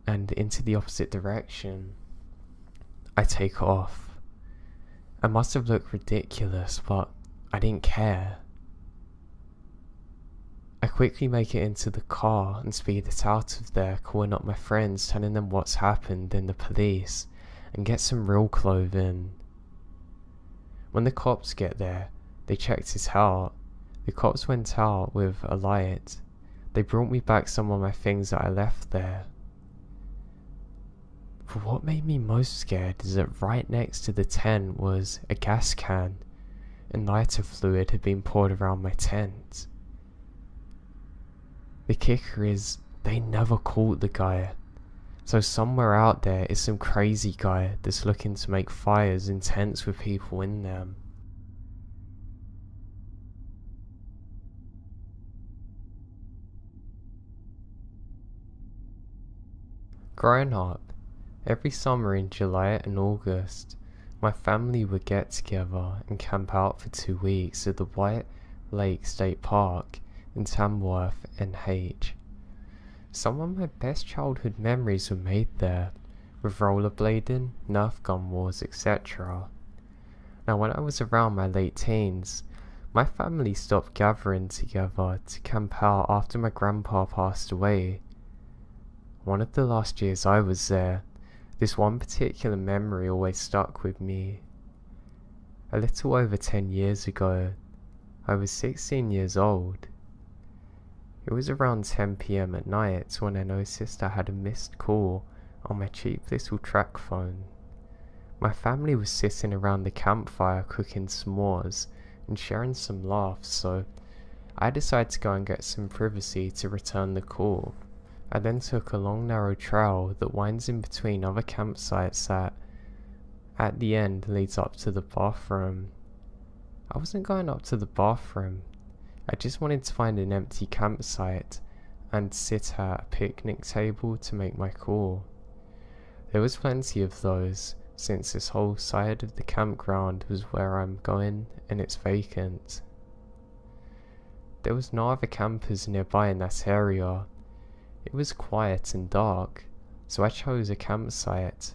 and into the opposite direction. I take off. I must have looked ridiculous, but I didn't care. I quickly make it into the car and speed it out of there, calling up my friends, telling them what's happened and the police, and get some real clothing. When the cops get there, they checked it out. The cops went out with a light. They brought me back some of my things that I left there. But what made me most scared is that right next to the tent was a gas can, and lighter fluid had been poured around my tent. The kicker is, they never caught the guy. So somewhere out there is some crazy guy that's looking to make fires in tents with people in them. Growing up, every summer in July and August, my family would get together and camp out for 2 weeks at the White Lake State Park in Tamworth, NH. Some of my best childhood memories were made there, with rollerblading, Nerf gun wars, etc. Now when I was around my late teens, my family stopped gathering together to camp out after my grandpa passed away. One of the last years I was there, this one particular memory always stuck with me. A little over 10 years ago, I was 16 years old. It was around 10 PM at night when I noticed I had a missed call on my cheap little track phone. My family was sitting around the campfire cooking s'mores and sharing some laughs, so I decided to go and get some privacy to return the call. I then took a long narrow trail that winds in between other campsites that, at the end, leads up to the bathroom. I wasn't going up to the bathroom. I just wanted to find an empty campsite and sit at a picnic table to make my call. There was plenty of those, since this whole side of the campground was where I'm going and it's vacant. There was no other campers nearby in that area. It was quiet and dark, so I chose a campsite.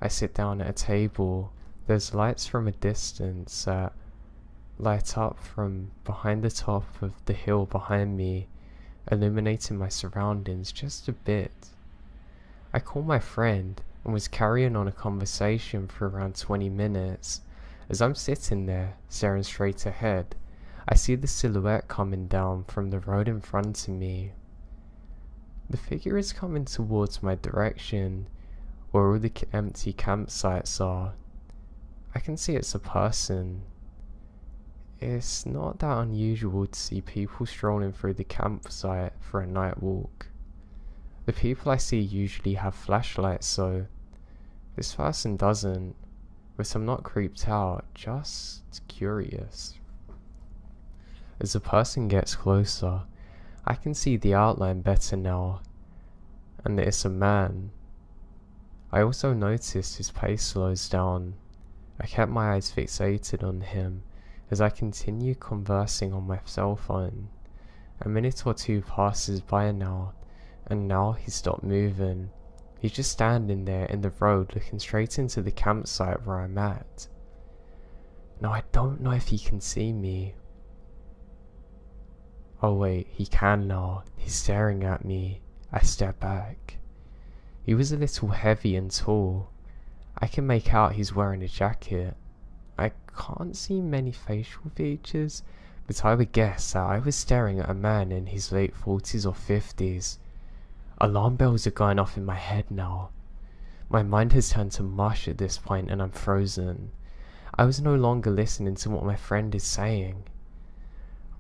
I sit down at a table. There's lights from a distance that light up from behind the top of the hill behind me, illuminating my surroundings just a bit. I called my friend and was carrying on a conversation for around 20 minutes. As I'm sitting there, staring straight ahead, I see the silhouette coming down from the road in front of me. The figure is coming towards my direction, where all the empty campsites are. I can see it's a person. It's not that unusual to see people strolling through the campsite for a night walk. The people I see usually have flashlights, so this person doesn't, but I'm not creeped out, just curious. As the person gets closer, I can see the outline better now, and it's a man. I also noticed his pace slows down. I kept my eyes fixated on him as I continue conversing on my cell phone. A minute or two passes by now, and now he stopped moving. He's just standing there in the road looking straight into the campsite where I'm at. Now I don't know if he can see me. Oh wait, he can now. He's staring at me. I step back. He was a little heavy and tall. I can make out he's wearing a jacket. I can't see many facial features, but I would guess that I was staring at a man in his late 40s or 50s. Alarm bells are going off in my head now. My mind has turned to mush at this point and I'm frozen. I was no longer listening to what my friend is saying.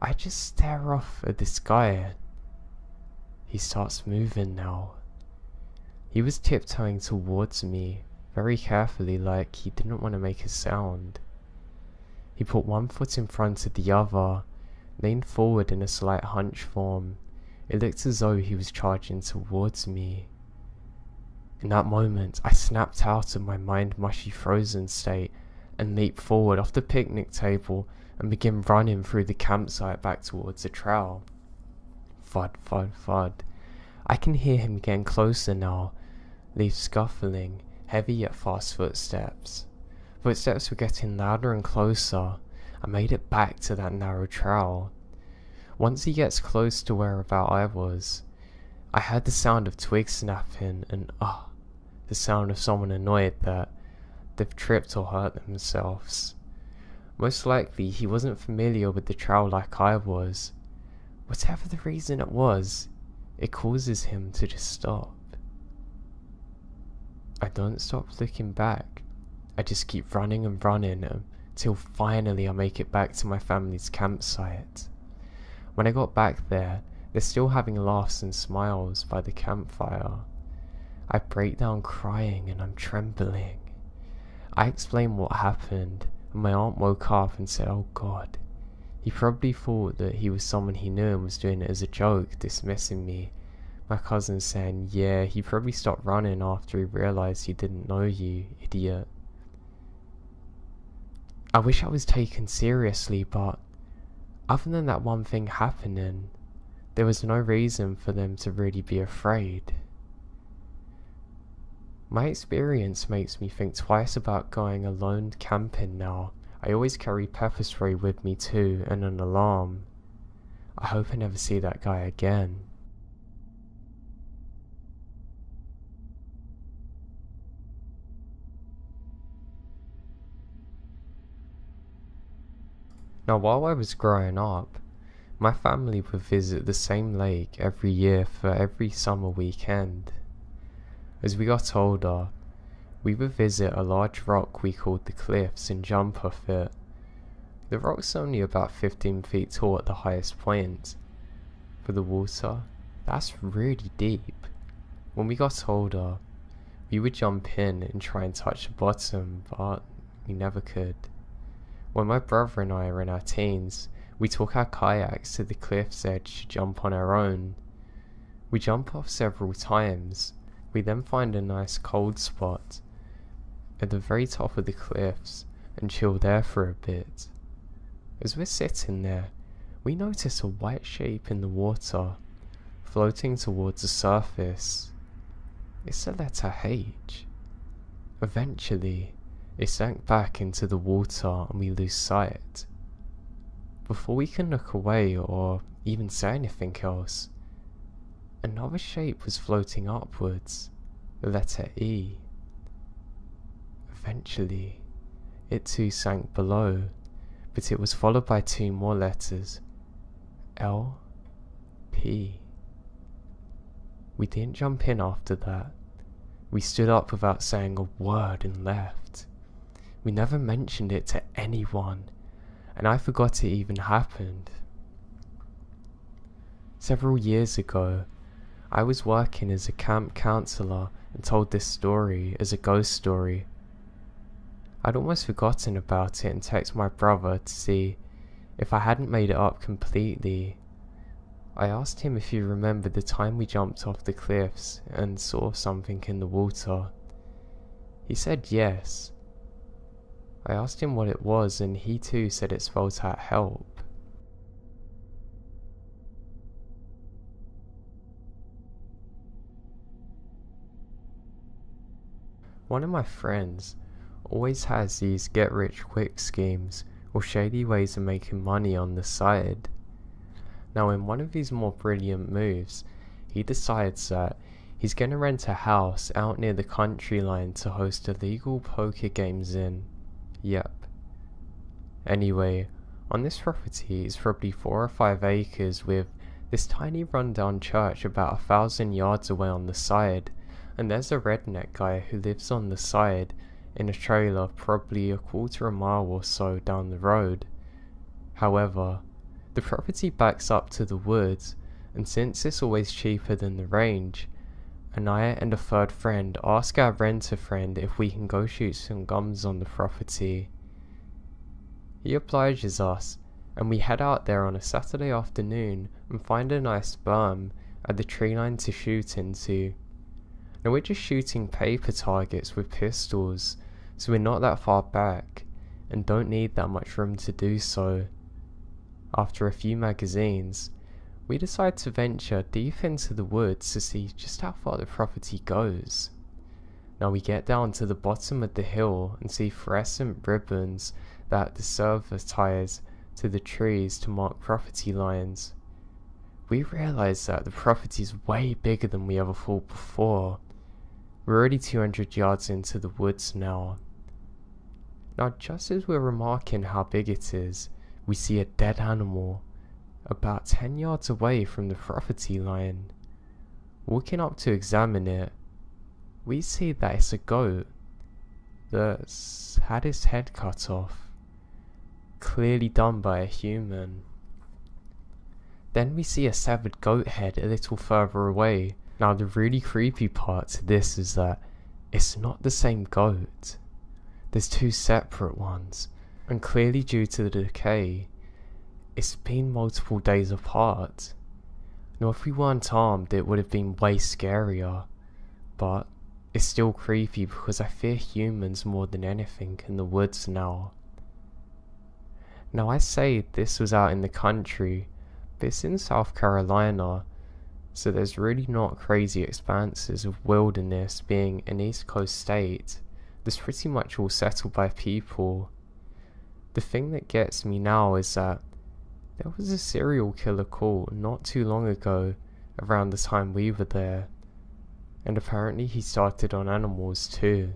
I just stare off at this guy. He starts moving now. He was tiptoeing towards me, very carefully, like he didn't want to make a sound. He put one foot in front of the other, leaned forward in a slight hunch form. It looked as though he was charging towards me. In that moment, I snapped out of my mind-mushy frozen state and leaped forward off the picnic table and began running through the campsite back towards the trail. Thud, thud, thud. I can hear him getting closer now, leaves scuffling, heavy yet fast footsteps. Footsteps were getting louder and closer. I made it back to that narrow trail. Once he gets close to whereabout I was, I heard the sound of twigs snapping and the sound of someone annoyed that they've tripped or hurt themselves. Most likely he wasn't familiar with the trail like I was. Whatever the reason it was, it causes him to just stop. I don't stop looking back. I just keep running and running until finally I make it back to my family's campsite. When I got back there, they're still having laughs and smiles by the campfire. I break down crying and I'm trembling. I explain what happened, and my aunt woke up and said, "Oh God." He probably thought that he was someone he knew and was doing it as a joke, dismissing me. My cousin saying, "Yeah, he probably stopped running after he realised he didn't know you, idiot." I wish I was taken seriously, but other than that one thing happening, there was no reason for them to really be afraid. My experience makes me think twice about going alone camping now. I always carry pepper spray with me too, and an alarm. I hope I never see that guy again. Now, while I was growing up, my family would visit the same lake every year for every summer weekend. As we got older, we would visit a large rock we called the Cliffs and jump off it. The rock's only about 15 feet tall at the highest point. For the water, that's really deep. When we got older, we would jump in and try and touch the bottom, but we never could. When my brother and I were in our teens, we took our kayaks to the cliff's edge to jump on our own. We jump off several times. We then find a nice cold spot at the very top of the cliffs and chill there for a bit. As we're sitting there, we notice a white shape in the water, floating towards the surface. It's the letter H. Eventually, it sank back into the water and we lose sight. Before we can look away or even say anything else, another shape was floating upwards, the letter E. Eventually, it too sank below, but it was followed by two more letters, L, P. We didn't jump in after that. We stood up without saying a word and left. We never mentioned it to anyone, and I forgot it even happened. Several years ago, I was working as a camp counselor and told this story as a ghost story. I'd almost forgotten about it and texted my brother to see if I hadn't made it up completely. I asked him if he remembered the time we jumped off the cliffs and saw something in the water. He said yes. I asked him what it was and he too said it spelled out help. One of my friends always has these get-rich-quick schemes or shady ways of making money on the side. Now, in one of his more brilliant moves, he decides that he's going to rent a house out near the country line to host illegal poker games in. Yep. Anyway, On this property is probably 4 or 5 acres with this tiny rundown church about 1,000 yards away on the side, and there's a redneck guy who lives on the side in a trailer probably a quarter of a mile or so down the road. However, the property backs up to the woods, and since it's always cheaper than the range, and I and a third friend ask our renter friend if we can go shoot some guns on the property. He obliges us, and we head out there on a Saturday afternoon and find a nice berm at the tree line to shoot into. Now we're just shooting paper targets with pistols, so we're not that far back, and don't need that much room to do so. After a few magazines, we decide to venture deep into the woods to see just how far the property goes. Now we get down to the bottom of the hill and see fluorescent ribbons that the server ties to the trees to mark property lines. We realise that the property is way bigger than we ever thought before. We're already 200 yards into the woods now. Now just as we're remarking how big it is, we see a dead animal about 10 yards away from the property line. Walking up to examine it, we see that it's a goat that's had its head cut off, clearly done by a human. Then we see a severed goat head a little further away. Now the really creepy part to this is that it's not the same goat. There's 2 separate ones, and clearly due to the decay, it's been multiple days apart. Now if we weren't armed it would have been way scarier, but it's still creepy because I fear humans more than anything in the woods now. Now I say this was out in the country, but it's in South Carolina, so there's really not crazy expanses of wilderness being an East Coast state that's pretty much all settled by people. The thing that gets me now is that there was a serial killer caught not too long ago around the time we were there, and apparently he started on animals too.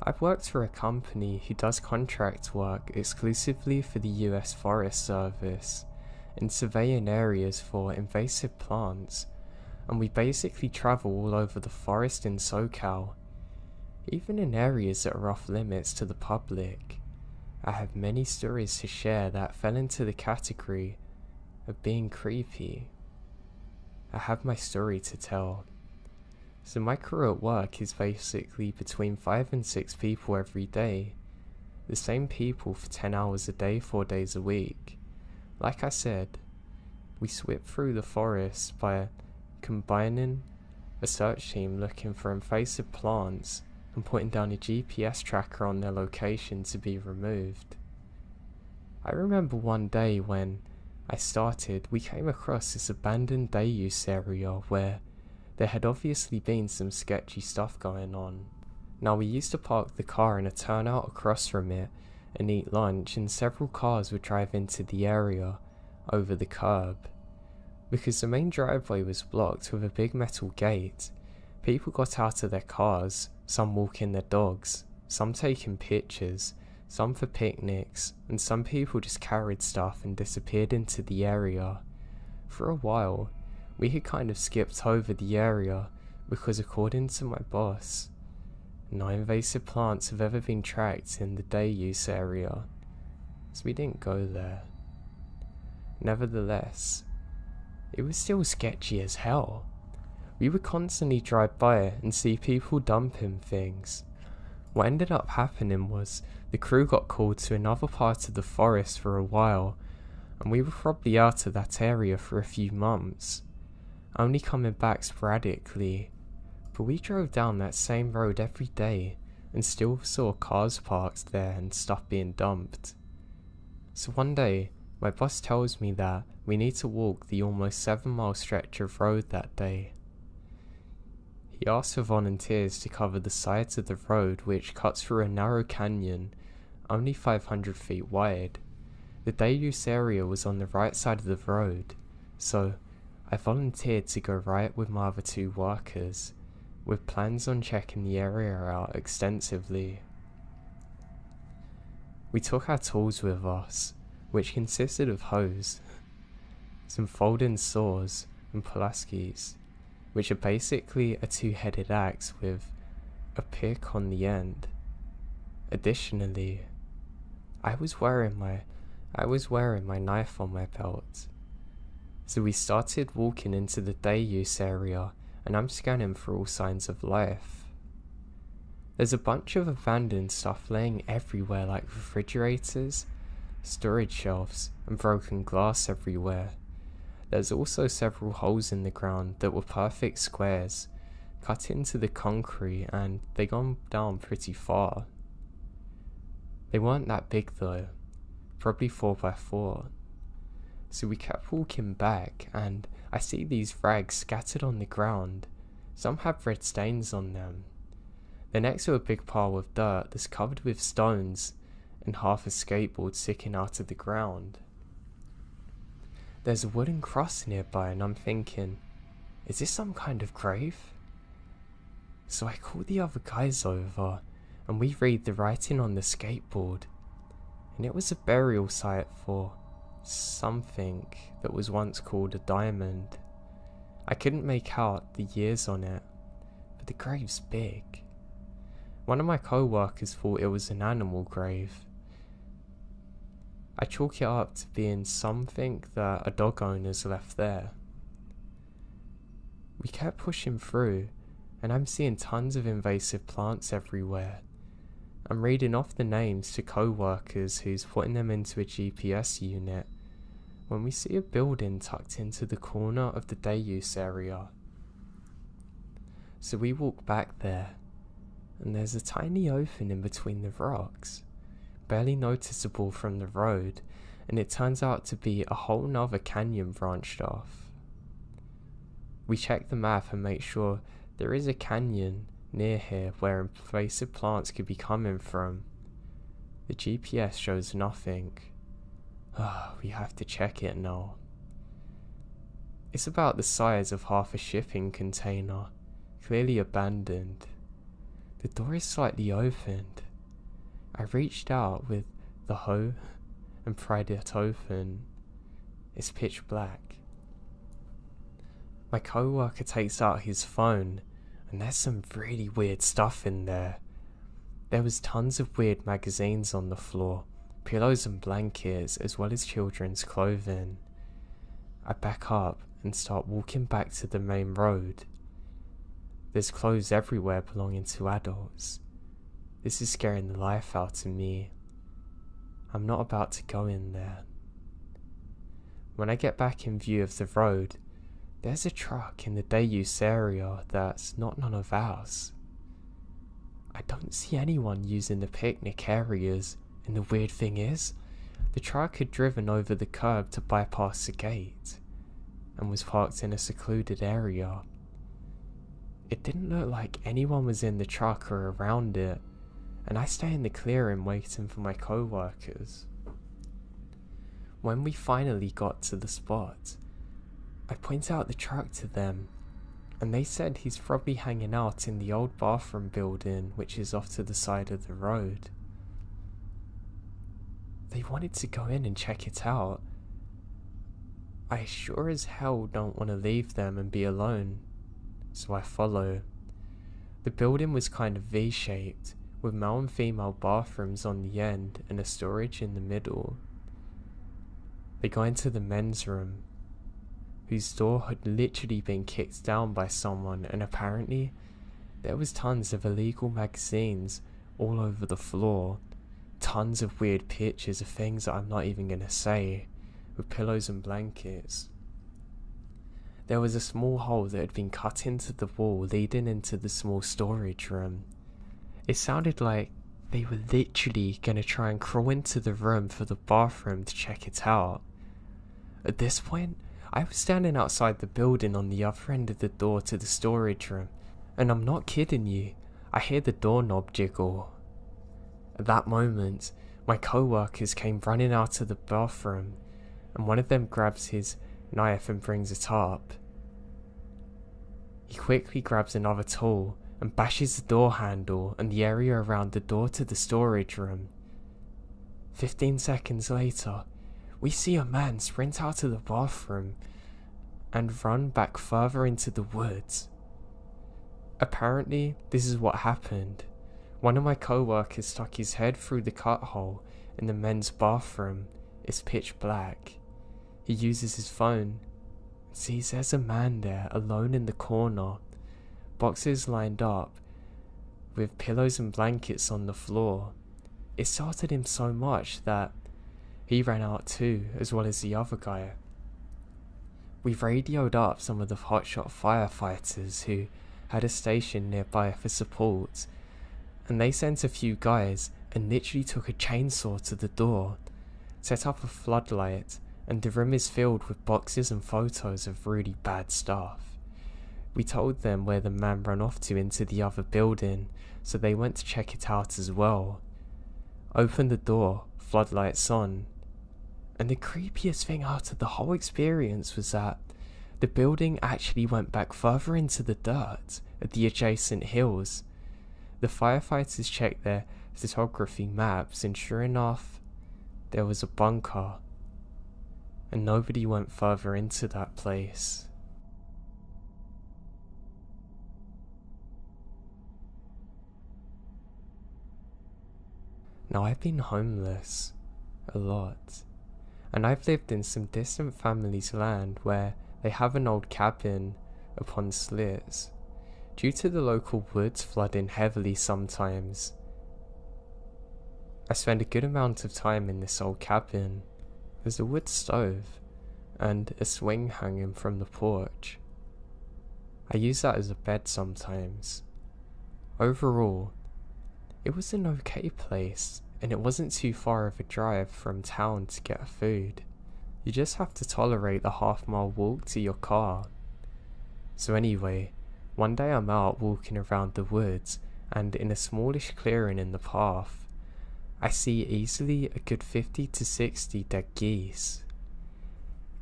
I've worked for a company who does contract work exclusively for the US Forest Service in surveying areas for invasive plants, and we basically travel all over the forest in SoCal, even in areas that are off limits to the public. I have many stories to share that fell into the category of being creepy. I have my story to tell. So my crew at work is basically between 5 and 6 people every day. The same people for 10 hours a day, 4 days a week. Like I said, we sweep through the forest by combining a search team looking for invasive plants and putting down a GPS tracker on their location to be removed. I remember one day when I started, we came across this abandoned day use area where there had obviously been some sketchy stuff going on. Now we used to park the car in a turnout across from it and eat lunch, and several cars would drive into the area over the curb. Because the main driveway was blocked with a big metal gate, people got out of their cars, some walking their dogs, some taking pictures, some for picnics, and some people just carried stuff and disappeared into the area. For a while, we had kind of skipped over the area because according to my boss, no invasive plants have ever been tracked in the day use area, so we didn't go there. Nevertheless, it was still sketchy as hell. We would constantly drive by it and see people dumping things. What ended up happening was the crew got called to another part of the forest for a while, and we were probably out of that area for a few months, only coming back sporadically. But we drove down that same road every day and still saw cars parked there and stuff being dumped. So one day, my boss tells me that we need to walk the almost 7-mile stretch of road that day. He asks for volunteers to cover the sides of the road which cuts through a narrow canyon, only 500 feet wide. The day use area was on the right side of the road, so I volunteered to go right with my other 2 workers, with plans on checking the area out extensively. We took our tools with us, which consisted of hoes, some folding saws and pulaskis, which are basically a 2-headed axe with a pick on the end. Additionally, I was wearing my knife on my belt. So we started walking into the day use area, and I'm scanning for all signs of life. There's a bunch of abandoned stuff laying everywhere, like refrigerators, storage shelves, and broken glass everywhere. There's also several holes in the ground that were perfect squares, cut into the concrete, and they gone down pretty far. They weren't that big though, probably 4x4. So we kept walking back, and I see these rags scattered on the ground. Some have red stains on them. They're next to a big pile of dirt that's covered with stones and half a skateboard sticking out of the ground. There's a wooden cross nearby, and I'm thinking, is this some kind of grave? So I call the other guys over, and we read the writing on the skateboard, and it was a burial site for something that was once called a diamond. I couldn't make out the years on it, but the grave's big. One of my co-workers thought it was an animal grave. I chalk it up to being something that a dog owner's left there. We kept pushing through, and I'm seeing tons of invasive plants everywhere. I'm reading off the names to co-workers who's putting them into a GPS unit when we see a building tucked into the corner of the day use area. So we walk back there, and there's a tiny opening between the rocks, barely noticeable from the road, and it turns out to be a whole nother canyon branched off. We check the map and make sure there is a canyon near here where invasive plants could be coming from. The GPS shows nothing. We have to check it now. It's about the size of half a shipping container, clearly abandoned. The door is slightly opened. I reached out with the hoe and pried it open. It's pitch black. My co-worker takes out his phone, and there's some really weird stuff in there. There was tons of weird magazines on the floor, pillows and blankets, as well as children's clothing. I back up and start walking back to the main road. There's clothes everywhere belonging to adults. This is scaring the life out of me. I'm not about to go in there. When I get back in view of the road, there's a truck in the day use area that's not none of ours. I don't see anyone using the picnic areas, and the weird thing is, the truck had driven over the curb to bypass the gate, and was parked in a secluded area. It didn't look like anyone was in the truck or around it, and I stay in the clearing waiting for my co-workers. When we finally got to the spot, I point out the truck to them, and they said he's probably hanging out in the old bathroom building which is off to the side of the road. They wanted to go in and check it out. I sure as hell don't want to leave them and be alone, so I follow. The building was kind of V-shaped, with male and female bathrooms on the end and a storage in the middle. They go into the men's room, whose door had literally been kicked down by someone, and apparently there was tons of illegal magazines all over the floor, tons of weird pictures of things that I'm not even gonna say, with pillows and blankets. There was a small hole that had been cut into the wall leading into the small storage room. It sounded like they were literally gonna try and crawl into the room for the bathroom to check it out. At this point, I was standing outside the building on the other end of the door to the storage room, and I'm not kidding you, I hear the doorknob jiggle. At that moment, my co-workers came running out of the bathroom, and one of them grabs his knife and brings it up. He quickly grabs another tool and bashes the door handle and the area around the door to the storage room. 15 seconds later, we see a man sprint out of the bathroom and run back further into the woods. Apparently, this is what happened. One of my co-workers stuck his head through the cut hole in the men's bathroom. It's pitch black. He uses his phone and sees there's a man there alone in the corner, boxes lined up with pillows and blankets on the floor. It startled him so much that he ran out too, as well as the other guy. We radioed up some of the hotshot firefighters who had a station nearby for support, and they sent a few guys and literally took a chainsaw to the door, set up a floodlight, and the room is filled with boxes and photos of really bad stuff. We told them where the man ran off to into the other building, so they went to check it out as well. Opened the door, floodlights on, and the creepiest thing out of the whole experience was that the building actually went back further into the dirt at the adjacent hills. The firefighters checked their photography maps, and sure enough, there was a bunker, and nobody went further into that place. Now, I've been homeless a lot, and I've lived in some distant families' land where they have an old cabin upon slits. Due to the local woods flooding heavily sometimes, I spend a good amount of time in this old cabin. There's a wood stove and a swing hanging from the porch. I use that as a bed sometimes. Overall, it was an okay place, and it wasn't too far of a drive from town to get food. You just have to tolerate the half-mile walk to your car. So anyway, one day I'm out walking around the woods, and in a smallish clearing in the path, I see easily a good 50 to 60 dead geese.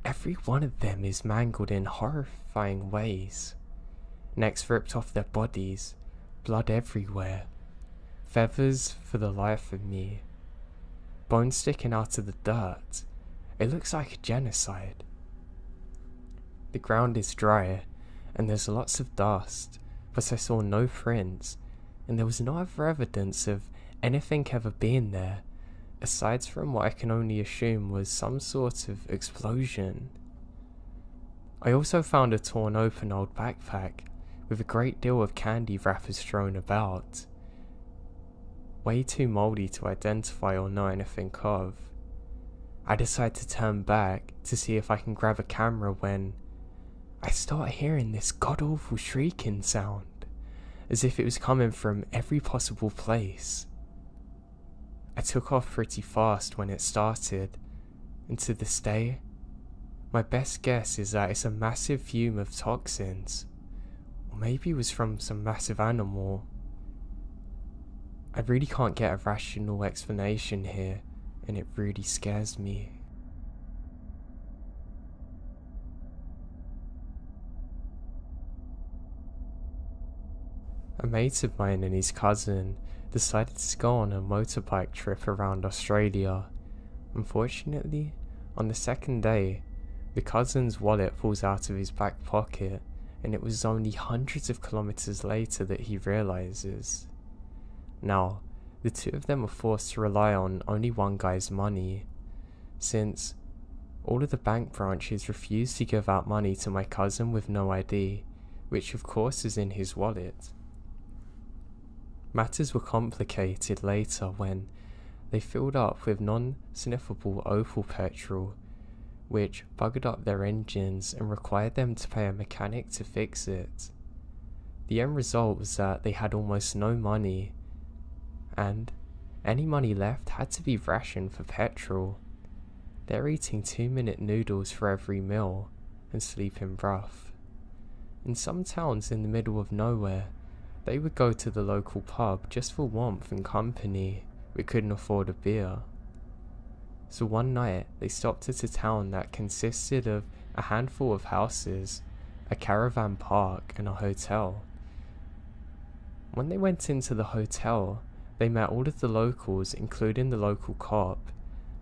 Every one of them is mangled in horrifying ways. Necks ripped off their bodies, blood everywhere, feathers for the life of me, bones sticking out of the dirt. It looks like a genocide. The ground is dry, and there's lots of dust, but I saw no prints, and there was no other evidence of anything ever being there, aside from what I can only assume was some sort of explosion. I also found a torn open old backpack with a great deal of candy wrappers thrown about. Way too mouldy to identify or know anything of. I decide to turn back to see if I can grab a camera when I start hearing this god-awful shrieking sound, as if it was coming from every possible place. I took off pretty fast when it started, and to this day, my best guess is that it's a massive fume of toxins, or maybe it was from some massive animal. I really can't get a rational explanation here, and it really scares me. A mate of mine and his cousin decided to go on a motorbike trip around Australia. Unfortunately, on the second day, the cousin's wallet falls out of his back pocket, and it was only hundreds of kilometers later that he realizes. Now, the two of them are forced to rely on only one guy's money, since all of the bank branches refused to give out money to my cousin with no ID, which of course is in his wallet. Matters were complicated later when they filled up with non-sniffable Opal petrol, which buggered up their engines and required them to pay a mechanic to fix it. The end result was that they had almost no money, and any money left had to be rationed for petrol. They're eating 2-minute noodles for every meal and sleeping rough. In some towns in the middle of nowhere, they would go to the local pub just for warmth and company, but couldn't afford a beer. So one night they stopped at a town that consisted of a handful of houses a caravan park, and a hotel. When they went into the hotel, they met all of the locals, including the local cop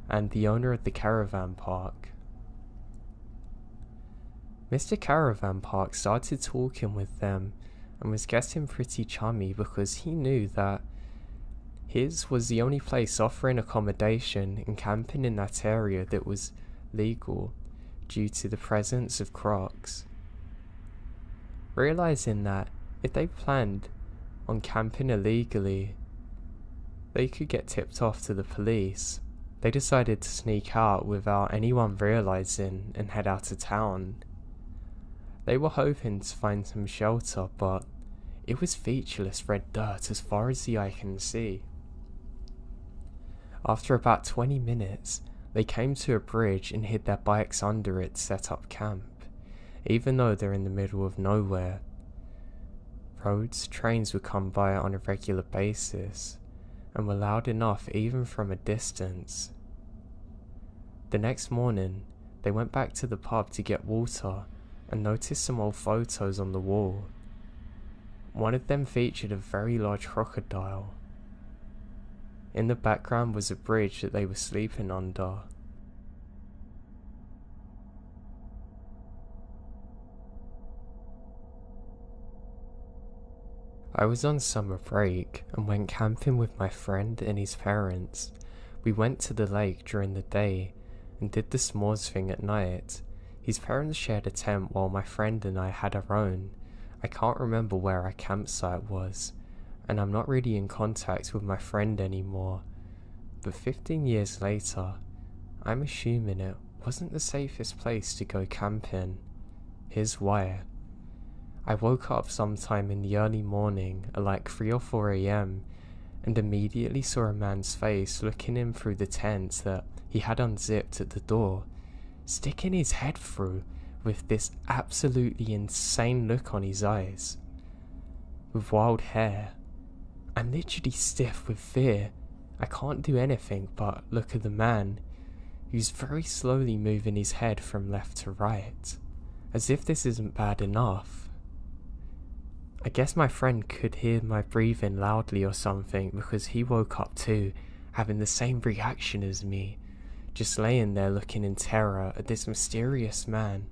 and the owner of the caravan park. Mr. Caravan Park started talking with them and was getting pretty chummy because he knew that his was the only place offering accommodation and camping in that area that was legal due to the presence of crocs. Realizing that if they planned on camping illegally, they could get tipped off to the police, they decided to sneak out without anyone realizing and head out of town. They were hoping to find some shelter, but it was featureless red dirt as far as the eye can see. After about 20 minutes, they came to a bridge and hid their bikes under it to set up camp, even though they're in the middle of nowhere. Roads, trains would come by on a regular basis, and were loud enough even from a distance. The next morning, they went back to the pub to get water and noticed some old photos on the wall. One of them featured a very large crocodile. In the background was a bridge that they were sleeping under. I was on summer break and went camping with my friend and his parents. We went to the lake during the day and did the s'mores thing at night. His parents shared a tent while my friend and I had our own. I can't remember where our campsite was, and I'm not really in contact with my friend anymore. But 15 years later, I'm assuming it wasn't the safest place to go camping. Here's why. I woke up sometime in the early morning at like 3 or 4 AM and immediately saw a man's face looking in through the tent that he had unzipped at the door, sticking his head through with this absolutely insane look on his eyes. With wild hair, I'm literally stiff with fear. I can't do anything but look at the man, who's very slowly moving his head from left to right, as if this isn't bad enough. I guess my friend could hear my breathing loudly or something because he woke up too, having the same reaction as me, just laying there looking in terror at this mysterious man.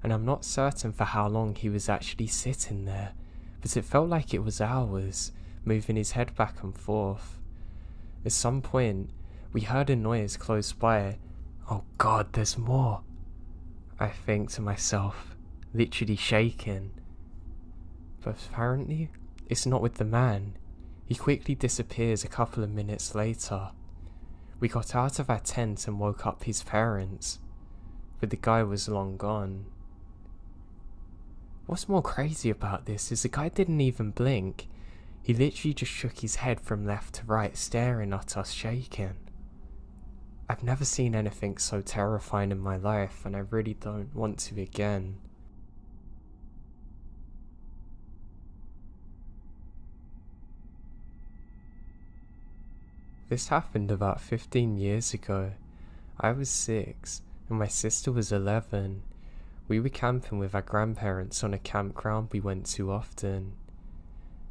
And I'm not certain for how long he was actually sitting there, but it felt like it was hours, moving his head back and forth. At some point, we heard a noise close by. Oh God, there's more, I think to myself, literally shaking. But apparently, it's not with the man. He quickly disappears a couple of minutes later. We got out of our tent and woke up his parents, but the guy was long gone. What's more crazy about this is the guy didn't even blink. He literally just shook his head from left to right, staring at us, shaking. I've never seen anything so terrifying in my life, and I really don't want to again. This happened about 15 years ago. I was 6 and my sister was 11. We were camping with our grandparents on a campground we went to often,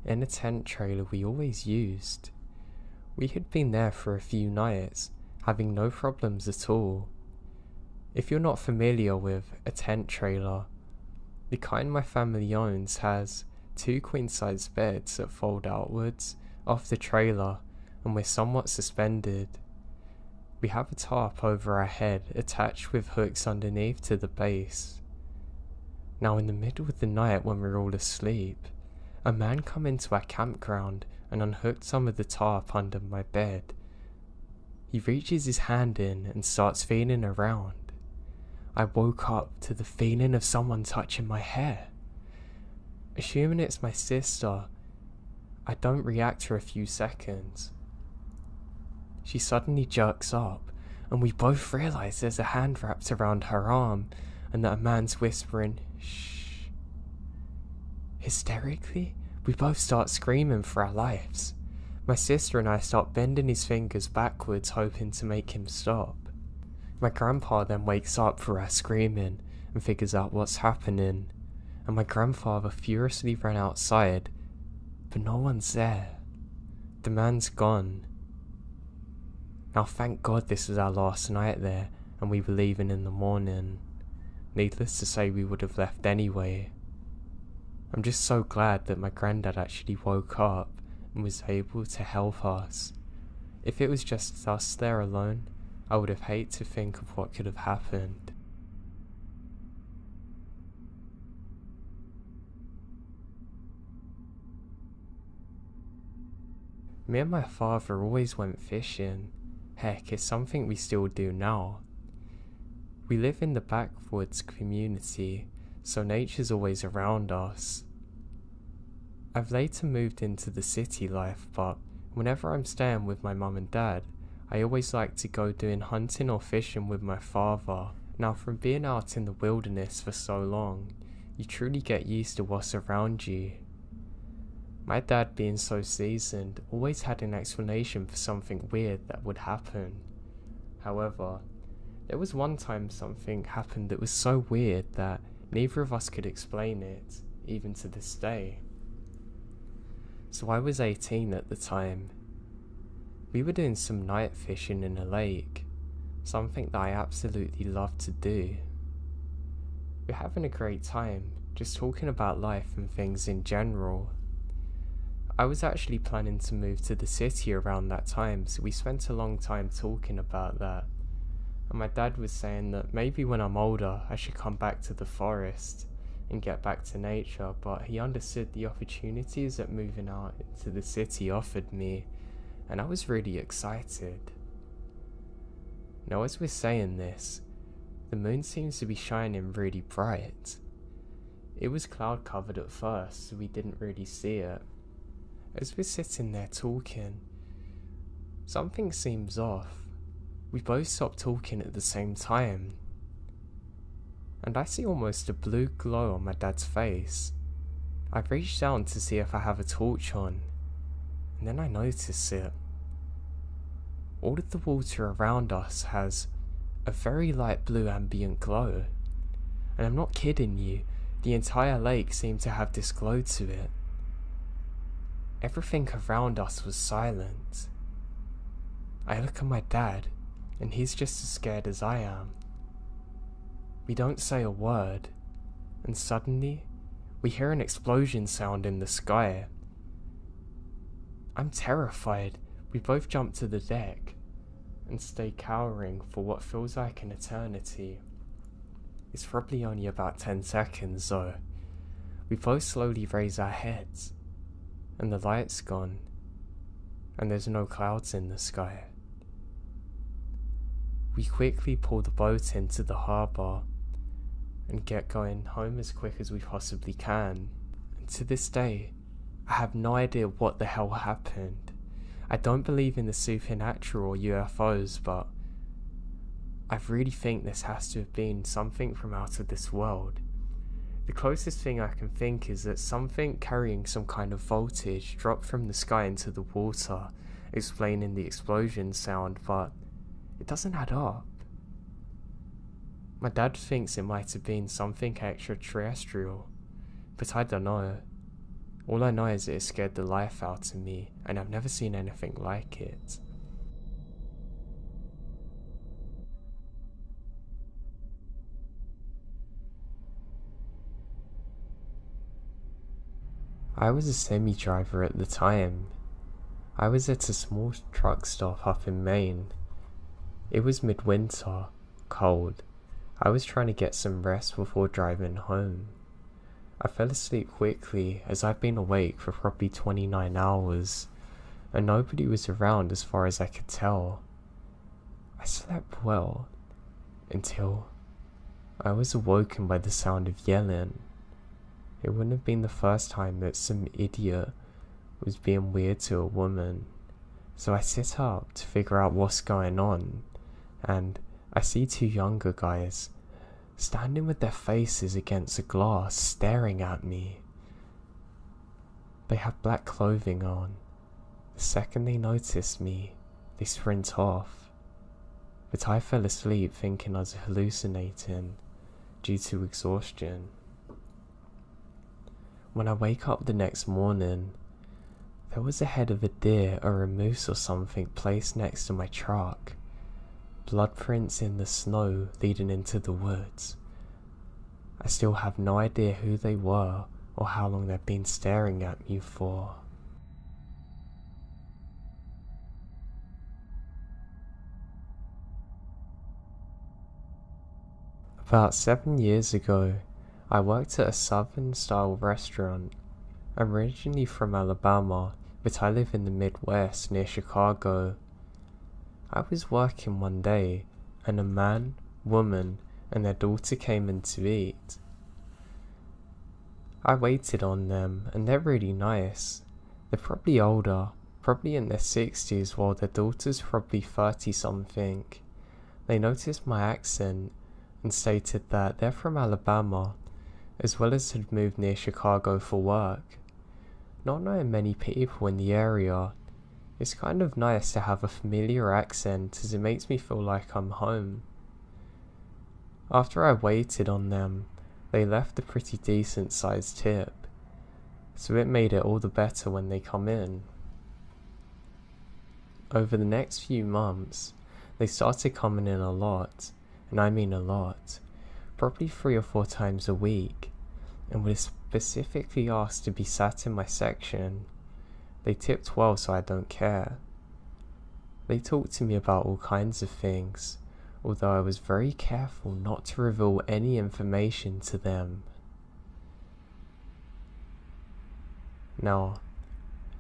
in a tent trailer we always used. We had been there for a few nights, having no problems at all. If you're not familiar with a tent trailer, the kind my family owns has 2 queen-size beds that fold outwards off the trailer, and we're somewhat suspended. We have a tarp over our head attached with hooks underneath to the base. Now in the middle of the night when we're all asleep, a man come into our campground and unhooked some of the tarp under my bed. He reaches his hand in and starts feeling around. I woke up to the feeling of someone touching my hair. Assuming it's my sister, I don't react for a few seconds. She suddenly jerks up, and we both realise there's a hand wrapped around her arm, and that a man's whispering, "Shh." Hysterically, we both start screaming for our lives. My sister and I start bending his fingers backwards, hoping to make him stop. My grandpa then wakes up for our screaming, and figures out what's happening. and my grandfather furiously ran outside, but no one's there. The man's gone. Now thank God this was our last night there and we were leaving in the morning. Needless to say, we would have left anyway. I'm just so glad that my granddad actually woke up and was able to help us. If it was just us there alone, I would have hated to think of what could have happened. Me and my father always went fishing. Heck, it's something we still do now. We live in the backwoods community, so nature's always around us. I've later moved into the city life, but whenever I'm staying with my mum and dad, I always like to go doing hunting or fishing with my father. Now, from being out in the wilderness for so long, you truly get used to what's around you. My dad, being so seasoned, always had an explanation for something weird that would happen. However, there was one time something happened that was so weird that neither of us could explain it, even to this day. So I was 18 at the time. We were doing some night fishing in a lake, something that I absolutely loved to do. We're having a great time, just talking about life and things in general. I was actually planning to move to the city around that time, so we spent a long time talking about that. And my dad was saying that maybe when I'm older I should come back to the forest and get back to nature, but he understood the opportunities that moving out into the city offered me, and I was really excited. Now, as we're saying this, the moon seems to be shining really bright. It was cloud covered at first, so we didn't really see it. As we're sitting there talking, something seems off. We both stop talking at the same time, and I see almost a blue glow on my dad's face. I reach down to see if I have a torch on, and then I notice it. All of the water around us has a very light blue ambient glow, and I'm not kidding you, the entire lake seemed to have this glow to it. Everything around us was silent. I look at my dad, and he's just as scared as I am. We don't say a word, and suddenly, we hear an explosion sound in the sky. I'm terrified. We both jump to the deck, and stay cowering for what feels like an eternity. It's probably only about 10 seconds though. We both slowly raise our heads, and the light's gone, and there's no clouds in the sky. We quickly pull the boat into the harbour and get going home as quick as we possibly can. And to this day, I have no idea what the hell happened. I don't believe in the supernatural or UFOs, but I really think this has to have been something from out of this world. The closest thing I can think is that something carrying some kind of voltage dropped from the sky into the water, explaining the explosion sound, but it doesn't add up. My dad thinks it might have been something extraterrestrial, but I don't know. All I know is that it scared the life out of me, and I've never seen anything like it. I was a semi-driver at the time. I was at a small truck stop up in Maine. It was midwinter, cold. I was trying to get some rest before driving home. I fell asleep quickly as I've been awake for probably 29 hours, and nobody was around as far as I could tell. I slept well, until I was awoken by the sound of yelling. It wouldn't have been the first time that some idiot was being weird to a woman, so I sit up to figure out what's going on, and I see two younger guys standing with their faces against a glass staring at me. They have black clothing on. The second they notice me, they sprint off, but I fell asleep thinking I was hallucinating due to exhaustion. When I wake up the next morning, there was a head of a deer or a moose or something placed next to my truck. Blood prints in the snow leading into the woods. I still have no idea who they were or how long they've been staring at me for. About 7 years ago, I worked at a southern-style restaurant. I'm originally from Alabama, but I live in the Midwest near Chicago. I was working one day, and a man, woman, and their daughter came in to eat. I waited on them, and they're really nice. They're probably older, probably in their 60s, while their daughter's probably 30-something. They noticed my accent and stated that they're from Alabama, as well as had moved near Chicago for work. Not knowing many people in the area, it's kind of nice to have a familiar accent as it makes me feel like I'm home. After I waited on them, they left a pretty decent sized tip, so it made it all the better when they come in. Over the next few months, they started coming in a lot, and I mean a lot, probably 3 or 4 times a week, and would specifically ask to be sat in my section. They tipped well, so I don't care. They talked to me about all kinds of things, although I was very careful not to reveal any information to them. Now,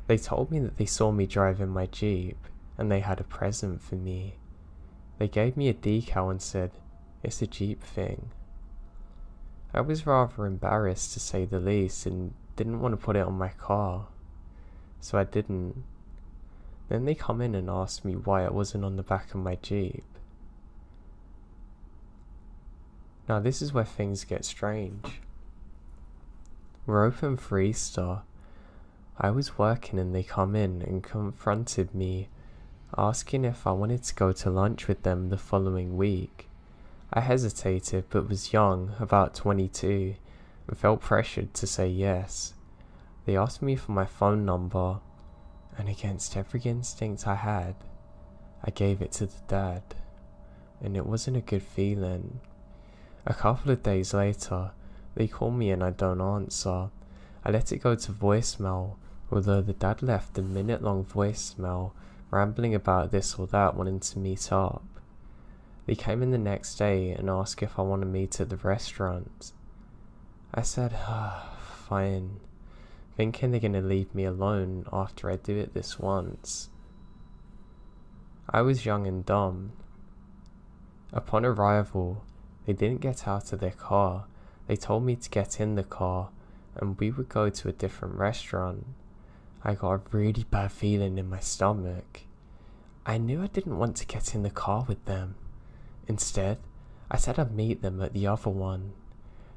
they told me that they saw me driving my Jeep, and they had a present for me. They gave me a decal and said, "It's a Jeep thing." I was rather embarrassed to say the least and didn't want to put it on my car, so I didn't. Then they come in and asked me why it wasn't on the back of my Jeep. Now this is where things get strange. We're open for Easter. I was working and they come in and confronted me, asking if I wanted to go to lunch with them the following week. I hesitated but was young, about 22, and felt pressured to say yes. They asked me for my phone number, and against every instinct I had, I gave it to the dad, and it wasn't a good feeling. A couple of days later, they call me and I don't answer. I let it go to voicemail, although the dad left a minute-long voicemail rambling about this or that, wanting to meet up. They came in the next day and asked if I want to meet at the restaurant. I said, fine, thinking they're going to leave me alone after I do it this once. I was young and dumb. Upon arrival, they didn't get out of their car. They told me to get in the car and we would go to a different restaurant. I got a really bad feeling in my stomach. I knew I didn't want to get in the car with them. Instead, I said I'd meet them at the other one.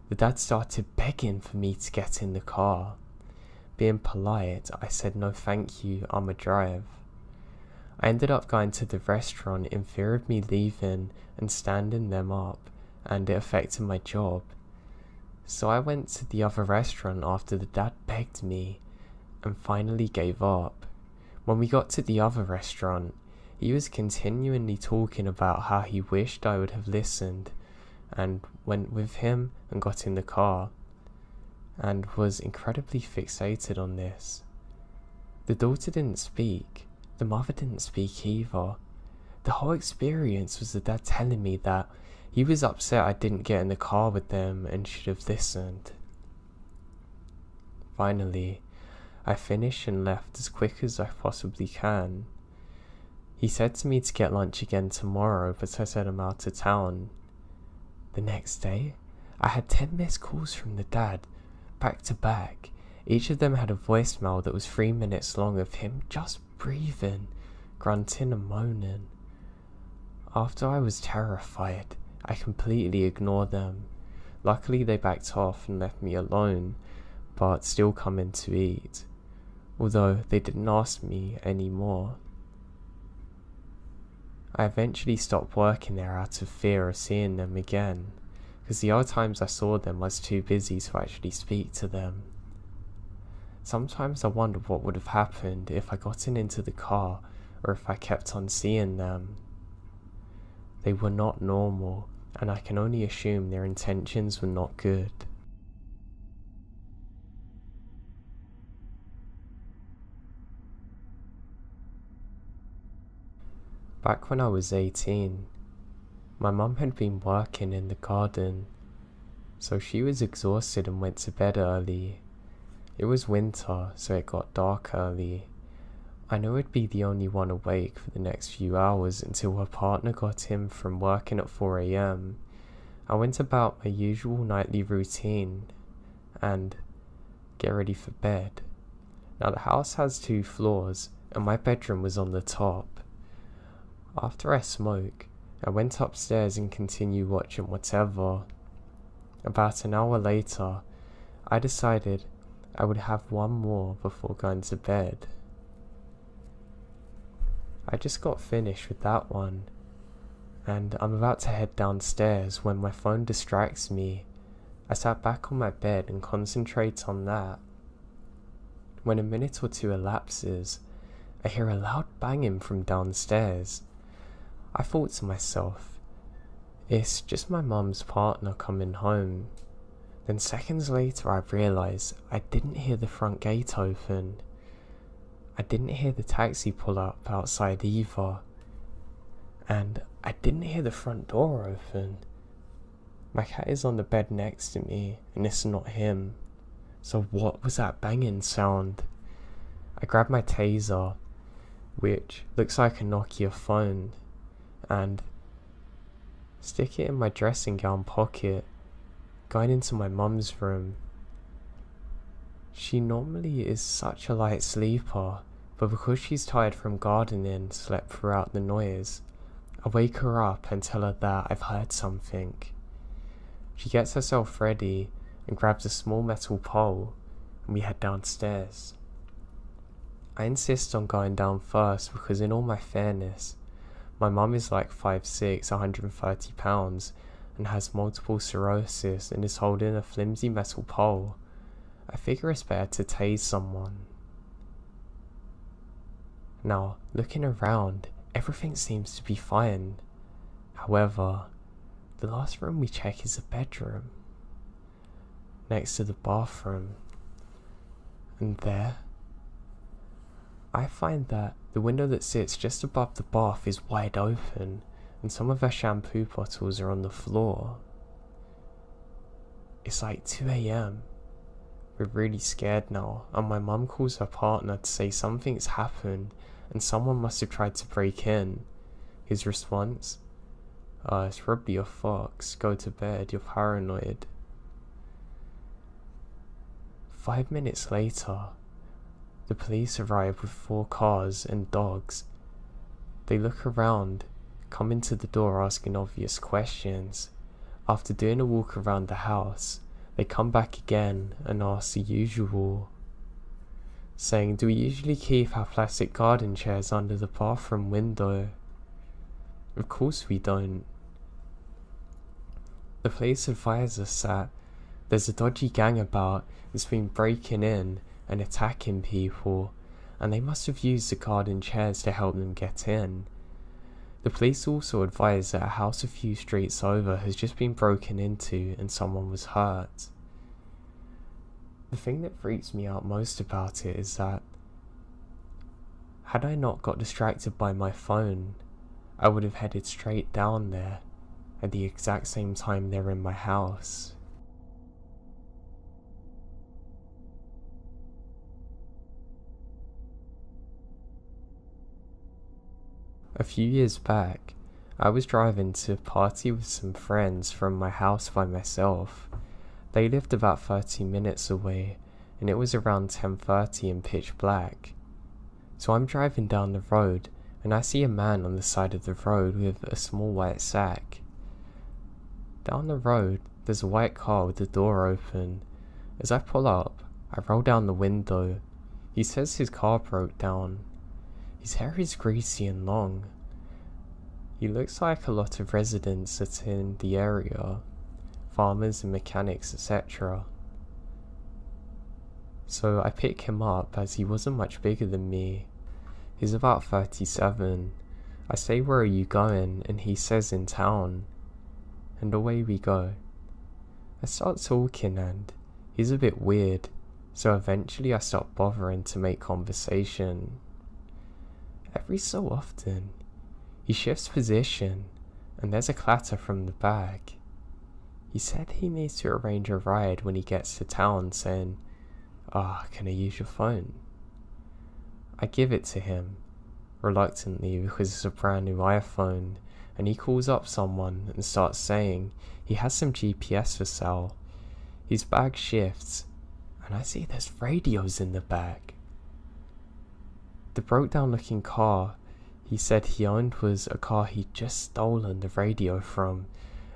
The dad started begging for me to get in the car. Being polite, I said no thank you, I'ma drive. I ended up going to the restaurant in fear of me leaving and standing them up, and it affected my job. So I went to the other restaurant after the dad begged me, and finally gave up. When we got to the other restaurant, he was continually talking about how he wished I would have listened, and went with him and got in the car, and was incredibly fixated on this. The daughter didn't speak, the mother didn't speak either. The whole experience was the dad telling me that he was upset I didn't get in the car with them and should have listened. Finally, I finished and left as quick as I possibly can. He said to me to get lunch again tomorrow, but I said I'm out of town. The next day, I had 10 missed calls from the dad, back to back. Each of them had a voicemail that was 3 minutes long of him just breathing, grunting and moaning. After I was terrified, I completely ignored them. Luckily they backed off and left me alone, but still come in to eat, although they didn't ask me anymore. I eventually stopped working there out of fear of seeing them again, because the other times I saw them I was too busy to actually speak to them. Sometimes I wonder what would have happened if I gotten into the car or if I kept on seeing them. They were not normal, and I can only assume their intentions were not good. Back when I was 18, my mum had been working in the garden, so she was exhausted and went to bed early. It was winter, so it got dark early. I knew I'd be the only one awake for the next few hours until her partner got in from working at 4 AM. I went about my usual nightly routine and get ready for bed. Now the house has 2 floors and my bedroom was on the top. After I smoke, I went upstairs and continued watching whatever. About an hour later, I decided I would have one more before going to bed. I just got finished with that one, and I'm about to head downstairs when my phone distracts me. I sat back on my bed and concentrate on that. When a minute or two elapses, I hear a loud banging from downstairs. I thought to myself, it's just my mum's partner coming home. Then seconds later I realised I didn't hear the front gate open. I didn't hear the taxi pull up outside either. And I didn't hear the front door open. My cat is on the bed next to me and it's not him. So what was that banging sound? I grabbed my taser, which looks like a Nokia phone, and stick it in my dressing gown pocket, going into my mum's room. She normally is such a light sleeper, but because she's tired from gardening, slept throughout the noise. I wake her up and tell her that I've heard something. She gets herself ready and grabs a small metal pole, and we head downstairs. I insist on going down first because, in all my fairness, my mum is like 5'6", 130 pounds, and has multiple sclerosis and is holding a flimsy metal pole. I figure it's better to tase someone. Now, looking around, everything seems to be fine. However, the last room we check is a bedroom, next to the bathroom. And there, I find that the window that sits just above the bath is wide open, and some of her shampoo bottles are on the floor. It's like 2 AM. We're really scared now, and my mum calls her partner to say something's happened and someone must have tried to break in. His response? It's probably a fox. Go to bed, you're paranoid. 5 minutes later, the police arrive with 4 cars and dogs. They look around, come into the door asking obvious questions. After doing a walk around the house, they come back again and ask the usual, saying, do we usually keep our plastic garden chairs under the bathroom window? Of course we don't. The police advise us that there's a dodgy gang about that's been breaking in and attacking people, and they must have used the garden chairs to help them get in. The police also advise that a house a few streets over has just been broken into and someone was hurt. The thing that freaks me out most about it is that, had I not got distracted by my phone, I would have headed straight down there at the exact same time they're in my house. A few years back, I was driving to party with some friends from my house by myself. They lived about 30 minutes away, and it was around 10:30 and pitch black. So I'm driving down the road, and I see a man on the side of the road with a small white sack. Down the road, there's a white car with the door open. As I pull up, I roll down the window. He says his car broke down. His hair is greasy and long. He looks like a lot of residents that are in the area, farmers and mechanics, etc. So I pick him up as he wasn't much bigger than me. He's about 37. I say, "Where are you going?" and he says, "In town." And away we go. I start talking and he's a bit weird, so eventually I stop bothering to make conversation. Every so often, he shifts position and there's a clatter from the back. He said he needs to arrange a ride when he gets to town, saying, "Can I use your phone?" I give it to him, reluctantly because it's a brand new iPhone, and he calls up someone and starts saying he has some GPS for sale. His bag shifts, and I see there's radios in the bag. The broke down looking car he said he owned was a car he'd just stolen the radio from,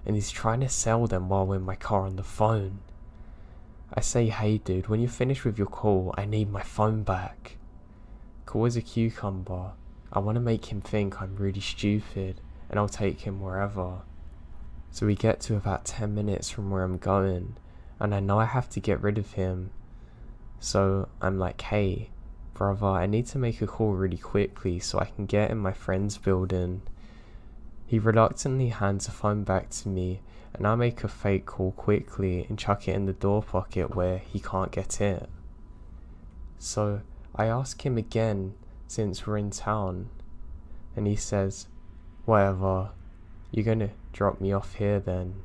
and he's trying to sell them while we're in my car on the phone. I say, "Hey dude, when you're finished with your call, I need my phone back." Cool as a cucumber. I want to make him think I'm really stupid, and I'll take him wherever. So we get to about 10 minutes from where I'm going, and I know I have to get rid of him. So I'm like, "Hey, brother, I need to make a call really quickly so I can get in my friend's building." He reluctantly hands the phone back to me, and I make a fake call quickly and chuck it in the door pocket where he can't get it. So I ask him again since we're in town, and he says, "Whatever, you're gonna drop me off here then."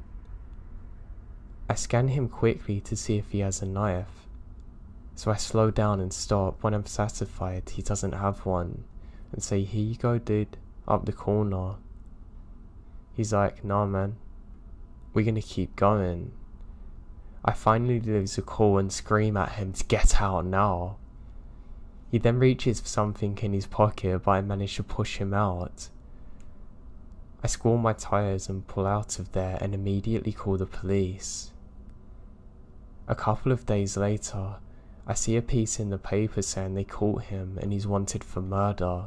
I scan him quickly to see if he has a knife, so I slow down and stop when I'm satisfied he doesn't have one, and say, "Here you go dude, up the corner." He's like, "Nah man, we're gonna keep going." I finally lose a call and scream at him to get out now. He then reaches for something in his pocket, but I manage to push him out. I squall my tires and pull out of there and immediately call the police. A couple of days later, I see a piece in the paper saying they caught him and he's wanted for murder.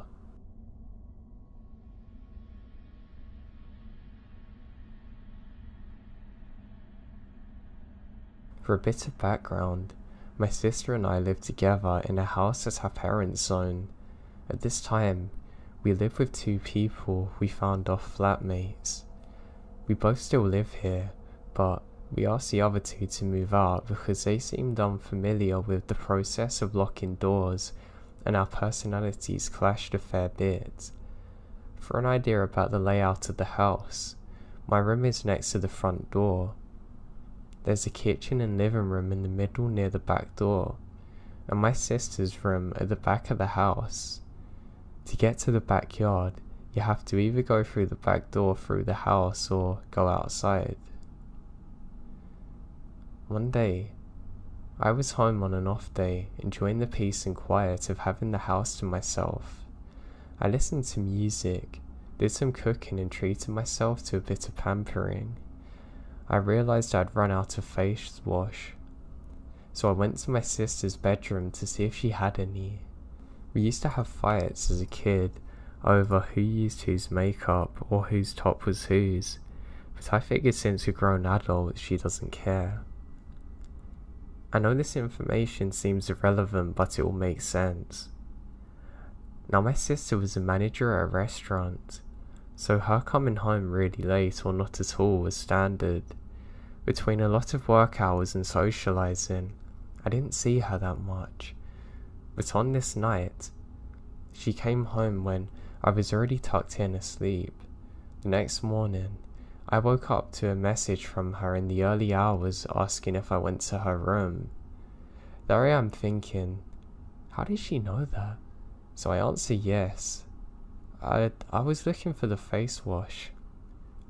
For a bit of background, my sister and I live together in a house that our parents own. At this time, we live with 2 people we found off flatmates. We both still live here, but we asked the other 2 to move out because they seemed unfamiliar with the process of locking doors, and our personalities clashed a fair bit. For an idea about the layout of the house, my room is next to the front door. There's a kitchen and living room in the middle near the back door, and my sister's room at the back of the house. To get to the backyard, you have to either go through the back door through the house or go outside. One day, I was home on an off day, enjoying the peace and quiet of having the house to myself. I listened to music, did some cooking and treated myself to a bit of pampering. I realised I'd run out of face wash, so I went to my sister's bedroom to see if she had any. We used to have fights as a kid over who used whose makeup or whose top was whose, but I figured since we're grown adults she doesn't care. I know this information seems irrelevant, but it all makes sense. Now my sister was a manager at a restaurant, so her coming home really late or not at all was standard. Between a lot of work hours and socialising, I didn't see her that much. But on this night, she came home when I was already tucked in asleep. The next morning, I woke up to a message from her in the early hours asking if I went to her room. There I am thinking, how did she know that? So I answer yes. I was looking for the face wash.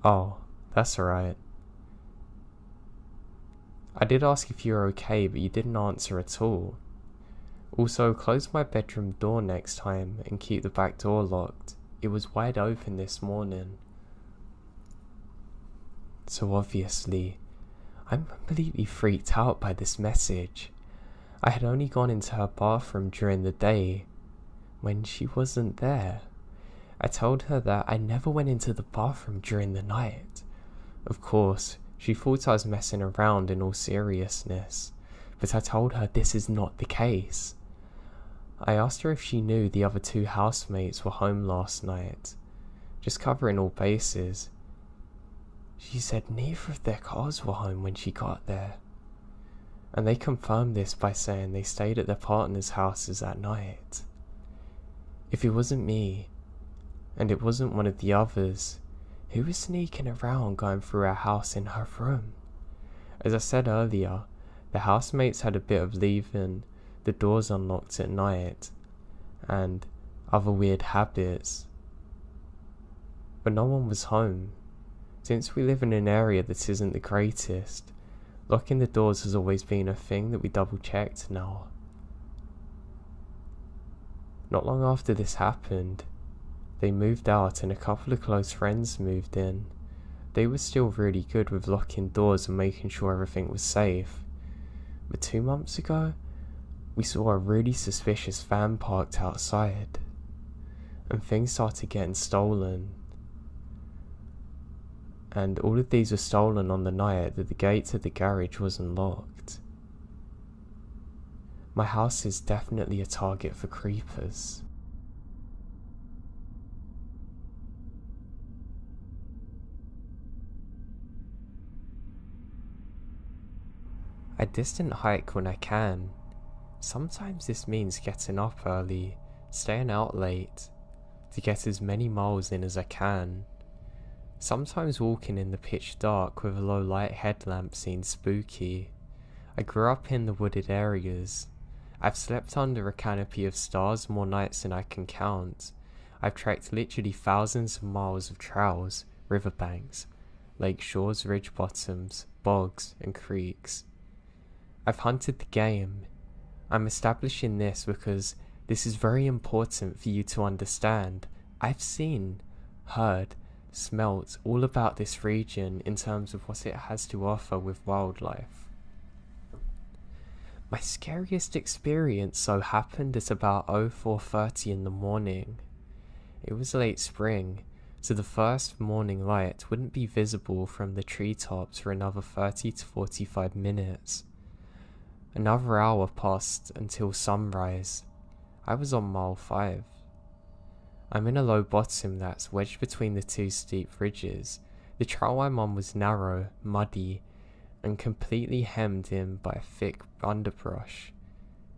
Oh, that's alright. I did ask if you were okay, but you didn't answer at all. Also, close my bedroom door next time and keep the back door locked. It was wide open this morning. So obviously, I'm completely freaked out by this message. I had only gone into her bathroom during the day when she wasn't there. I told her that I never went into the bathroom during the night. Of course, she thought I was messing around in all seriousness, but I told her this is not the case. I asked her if she knew the other two housemates were home last night, just covering all bases. She said neither of their cars were home when she got there, and they confirmed this by saying they stayed at their partners' houses at night. If it wasn't me, and it wasn't one of the others, who was sneaking around going through our house in her room? As I said earlier, the housemates had a bit of leaving the doors unlocked at night, and other weird habits. But no one was home. Since we live in an area that isn't the greatest, locking the doors has always been a thing that we double checked now. Not long after this happened, they moved out and a couple of close friends moved in. They were still really good with locking doors and making sure everything was safe. But 2 months ago, we saw a really suspicious van parked outside, and things started getting stolen. And all of these were stolen on the night that the gate to the garage wasn't locked. My house is definitely a target for creepers. I distant hike when I can. Sometimes this means getting up early, staying out late, to get as many miles in as I can. Sometimes walking in the pitch dark with a low light headlamp seems spooky. I grew up in the wooded areas. I've slept under a canopy of stars more nights than I can count. I've trekked literally thousands of miles of trails, riverbanks, lake shores, ridge bottoms, bogs and creeks. I've hunted the game. I'm establishing this because this is very important for you to understand. I've seen, heard, smelt all about this region in terms of what it has to offer with wildlife. My scariest experience so happened at about 04:30 in the morning. It was late spring, so the first morning light wouldn't be visible from the treetops for another 30 to 45 minutes. Another hour passed until sunrise. I was on mile 5. I'm in a low bottom that's wedged between the two steep ridges. The trail I'm on was narrow, muddy, and completely hemmed in by thick underbrush,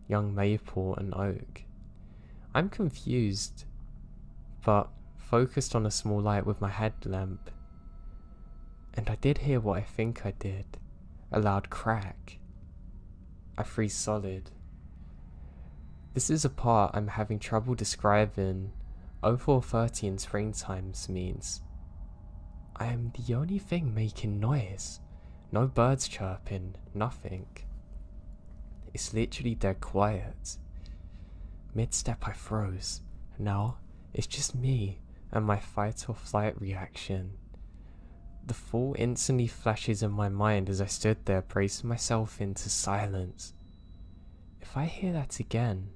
young maple and oak. I'm confused, but focused on a small light with my headlamp, and I did hear what I think I did, a loud crack. I freeze solid. This is a part I'm having trouble describing. 04:30 in springtimes means I am the only thing making noise. No birds chirping, nothing. It's literally dead quiet. Mid-step I froze. Now it's just me and my fight or flight reaction. The thought instantly flashes in my mind as I stood there bracing myself into silence. If I hear that again,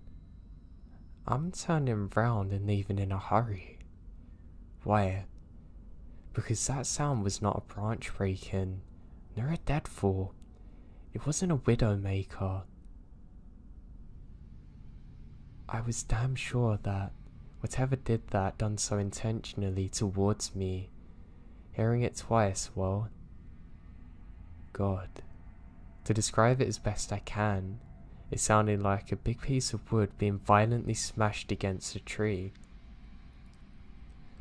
I'm turning round and leaving in a hurry. Why? Because that sound was not a branch breaking, nor a deadfall. It wasn't a widowmaker. I was damn sure that whatever did that done so intentionally towards me. Hearing it twice, well, God. To describe it as best I can, it sounded like a big piece of wood being violently smashed against a tree.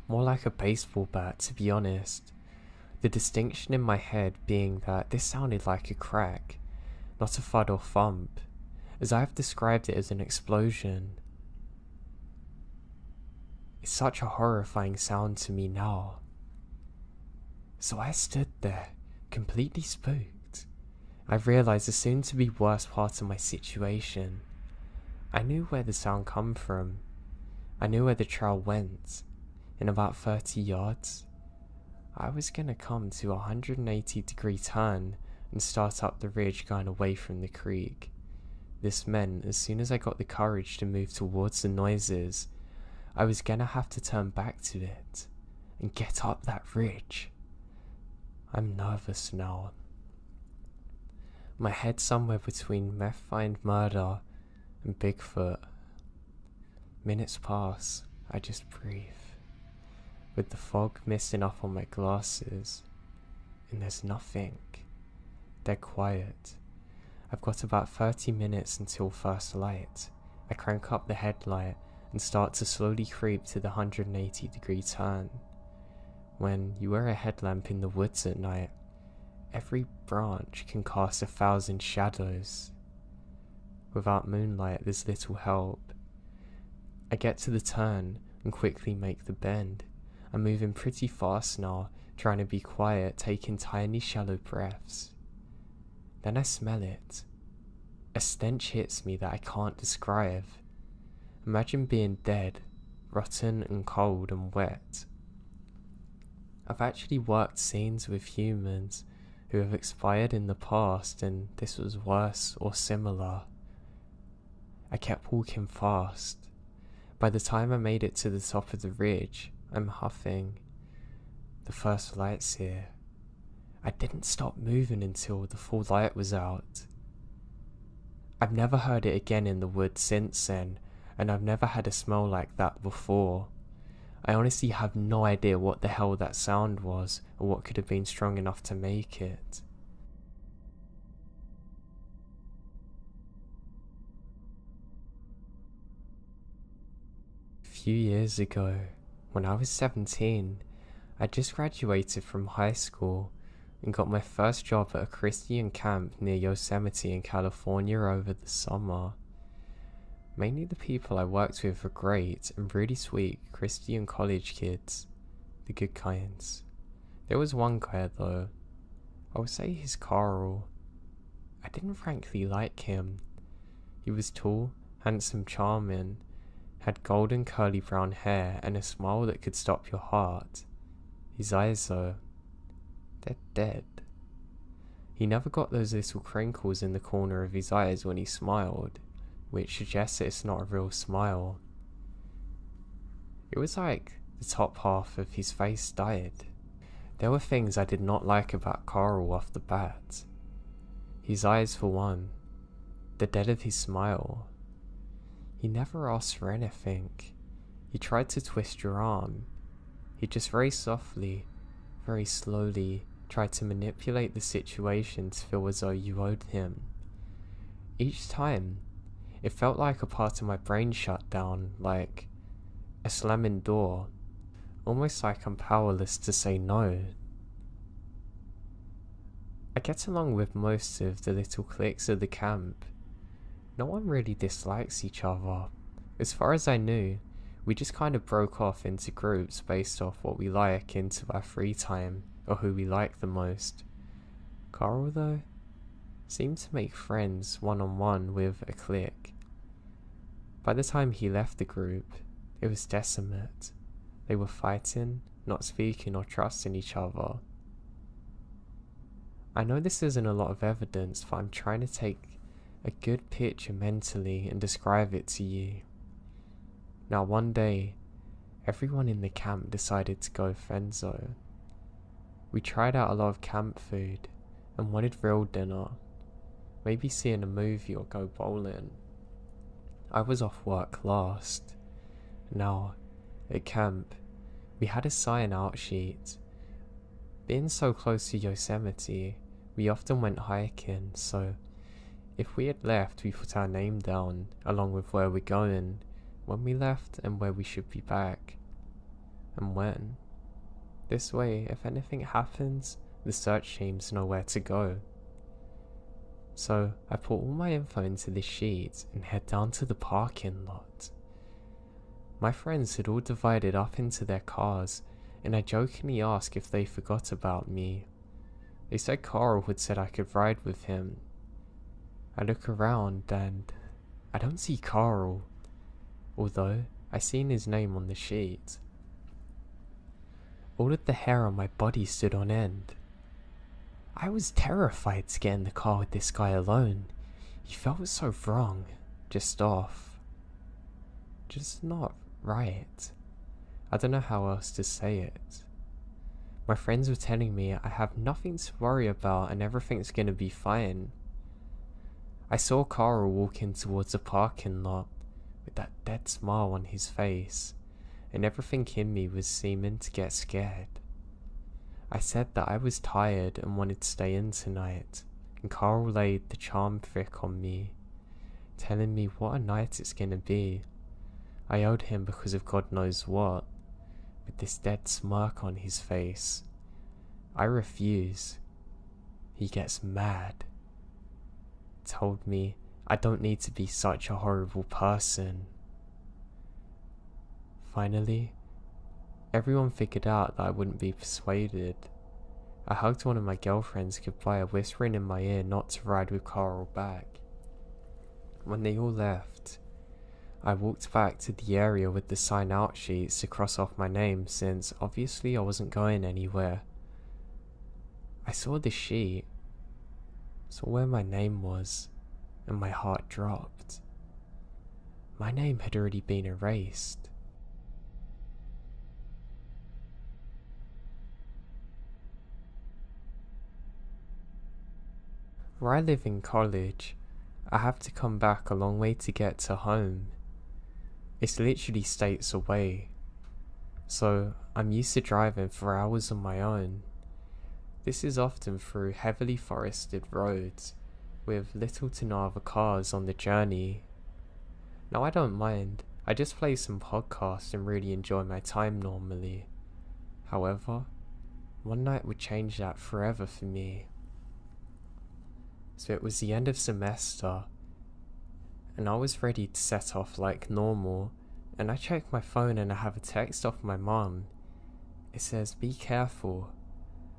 More like a baseball bat, to be honest. The distinction in my head being that this sounded like a crack, not a thud or thump, as I have described it as an explosion. It's such a horrifying sound to me now. So I stood there, completely spooked. I realised the soon to be worst part of my situation. I knew where the sound come from. I knew where the trail went. In about 30 yards, I was gonna come to a 180-degree turn and start up the ridge going away from the creek. This meant as soon as I got the courage to move towards the noises, I was gonna have to turn back to it and get up that ridge. I'm nervous now. My head somewhere between meth find murder and Bigfoot. Minutes pass, I just breathe, with the fog misting up on my glasses, and there's nothing. Dead quiet. I've got about 30 minutes until first light. I crank up the headlight and start to slowly creep to the 180-degree turn. When you wear a headlamp in the woods at night, every branch can cast 1,000 shadows. Without moonlight, there's little help. I get to the turn and quickly make the bend. I'm moving pretty fast now, trying to be quiet, taking tiny shallow breaths. Then I smell it. A stench hits me that I can't describe. Imagine being dead, rotten and cold and wet. I've actually worked scenes with humans who have expired in the past, and this was worse or similar. I kept walking fast. By the time I made it to the top of the ridge, I'm huffing. The first light's here. I didn't stop moving until the full light was out. I've never heard it again in the woods since then, and I've never had a smell like that before. I honestly have no idea what the hell that sound was, or what could have been strong enough to make it. A few years ago, when I was 17, I just graduated from high school and got my first job at a Christian camp near Yosemite in California over the summer. Mainly the people I worked with were great and really sweet Christian college kids, the good kinds. There was one guy though, I would say he's Carl. I didn't frankly like him. He was tall, handsome, charming, had golden curly brown hair and a smile that could stop your heart. His eyes though, they're dead. He never got those little crinkles in the corner of his eyes when he smiled, which suggests that it's not a real smile. It was like the top half of his face died. There were things I did not like about Carl off the bat. His eyes for one, the death of his smile. He never asked for anything. He tried to twist your arm. He just very softly, very slowly tried to manipulate the situation to feel as though you owed him. Each time, it felt like a part of my brain shut down, like a slamming door, almost like I'm powerless to say no. I get along with most of the little cliques of the camp. No one really dislikes each other. As far as I knew, we just kind of broke off into groups based off what we like into our free time, or who we like the most. Carl though, seemed to make friends one-on-one with a clique. By the time he left the group, it was desolate. They were fighting, not speaking or trusting each other. I know this isn't a lot of evidence, but I'm trying to take a good picture mentally and describe it to you. Now one day, everyone in the camp decided to go friendzone. We tried out a lot of camp food and wanted real dinner, maybe seeing a movie or go bowling. I was off work last. Now, at camp, we had a sign-out sheet. Being so close to Yosemite, we often went hiking, so if we had left, we put our name down, along with where we're going, when we left and where we should be back, and when. This way, if anything happens, the search teams know where to go. So I put all my info into this sheet and head down to the parking lot. My friends had all divided up into their cars, and I jokingly asked if they forgot about me. They said Carl had said I could ride with him. I look around and I don't see Carl, although I seen his name on the sheet. All of the hair on my body stood on end. I was terrified to get in the car with this guy alone. He felt so wrong, just off. Just not right. I don't know how else to say it. My friends were telling me I have nothing to worry about and everything's gonna be fine. I saw Carl walking towards a parking lot with that dead smile on his face, and everything in me was seeming to get scared. I said that I was tired and wanted to stay in tonight, and Carl laid the charm trick on me, telling me what a night it's gonna be. I owed him because of God knows what, with this dead smirk on his face. I refuse. He gets mad. Told me I don't need to be such a horrible person. Finally, everyone figured out that I wouldn't be persuaded. I hugged one of my girlfriends goodbye, whispering in my ear not to ride with Carl back. When they all left, I walked back to the area with the sign out sheets to cross off my name, since obviously I wasn't going anywhere. I saw the sheet, saw where my name was, and my heart dropped. My name had already been erased. Where I live in college, I have to come back a long way to get to home. It's literally states away, so I'm used to driving for hours on my own. This is often through heavily forested roads, with little to no other cars on the journey. Now I don't mind, I just play some podcasts and really enjoy my time normally. However, one night would change that forever for me. So it was the end of semester, and I was ready to set off like normal, and I check my phone and I have a text off my mum. It says, "Be careful."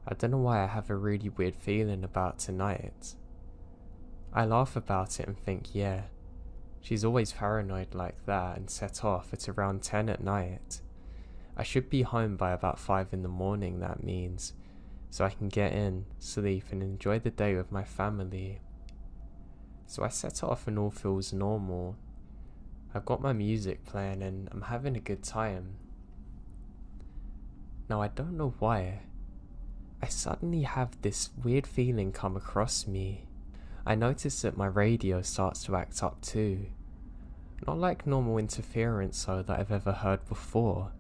I don't know why I have a really weird feeling about tonight. I laugh about it and think, yeah, she's always paranoid like that, and set off at around 10 at night. I should be home by about 5 in the morning, that means, so I can get in, sleep, and enjoy the day with my family. So I set off and all feels normal. I've got my music playing and I'm having a good time. Now I don't know why, I suddenly have this weird feeling come across me. I notice that my radio starts to act up too. Not like normal interference though that I've ever heard before.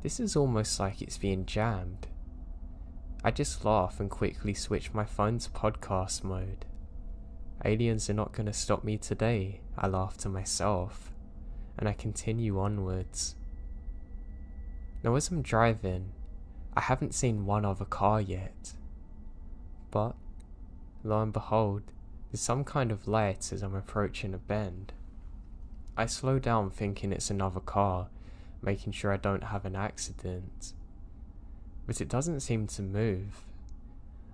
This is almost like it's being jammed. I just laugh and quickly switch my phone to podcast mode. Aliens are not going to stop me today, I laugh to myself, and I continue onwards. Now as I'm driving, I haven't seen one other car yet, but lo and behold, there's some kind of light as I'm approaching a bend. I slow down thinking it's another car, making sure I don't have an accident. But it doesn't seem to move.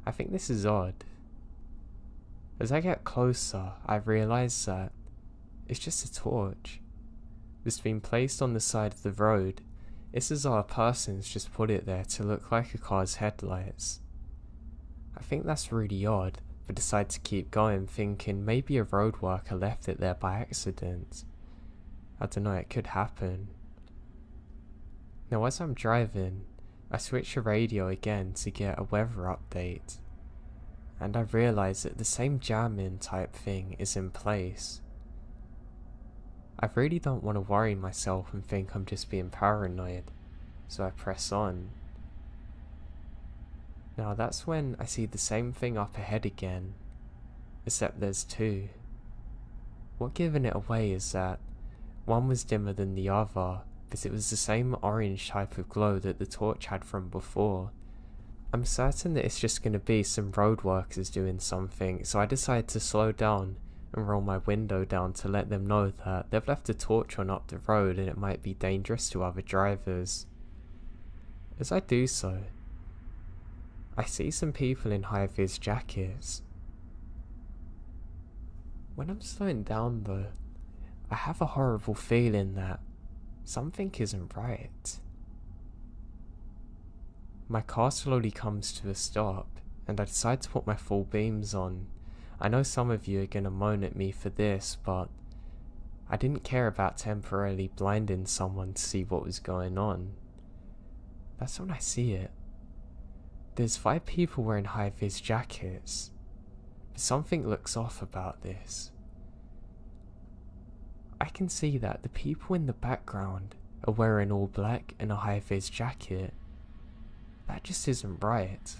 I think this is odd. As I get closer, I realise that it's just a torch. It's been placed on the side of the road. It's as though a person's just put it there to look like a car's headlights. I think that's really odd, but decide to keep going, thinking maybe a road worker left it there by accident. I don't know, it could happen. Now as I'm driving, I switch the radio again to get a weather update, and I realise that the same jamming type thing is in place. I really don't want to worry myself and think I'm just being paranoid, so I press on. Now that's when I see the same thing up ahead again, except there's two. What giving it away is that one was dimmer than the other, but it was the same orange type of glow that the torch had from before. I'm certain that it's just going to be some road workers doing something, so I decide to slow down and roll my window down to let them know that they've left a torch on up the road and it might be dangerous to other drivers. As I do so, I see some people in high-vis jackets. When I'm slowing down though, I have a horrible feeling that something isn't right. My car slowly comes to a stop, and I decide to put my full beams on. I know some of you are gonna moan at me for this, but I didn't care about temporarily blinding someone to see what was going on. That's when I see it. There's 5 people wearing high-vis jackets, But something looks off about this. I can see that the people in the background are wearing all black and a high-vis jacket. That just isn't right.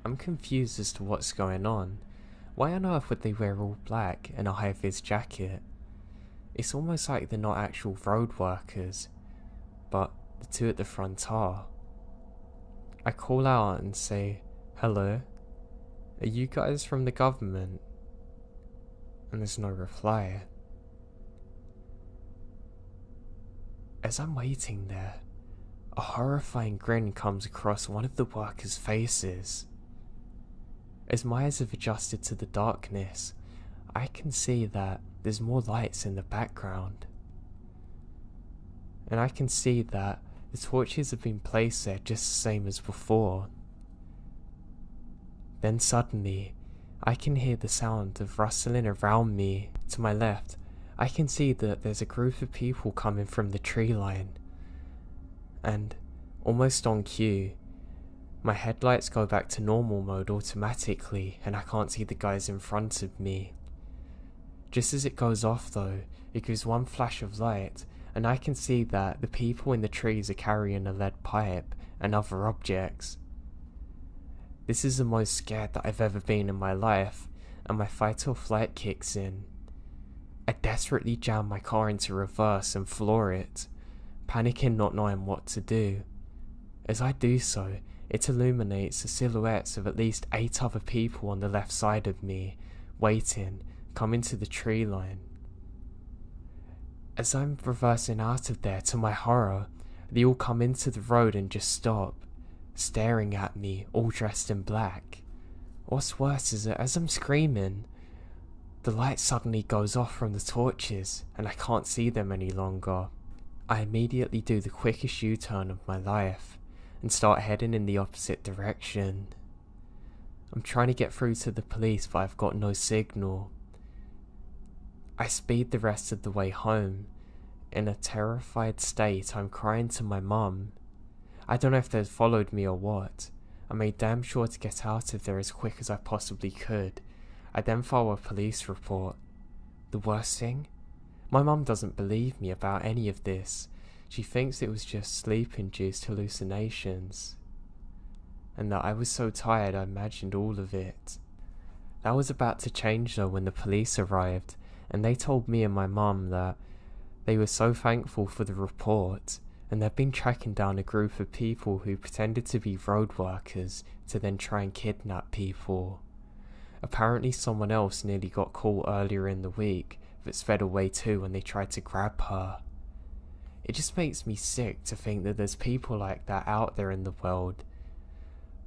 I'm confused as to what's going on. Why on earth would they wear all black and a high-vis jacket? It's almost like they're not actual road workers, but the two at the front are. I call out and say, "Hello? Are you guys from the government?" And there's no reply. As I'm waiting there, a horrifying grin comes across one of the workers' faces. As my eyes have adjusted to the darkness, I can see that there's more lights in the background. And I can see that the torches have been placed there just the same as before. Then suddenly, I can hear the sound of rustling around me. To my left, I can see that there's a group of people coming from the tree line. And, almost on cue, my headlights go back to normal mode automatically and I can't see the guys in front of me. Just as it goes off though, it gives one flash of light and I can see that the people in the trees are carrying a lead pipe and other objects. This is the most scared that I've ever been in my life, and my fight or flight kicks in. I desperately jam my car into reverse and floor it, panicking not knowing what to do. As I do so, it illuminates the silhouettes of at least 8 other people on the left side of me, waiting, coming to the tree line. As I'm reversing out of there, to my horror, they all come into the road and just stop, staring at me, all dressed in black. What's worse is that as I'm screaming, the light suddenly goes off from the torches and I can't see them any longer. I immediately do the quickest U-turn of my life and start heading in the opposite direction. I'm trying to get through to the police but I've got no signal. I speed the rest of the way home. In a terrified state, I'm crying to my mum. I don't know if they'd followed me or what. I made damn sure to get out of there as quick as I possibly could. I then file a police report. The worst thing? My mum doesn't believe me about any of this. She thinks it was just sleep-induced hallucinations. And that I was so tired I imagined all of it. That was about to change though when the police arrived, and they told me and my mum that they were so thankful for the report, and they've been tracking down a group of people who pretended to be road workers to then try and kidnap people. Apparently someone else nearly got caught earlier in the week, but sped away too when they tried to grab her. It just makes me sick to think that there's people like that out there in the world.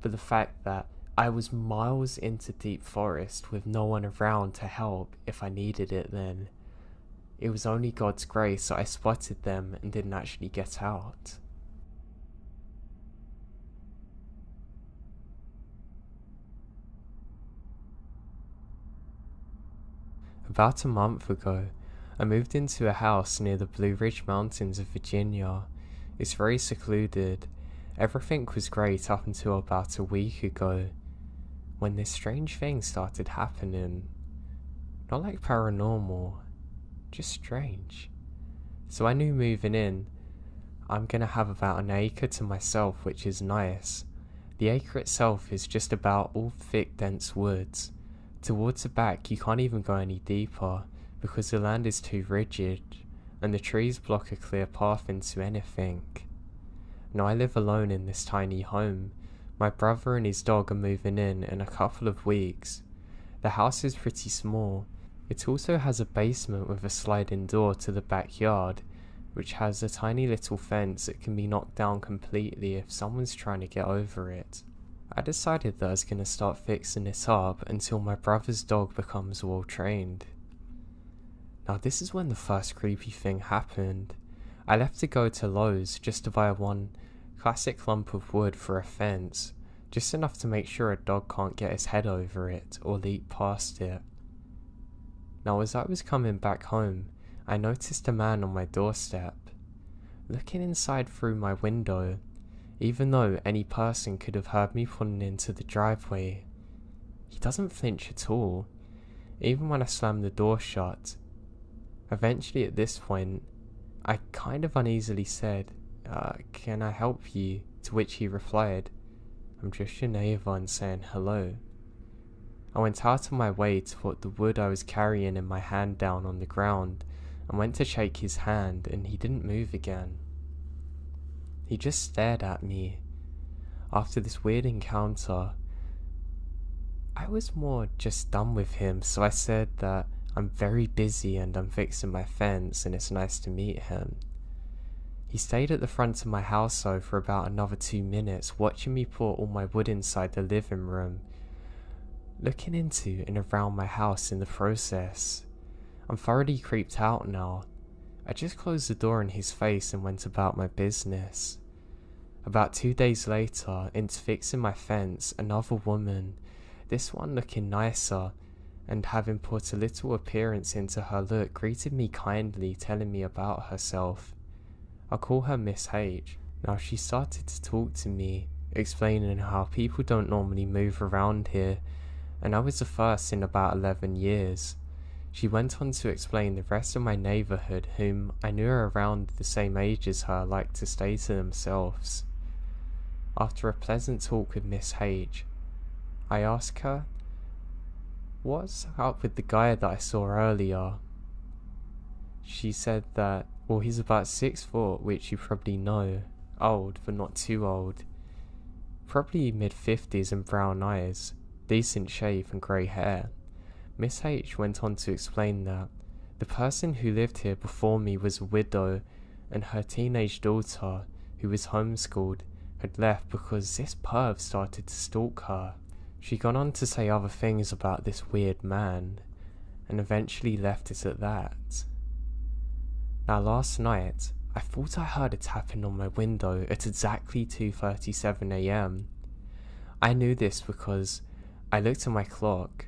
But the fact that I was miles into deep forest with no one around to help if I needed it then. It was only God's grace that I spotted them and didn't actually get out. About a month ago, I moved into a house near the Blue Ridge Mountains of Virginia. It's very secluded. Everything was great up until about a week ago, when this strange thing started happening. Not like paranormal, just strange. So I knew moving in, I'm gonna have about an acre to myself, which is nice. The acre itself is just about all thick dense woods. Towards the back you can't even go any deeper because the land is too rigid and the trees block a clear path into anything. Now I live alone in this tiny home. My brother and his dog are moving in a couple of weeks. The house is pretty small. It also has a basement with a sliding door to the backyard, which has a tiny little fence that can be knocked down completely if someone's trying to get over it. I decided that I was going to start fixing it up until my brother's dog becomes well trained. Now this is when the first creepy thing happened. I left to go to Lowe's just to buy one classic lump of wood for a fence, just enough to make sure a dog can't get his head over it or leap past it. Now as I was coming back home, I noticed a man on my doorstep. Looking inside through my window, even though any person could have heard me pulling into the driveway, He doesn't flinch at all, even when I slam the door shut. Eventually at this point, I kind of uneasily said, can I help you? To which he replied, I'm just your neighbour and saying hello. I went out of my way to put the wood I was carrying in my hand down on the ground and went to shake his hand, and he didn't move again. He just stared at me. After this weird encounter, I was more just done with him, so I said that I'm very busy and I'm fixing my fence and it's nice to meet him. He stayed at the front of my house though for about another 2 minutes, watching me put all my wood inside the living room, looking into and around my house in the process. I'm thoroughly creeped out now. I just closed the door in his face and went about my business. About 2 days later, into fixing my fence, another woman, this one looking nicer and having put a little appearance into her look, greeted me kindly, telling me about herself. I call her Miss H. Now she started to talk to me, explaining how people don't normally move around here, and I was the first in about 11 years. She went on to explain the rest of my neighbourhood, whom I knew are around the same age as her, like to stay to themselves. After a pleasant talk with Miss H, I asked her, what's up with the guy that I saw earlier? She said that, well, he's about 6 foot, which you probably know. Old, but not too old. Probably mid-50s and brown eyes, decent shave and grey hair. Miss H went on to explain that the person who lived here before me was a widow, and her teenage daughter, who was homeschooled, had left because this perv started to stalk her. She got on to say other things about this weird man, and eventually left it at that. Now last night, I thought I heard a tapping on my window at exactly 2:37 AM. I knew this because I looked at my clock.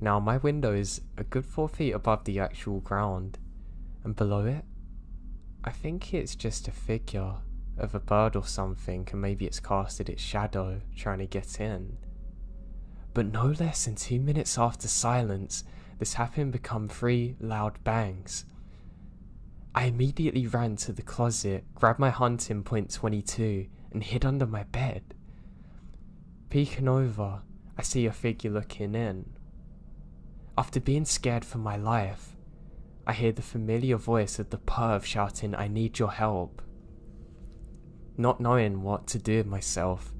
Now my window is a good 4 feet above the actual ground, and below it, I think it's just a figure of a bird or something, and maybe it's casted its shadow trying to get in. But no less than 2 minutes after silence, the tapping become 3 loud bangs. I immediately ran to the closet, grabbed my hunting .22 and hid under my bed. Peeking over, I see a figure looking in. After being scared for my life, I hear the familiar voice of the perv shouting, I need your help. Not knowing what to do with myself,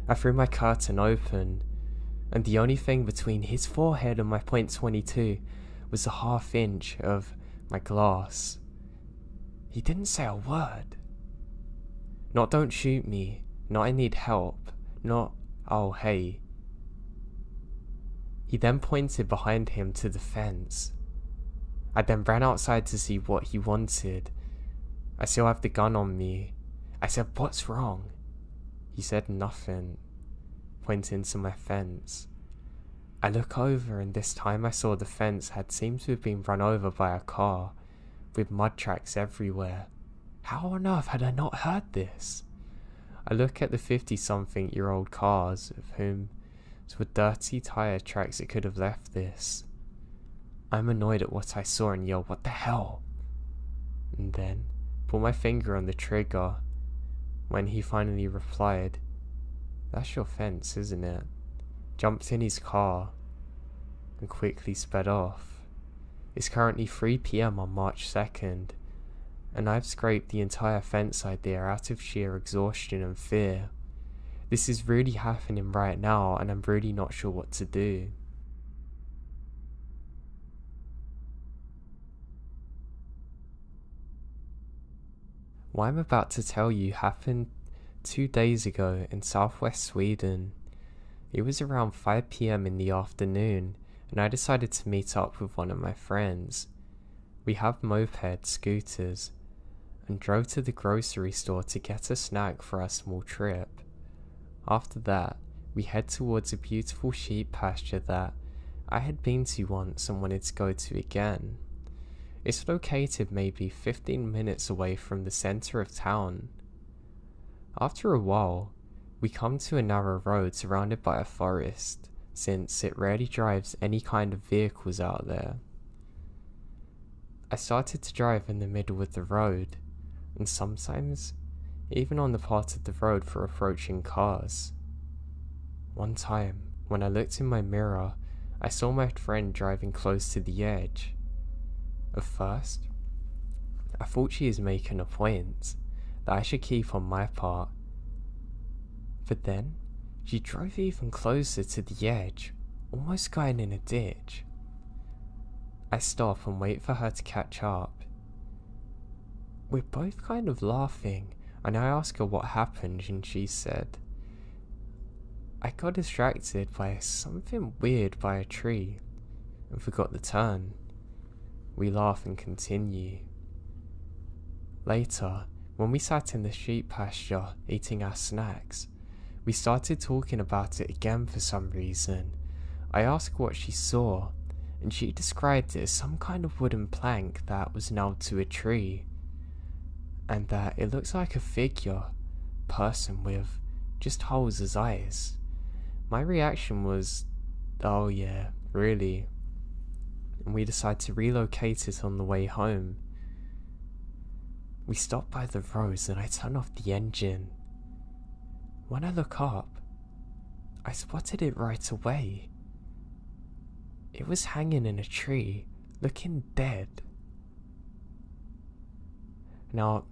I threw my curtain open, and the only thing between his forehead and my .22 was a ½ inch of my glass. He didn't say a word. Not don't shoot me, not I need help, not oh hey. He then pointed behind him to the fence. I then ran outside to see what he wanted. I still have the gun on me. I said, what's wrong? He said nothing, pointing to my fence. I look over, and this time I saw the fence had seemed to have been run over by a car, with mud tracks everywhere. How on earth had I not heard this? I look at the 50-something-year-old cars, of whom were dirty tire tracks that could have left this. I'm annoyed at what I saw and yell, what the hell? And then pull my finger on the trigger, when he finally replied, that's your fence, isn't it? Jumped in his car and quickly sped off. It's currently 3 PM on March 2nd, and I've scraped the entire fence idea out of sheer exhaustion and fear. This is really happening right now, and I'm really not sure what to do. What I'm about to tell you happened 2 days ago in southwest Sweden. It was around 5 PM in the afternoon, and I decided to meet up with one of my friends. We have moped scooters, and drove to the grocery store to get a snack for our small trip. After that, we head towards a beautiful sheep pasture that I had been to once and wanted to go to again. It's located maybe 15 minutes away from the centre of town. After a while, we come to a narrow road surrounded by a forest. since it rarely drives any kind of vehicles out there. I started to drive in the middle of the road, and sometimes even on the part of the road for approaching cars. One time, when I looked in my mirror, I saw my friend driving close to the edge. At first, I thought she was making a point that I should keep on my part. But then, she drove even closer to the edge, almost going in a ditch. I stop and wait for her to catch up. We're both kind of laughing, and I ask her what happened, and she said, "I got distracted by something weird by a tree and forgot the turn." We laugh and continue. Later, when we sat in the sheep pasture eating our snacks, we started talking about it again for some reason. I asked what she saw, and she described it as some kind of wooden plank that was nailed to a tree, and that it looks like a figure, person with just holes as eyes. My reaction was, "Oh yeah, really?" And we decided to relocate it on the way home. We stopped by the roads and I turned off the engine. When I look up, I spotted it right away. It was hanging in a tree, looking dead. Now,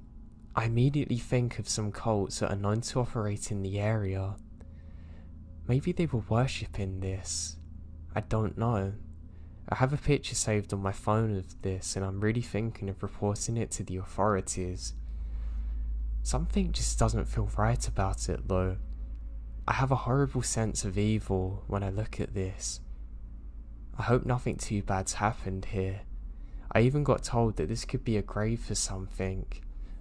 I immediately think of some cults that are known to operate in the area. Maybe they were worshipping this. I don't know. I have a picture saved on my phone of this, and I'm really thinking of reporting it to the authorities. Something just doesn't feel right about it though. I have a horrible sense of evil when I look at this. I hope nothing too bad's happened here. I even got told that this could be a grave for something,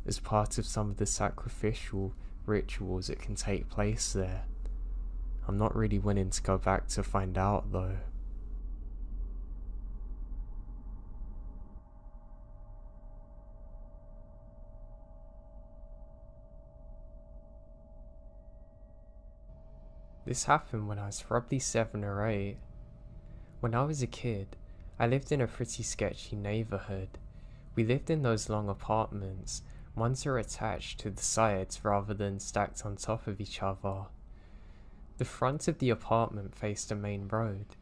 as part of some of the sacrificial rituals that can take place there. I'm not really willing to go back to find out though. This happened when I was probably 7 or 8. When I was a kid, I lived in a pretty sketchy neighborhood. We lived in those long apartments. Ones are attached to the sides rather than stacked on top of each other. The front of the apartment faced a main road,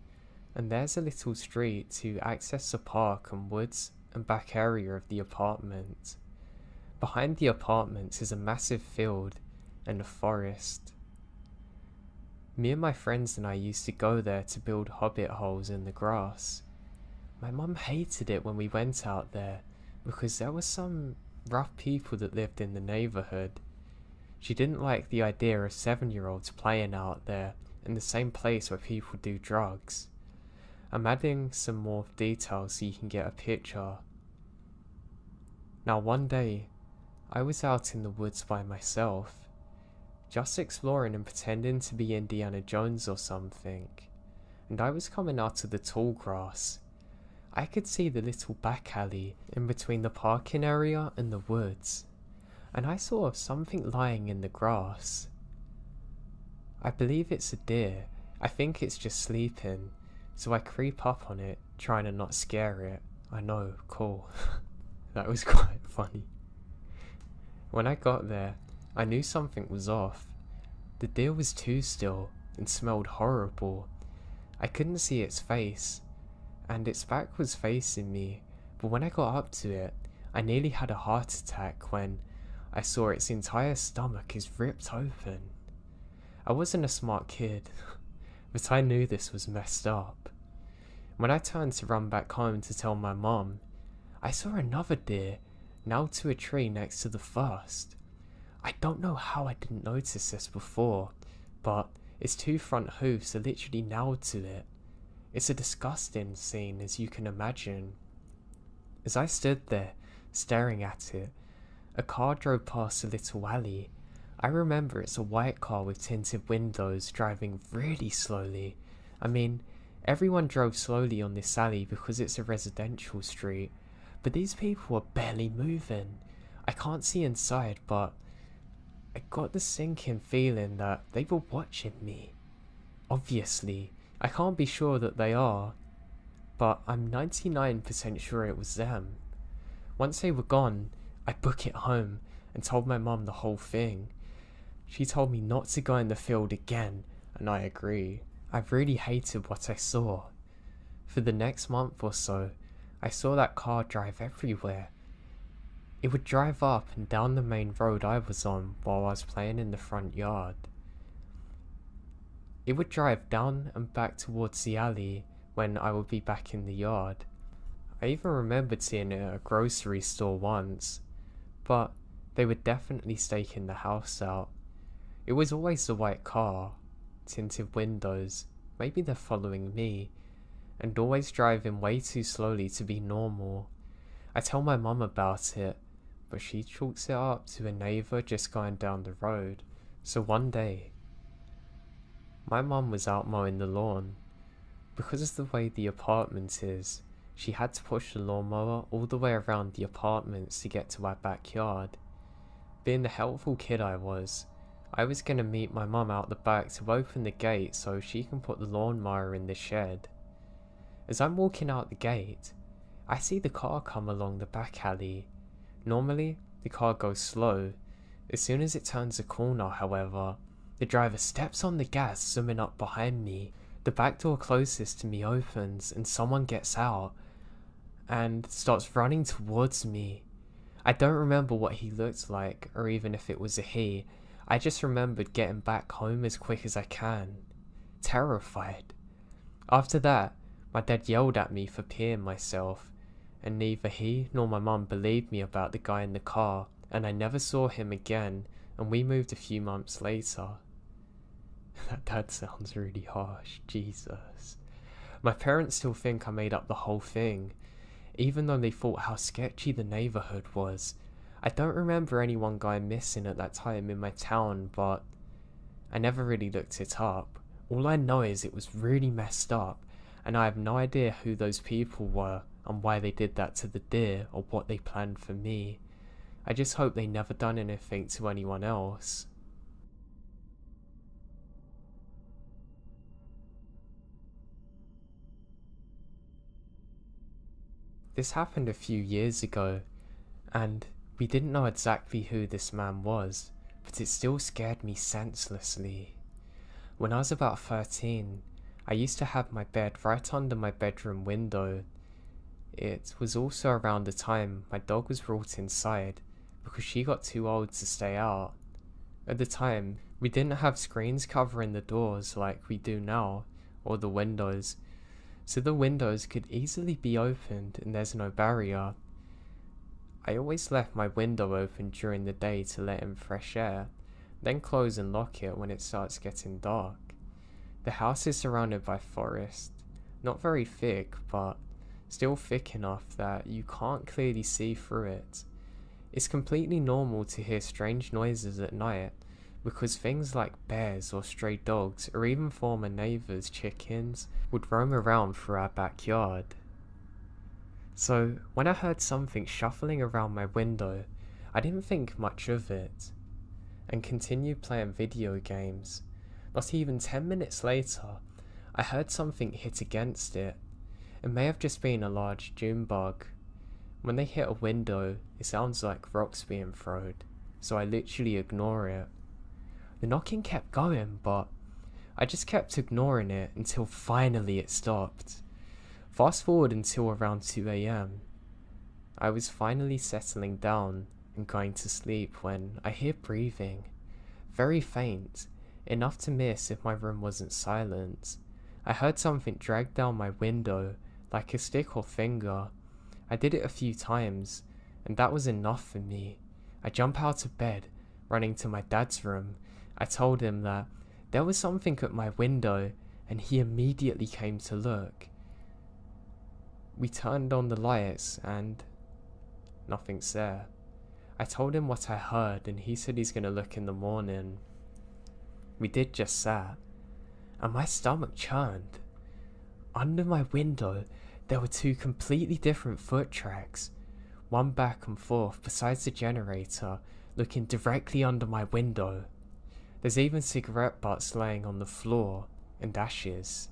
and there's a little street to access the park and woods and back area of the apartment. Behind the apartment is a massive field and a forest. Me and my friends and I used to go there to build hobbit holes in the grass. My mum hated it when we went out there because there were some rough people that lived in the neighborhood. She didn't like the idea of 7-year-olds playing out there in the same place where people do drugs. I'm adding some more details so you can get a picture. Now one day, I was out in the woods by myself, just exploring and pretending to be Indiana Jones or something, and I was coming out of the tall grass. I could see the little back alley in between the parking area and the woods, and I saw something lying in the grass. I believe it's a deer. I think it's just sleeping, so I creep up on it, trying to not scare it. I know, cool. That was quite funny. When I got there, I knew something was off. The deer was too still and smelled horrible. I couldn't see its face, and its back was facing me, but when I got up to it, I nearly had a heart attack when I saw its entire stomach is ripped open. I wasn't a smart kid, but I knew this was messed up. When I turned to run back home to tell my mom, I saw another deer nailed to a tree next to the first. I don't know how I didn't notice this before, but its 2 front hooves are literally nailed to it. It's a disgusting scene, as you can imagine. As I stood there, staring at it, a car drove past a little alley. I remember it's a white car with tinted windows driving really slowly. I mean, everyone drove slowly on this alley because it's a residential street, but these people were barely moving. I can't see inside, but I got the sinking feeling that they were watching me. Obviously, I can't be sure that they are, but I'm 99% sure it was them. Once they were gone, I booked it home and told my mum the whole thing. She told me not to go in the field again, and I agree. I really hated what I saw. For the next month or so, I saw that car drive everywhere. It would drive up and down the main road I was on while I was playing in the front yard. It would drive down and back towards the alley when I would be back in the yard. I even remembered seeing it at a grocery store once, but they were definitely staking the house out. It was always the white car, tinted windows, maybe they're following me, and always driving way too slowly to be normal. I tell my mum about it, but she chalks it up to a neighbour just going down the road. So one day, my mum was out mowing the lawn. Because of the way the apartment is, she had to push the lawnmower all the way around the apartments to get to our backyard. Being the helpful kid I was going to meet my mum out the back to open the gate so she can put the lawnmower in the shed. As I'm walking out the gate, I see the car come along the back alley. Normally, the car goes slow. As soon as it turns a corner, however, the driver steps on the gas, zooming up behind me. The back door closest to me opens and someone gets out and starts running towards me. I don't remember what he looked like or even if it was a he. I just remembered getting back home as quick as I can, terrified. After that, my dad yelled at me for peeing myself, and neither he nor my mum believed me about the guy in the car, and I never saw him again, and we moved a few months later. That sounds really harsh, Jesus. My parents still think I made up the whole thing, even though they thought how sketchy the neighbourhood was. I don't remember anyone going missing at that time in my town, but I never really looked it up. All I know is it was really messed up, and I have no idea who those people were and why they did that to the deer or what they planned for me. I just hope they never done anything to anyone else. This happened a few years ago, and we didn't know exactly who this man was, but it still scared me senselessly. When I was about 13, I used to have my bed right under my bedroom window. It was also around the time my dog was brought inside because she got too old to stay out. At the time, we didn't have screens covering the doors like we do now, or the windows, so the windows could easily be opened and there's no barrier. I always left my window open during the day to let in fresh air, then close and lock it when it starts getting dark. The house is surrounded by forest, not very thick, but still thick enough that you can't clearly see through it. It's completely normal to hear strange noises at night, because things like bears or stray dogs or even former neighbours' chickens would roam around through our backyard. So when I heard something shuffling around my window, I didn't think much of it, and continued playing video games. Not even 10 minutes later, I heard something hit against it. It may have just been a large June bug. When they hit a window, it sounds like rocks being thrown, so I literally ignore it. The knocking kept going, but I just kept ignoring it until finally it stopped. Fast forward until around 2 AM. I was finally settling down and going to sleep when I hear breathing. Very faint, enough to miss if my room wasn't silent. I heard something drag down my window, like a stick or finger. I did it a few times, and that was enough for me. I jump out of bed, running to my dad's room. I told him that there was something at my window, and he immediately came to look. We turned on the lights and nothing's there. I told him what I heard and he said he's gonna look in the morning. We did just that, and my stomach churned. Under my window there were two completely different foot tracks, one back and forth besides the generator, looking directly under my window. There's even cigarette butts laying on the floor and ashes.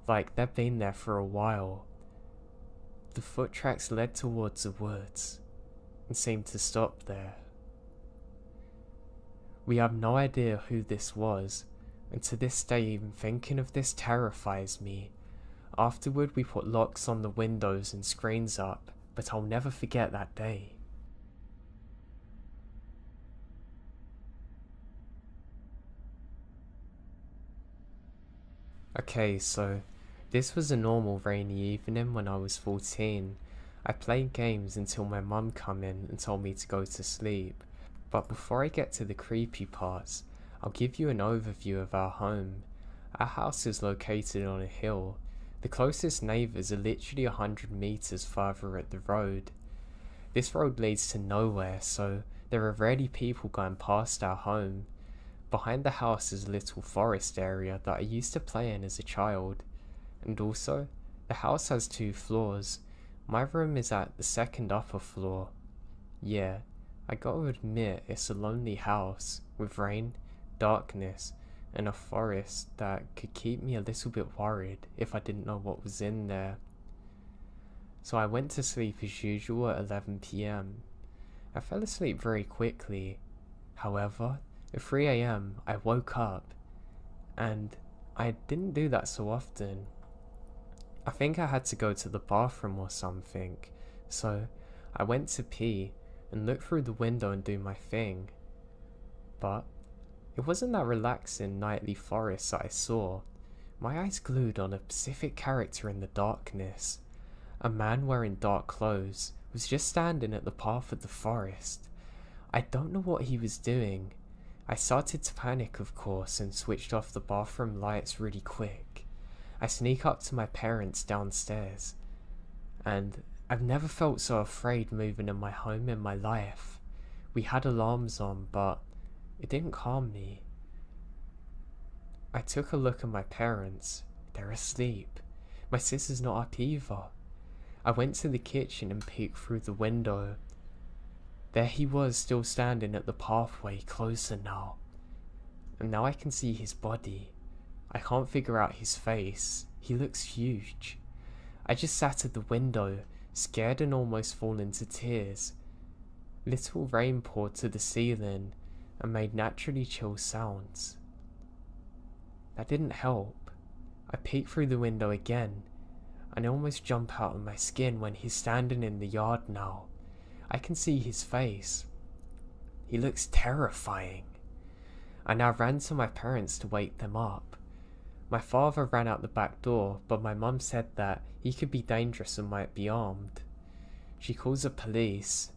like they'd been there for a while. The foot tracks led towards the woods and seemed to stop there. We have no idea who this was, and to this day even thinking of this terrifies me. Afterward we put locks on the windows and screens up, but I'll never forget that day. Okay, so this was a normal rainy evening when I was 14. I played games until my mum come in and told me to go to sleep. But before I get to the creepy parts, I'll give you an overview of our home. Our house is located on a hill. The closest neighbours are literally 100 meters farther at the road. This road leads to nowhere, so there are rarely people going past our home. Behind the house is a little forest area that I used to play in as a child. And also, the house has 2 floors. My room is at the second upper floor. Yeah, I gotta admit it's a lonely house, with rain, darkness, and a forest that could keep me a little bit worried if I didn't know what was in there. So I went to sleep as usual at 11 PM. I fell asleep very quickly. However, at 3 AM I woke up, and I didn't do that so often. I think I had to go to the bathroom or something, so I went to pee and look through the window and do my thing. But it wasn't that relaxing nightly forest that I saw. My eyes glued on a specific character in the darkness. A man wearing dark clothes was just standing at the path of the forest. I don't know what he was doing. I started to panic, of course, and switched off the bathroom lights really quick. I sneak up to my parents downstairs, and I've never felt so afraid moving in my home in my life. We had alarms on, but it didn't calm me. I took a look at my parents. They're asleep. My sister's not up either. I went to the kitchen and peeked through the window. There he was, still standing at the pathway, closer now. And now I can see his body. I can't figure out his face. He looks huge. I just sat at the window, scared and almost falling to tears. Little rain poured to the ceiling and made naturally chill sounds. That didn't help. I peeked through the window again, and I almost jump out of my skin when he's standing in the yard now. I can see his face. He looks terrifying. I now ran to my parents to wake them up. My father ran out the back door, but my mum said that he could be dangerous and might be armed. She calls the police.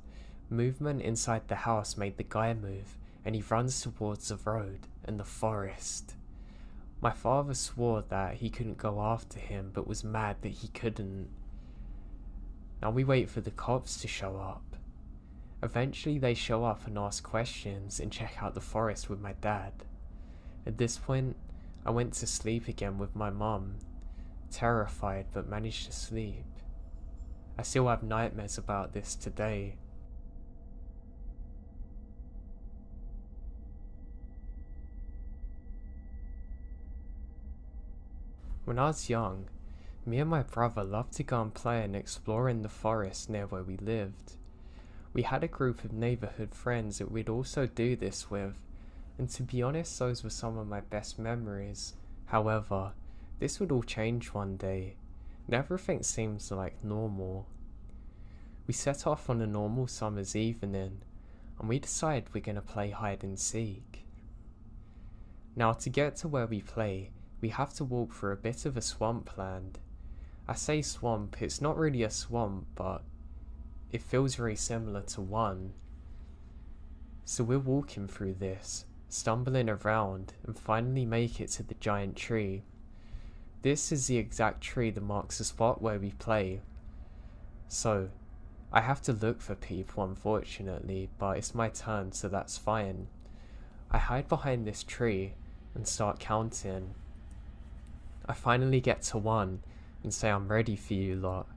Movement inside the house made the guy move, and he runs towards the road and the forest. My father swore that he couldn't go after him, but was mad that he couldn't. Now we wait for the cops to show up. Eventually they show up and ask questions and check out the forest with my dad. At this point, I went to sleep again with my mum, terrified but managed to sleep. I still have nightmares about this today. When I was young, me and my brother loved to go and play and explore in the forest near where we lived. We had a group of neighbourhood friends that we'd also do this with, and to be honest, those were some of my best memories. However, this would all change one day, and everything seems like normal. We set off on a normal summer's evening, and we decide we're gonna play hide and seek. Now to get to where we play, we have to walk through a bit of a swampland. I say swamp, it's not really a swamp, but it feels very similar to one. So we're walking through this, stumbling around, and finally make it to the giant tree. This is the exact tree that marks the spot where we play. So, I have to look for people unfortunately, but it's my turn, so that's fine. I hide behind this tree and start counting. I finally get to 1 and say I'm ready for you lot.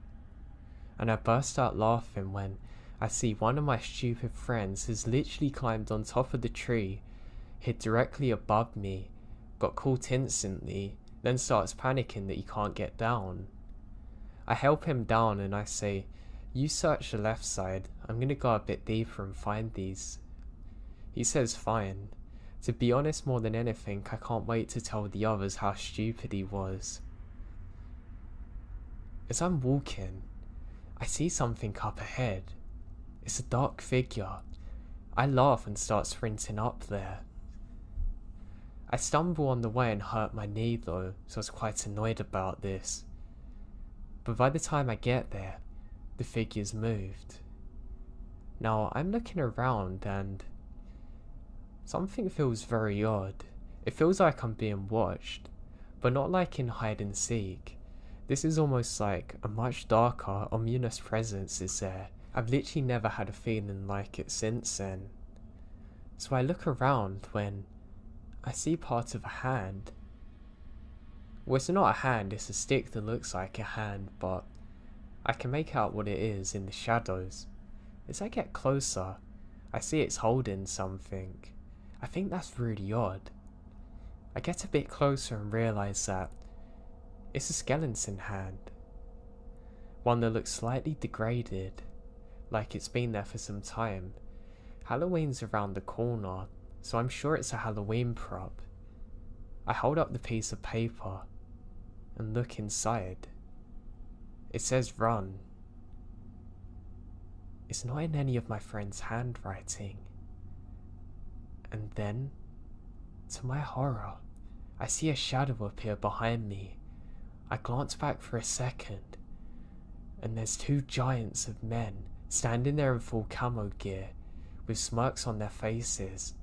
And I burst out laughing when I see one of my stupid friends has literally climbed on top of the tree, hid directly above me, got caught instantly, then starts panicking that he can't get down. I help him down and I say, "You search the left side, I'm gonna go a bit deeper and find these." He says fine. To be honest, more than anything, I can't wait to tell the others how stupid he was. As I'm walking, I see something up ahead. It's a dark figure. I laugh and start sprinting up there. I stumble on the way and hurt my knee though, so I was quite annoyed about this. But by the time I get there, the figure's moved. Now I'm looking around and something feels very odd. It feels like I'm being watched, but not like in hide and seek. This is almost like a much darker, ominous presence is there. I've literally never had a feeling like it since then. So I look around when I see part of a hand. Well, it's not a hand, it's a stick that looks like a hand, but I can make out what it is in the shadows. As I get closer, I see it's holding something. I think that's really odd. I get a bit closer and realise that it's a skeleton hand. One that looks slightly degraded, like it's been there for some time. Halloween's around the corner, so I'm sure it's a Halloween prop. I hold up the piece of paper and look inside. It says run. It's not in any of my friend's handwriting. And then, to my horror, I see a shadow appear behind me. I glance back for a second, and there's two giants of men standing there in full camo gear, with smirks on their faces.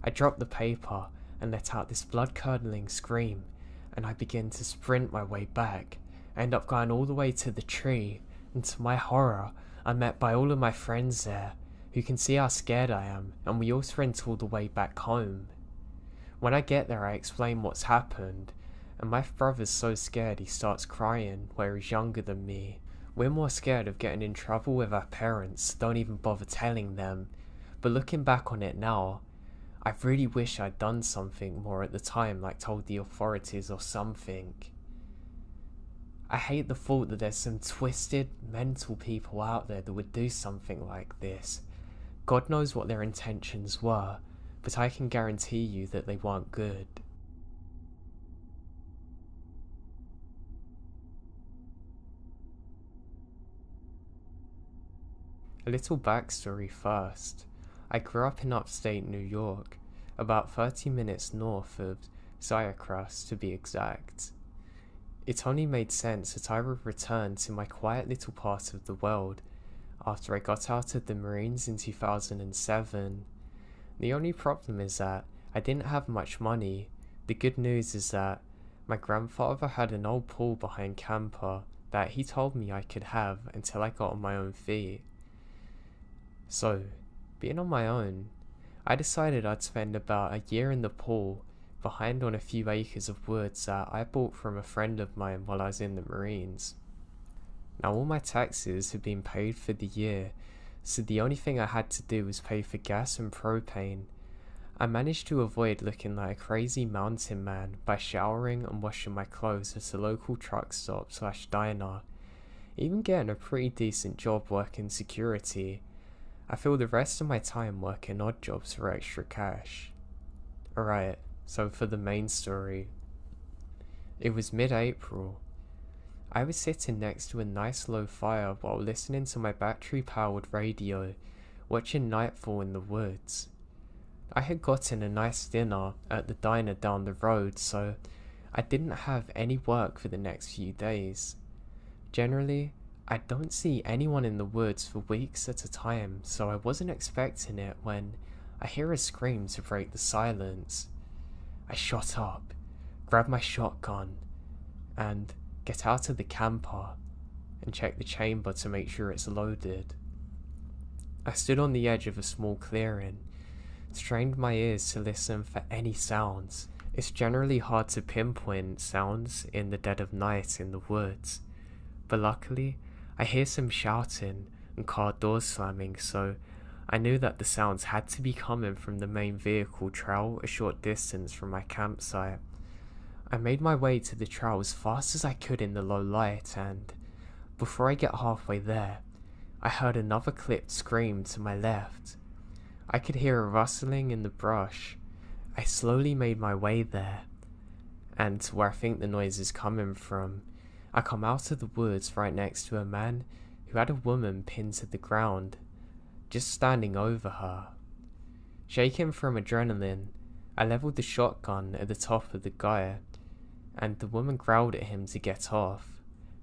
I drop the paper and let out this blood-curdling scream, and I begin to sprint my way back. I end up going all the way to the tree, and to my horror, I'm met by all of my friends there, who can see how scared I am, and we all sprint all the way back home. When I get there, I explain what's happened, and my brother's so scared he starts crying, where he's younger than me. We're more scared of getting in trouble with our parents, don't even bother telling them. But looking back on it now, I really wish I'd done something more at the time, like told the authorities or something. I hate the thought that there's some twisted, mental people out there that would do something like this. God knows what their intentions were, but I can guarantee you that they weren't good. A little backstory first. I grew up in upstate New York, about 30 minutes north of Syracuse to be exact. It only made sense that I would return to my quiet little part of the world after I got out of the Marines in 2007. The only problem is that I didn't have much money. The good news is that my grandfather had an old pool behind camper that he told me I could have until I got on my own feet. So, being on my own, I decided I'd spend about a year in the pool, behind on a few acres of woods that I bought from a friend of mine while I was in the Marines. Now all my taxes had been paid for the year, so the only thing I had to do was pay for gas and propane. I managed to avoid looking like a crazy mountain man by showering and washing my clothes at a local truck stop / diner, even getting a pretty decent job working security. I feel the rest of my time working odd jobs for extra cash. Alright, so for the main story. It was mid-April. I was sitting next to a nice low fire while listening to my battery-powered radio, watching nightfall in the woods. I had gotten a nice dinner at the diner down the road, so I didn't have any work for the next few days. Generally, I don't see anyone in the woods for weeks at a time, so I wasn't expecting it when I hear a scream to break the silence. I shot up, grab my shotgun, and get out of the camper and check the chamber to make sure it's loaded. I stood on the edge of a small clearing, strained my ears to listen for any sounds. It's generally hard to pinpoint sounds in the dead of night in the woods, but luckily I hear some shouting and car doors slamming, so I knew that the sounds had to be coming from the main vehicle trail a short distance from my campsite. I made my way to the trail as fast as I could in the low light, and before I get halfway there, I heard another clipped scream to my left. I could hear a rustling in the brush. I slowly made my way there, and to where I think the noise is coming from. I come out of the woods right next to a man who had a woman pinned to the ground, just standing over her. Shaking from adrenaline, I leveled the shotgun at the top of the guy, and the woman growled at him to get off.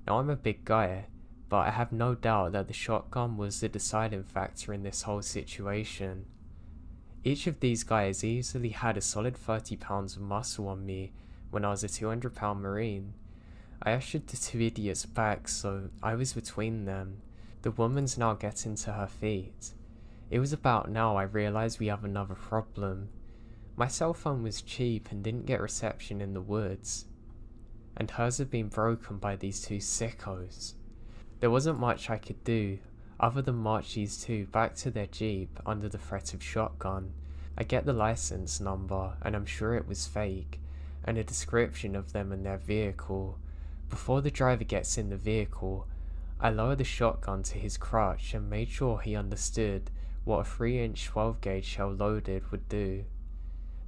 Now I'm a big guy, but I have no doubt that the shotgun was the deciding factor in this whole situation. Each of these guys easily had a solid 30 pounds of muscle on me when I was a 200-pound Marine. I ushered the two idiots back, so I was between them. The woman's now getting to her feet. It was about now I realised we have another problem. My cell phone was cheap and didn't get reception in the woods, and hers had been broken by these two sickos. There wasn't much I could do other than march these two back to their jeep under the threat of shotgun. I get the license number, and I'm sure it was fake, and a description of them and their vehicle. Before the driver gets in the vehicle, I lower the shotgun to his crotch and made sure he understood what a 3-inch 12-gauge shell loaded would do.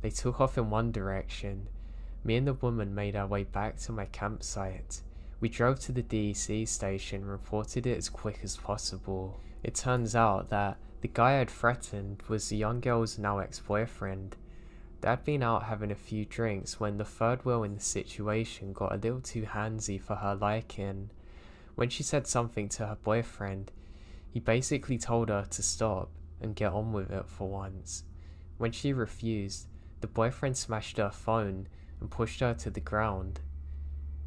They took off in one direction. Me and the woman made our way back to my campsite. We drove to the DEC station and reported it as quick as possible. It turns out that the guy I'd threatened was the young girl's now ex-boyfriend. They'd been out having a few drinks when the third wheel in the situation got a little too handsy for her liking. When she said something to her boyfriend, he basically told her to stop and get on with it for once. When she refused, the boyfriend smashed her phone and pushed her to the ground.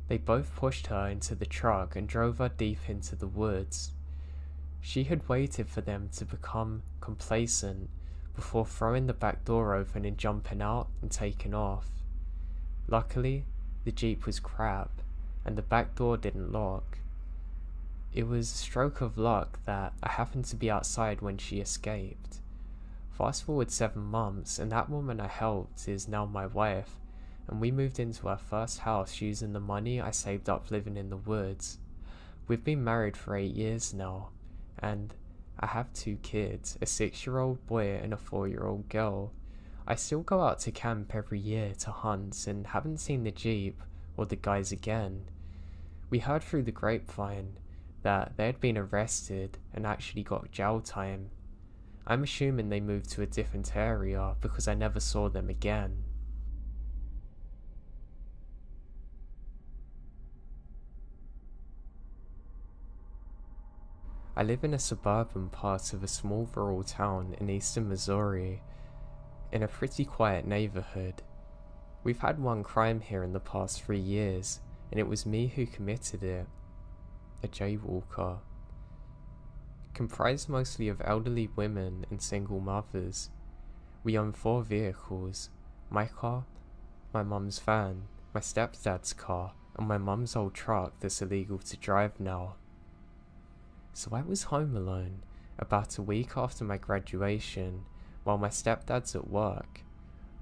They both pushed her into the truck and drove her deep into the woods. She had waited for them to become complacent before throwing the back door open and jumping out and taking off. Luckily, the Jeep was crap and the back door didn't lock. It was a stroke of luck that I happened to be outside when she escaped. Fast forward 7 months, and that woman I helped is now my wife, and we moved into our first house using the money I saved up living in the woods. We've been married for 8 years now, and I have 2 kids, a 6-year-old boy and a 4-year-old girl. I still go out to camp every year to hunt and haven't seen the Jeep or the guys again. We heard through the grapevine that they had been arrested and actually got jail time. I'm assuming they moved to a different area because I never saw them again. I live in a suburban part of a small rural town in eastern Missouri, in a pretty quiet neighborhood. We've had one crime here in the past 3 years, and it was me who committed it. A jaywalker. Comprised mostly of elderly women and single mothers. We own 4 vehicles: my car, my mum's van, my stepdad's car, and my mum's old truck that's illegal to drive now. So I was home alone, about a week after my graduation, while my stepdad's at work.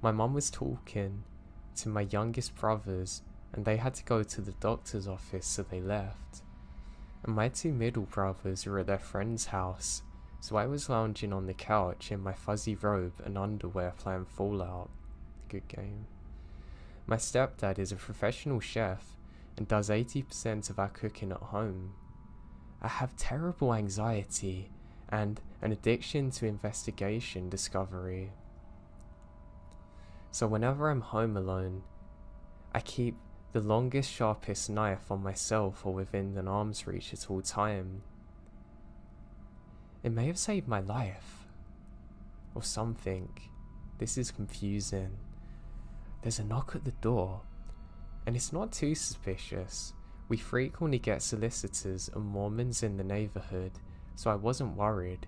My mum was talking to my youngest brothers, and they had to go to the doctor's office, so they left. And my 2 middle brothers were at their friend's house, so I was lounging on the couch in my fuzzy robe and underwear playing Fallout. Good game. My stepdad is a professional chef and does 80% of our cooking at home. I have terrible anxiety and an addiction to investigation discovery. So whenever I'm home alone, I keep the longest, sharpest knife on myself or within an arm's reach at all time. It may have saved my life. Or something. This is confusing. There's a knock at the door, and it's not too suspicious. We frequently get solicitors and Mormons in the neighborhood, so I wasn't worried.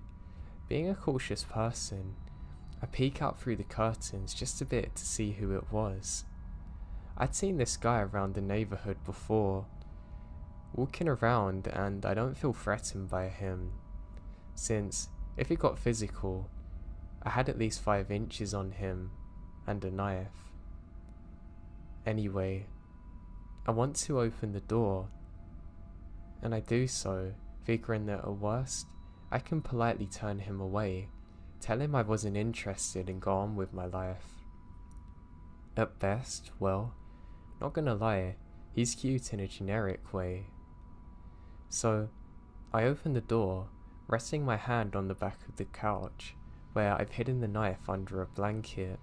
Being a cautious person, I peek out through the curtains just a bit to see who it was. I'd seen this guy around the neighborhood before, walking around, and I don't feel threatened by him, since if it got physical, I had at least 5 inches on him, and a knife. Anyway, I want to open the door, and I do so, figuring that at worst, I can politely turn him away, tell him I wasn't interested and go on with my life. At best, well, not gonna lie, he's cute in a generic way. So, I open the door, resting my hand on the back of the couch, where I've hidden the knife under a blanket,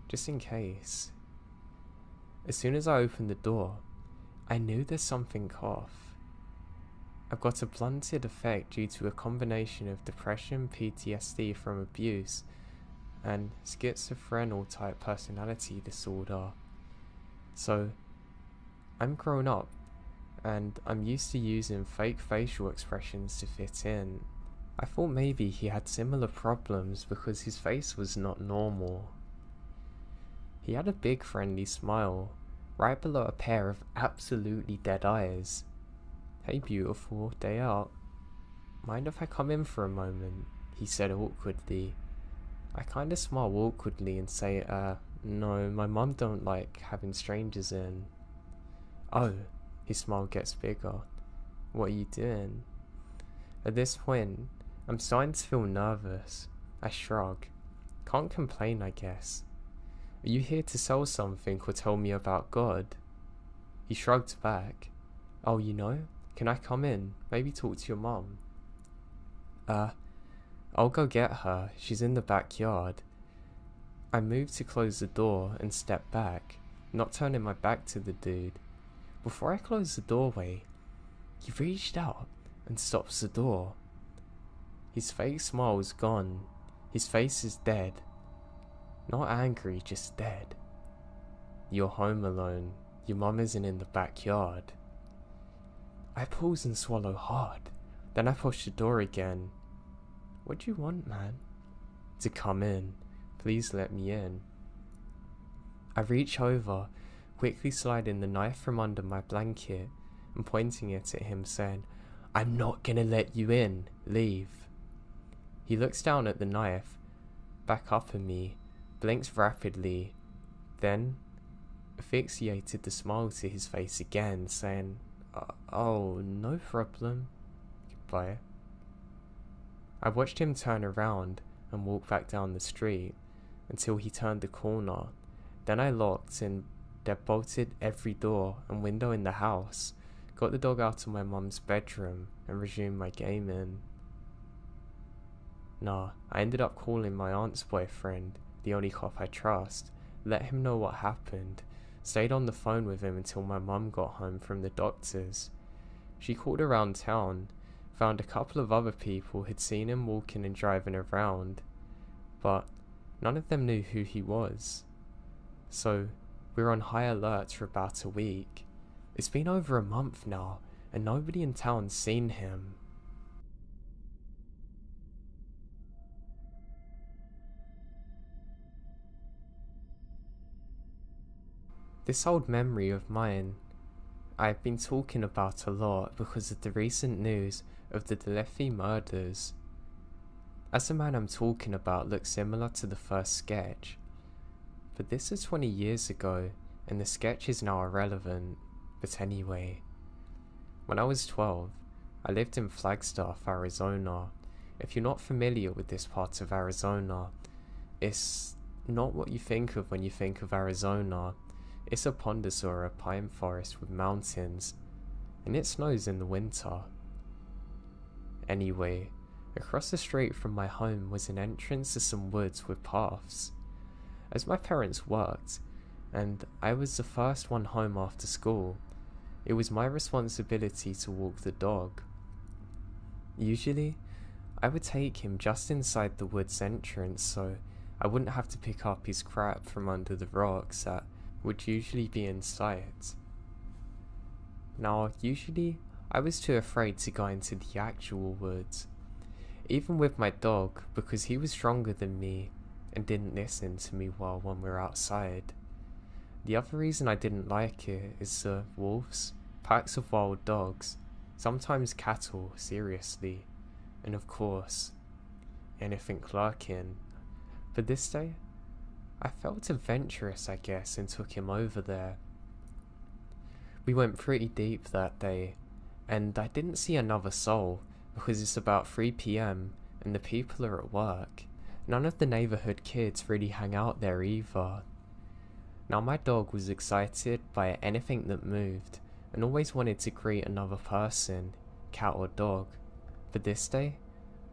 just in case. As soon as I opened the door, I knew there's something off. I've got a blunted effect due to a combination of depression, PTSD from abuse, and schizophrenic type personality disorder. So, I'm grown up, and I'm used to using fake facial expressions to fit in. I thought maybe he had similar problems because his face was not normal. He had a big friendly smile, right below a pair of absolutely dead eyes. "Hey beautiful, day out. Mind if I come in for a moment?" he said awkwardly. I kinda smile awkwardly and say, no, my mum don't like having strangers in. "Oh," his smile gets bigger. "What are you doing?" At this point, I'm starting to feel nervous. I shrug. Can't complain, I guess. "Are you here to sell something or tell me about God?" He shrugged back. "Oh, can I come in? Maybe talk to your mum?" I'll go get her. She's in the backyard." I moved to close the door and step back, not turning my back to the dude. Before I closed the doorway, he reached out and stops the door. His fake smile is gone. His face is dead. Not angry, just dead. "You're home alone. Your mum isn't in the backyard." I pause and swallow hard. Then I push the door again. "What do you want, man?" "To come in. Please let me in." I reach over, quickly sliding the knife from under my blanket and pointing it at him, saying, "I'm not gonna let you in. Leave." He looks down at the knife, back up at me, blinks rapidly, then asphyxiated the smile to his face again, saying, "Oh, no problem. Goodbye." I watched him turn around and walk back down the street until he turned the corner. Then I locked and deadbolted every door and window in the house, got the dog out of my mum's bedroom and resumed my gaming. I ended up calling my aunt's boyfriend, the only cop I trust, let him know what happened, stayed on the phone with him until my mum got home from the doctors. She called around town, found a couple of other people who'd seen him walking and driving around, but none of them knew who he was. So we were on high alert for about a week. It's been over a month now, and nobody in town's seen him. This old memory of mine, I've been talking about a lot because of the recent news of the Delefi murders. As the man I'm talking about looks similar to the first sketch, but this is 20 years ago and the sketch is now irrelevant. But anyway, when I was 12, I lived in Flagstaff, Arizona. If you're not familiar with this part of Arizona, it's not what you think of when you think of Arizona. It's a pondus or a pine forest with mountains, and it snows in the winter. Anyway, across the street from my home was an entrance to some woods with paths. As my parents worked, and I was the first one home after school, it was my responsibility to walk the dog. Usually, I would take him just inside the woods entrance so I wouldn't have to pick up his crap from under the rocks that would usually be in sight. Now, usually, I was too afraid to go into the actual woods, even with my dog, because he was stronger than me and didn't listen to me well when we were outside. The other reason I didn't like it is the wolves, packs of wild dogs, sometimes cattle, seriously, and of course, anything lurking. But this day, I felt adventurous, I guess, and took him over there. We went pretty deep that day, and I didn't see another soul because it's about 3 PM and the people are at work. None of the neighborhood kids really hang out there either. Now my dog was excited by anything that moved and always wanted to greet another person, cat or dog. But this day,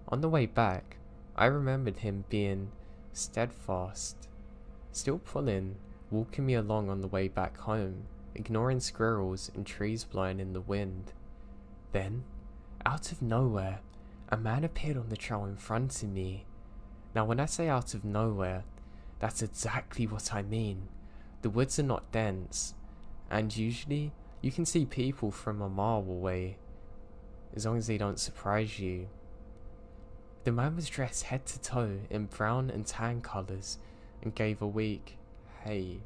on the way back, I remembered him being steadfast, still pulling, walking me along on the way back home, ignoring squirrels and trees blowing in the wind. Then, out of nowhere, a man appeared on the trail in front of me. Now when I say out of nowhere, that's exactly what I mean. The woods are not dense, and usually you can see people from a mile away, as long as they don't surprise you. The man was dressed head to toe in brown and tan colours and gave a weak "hey"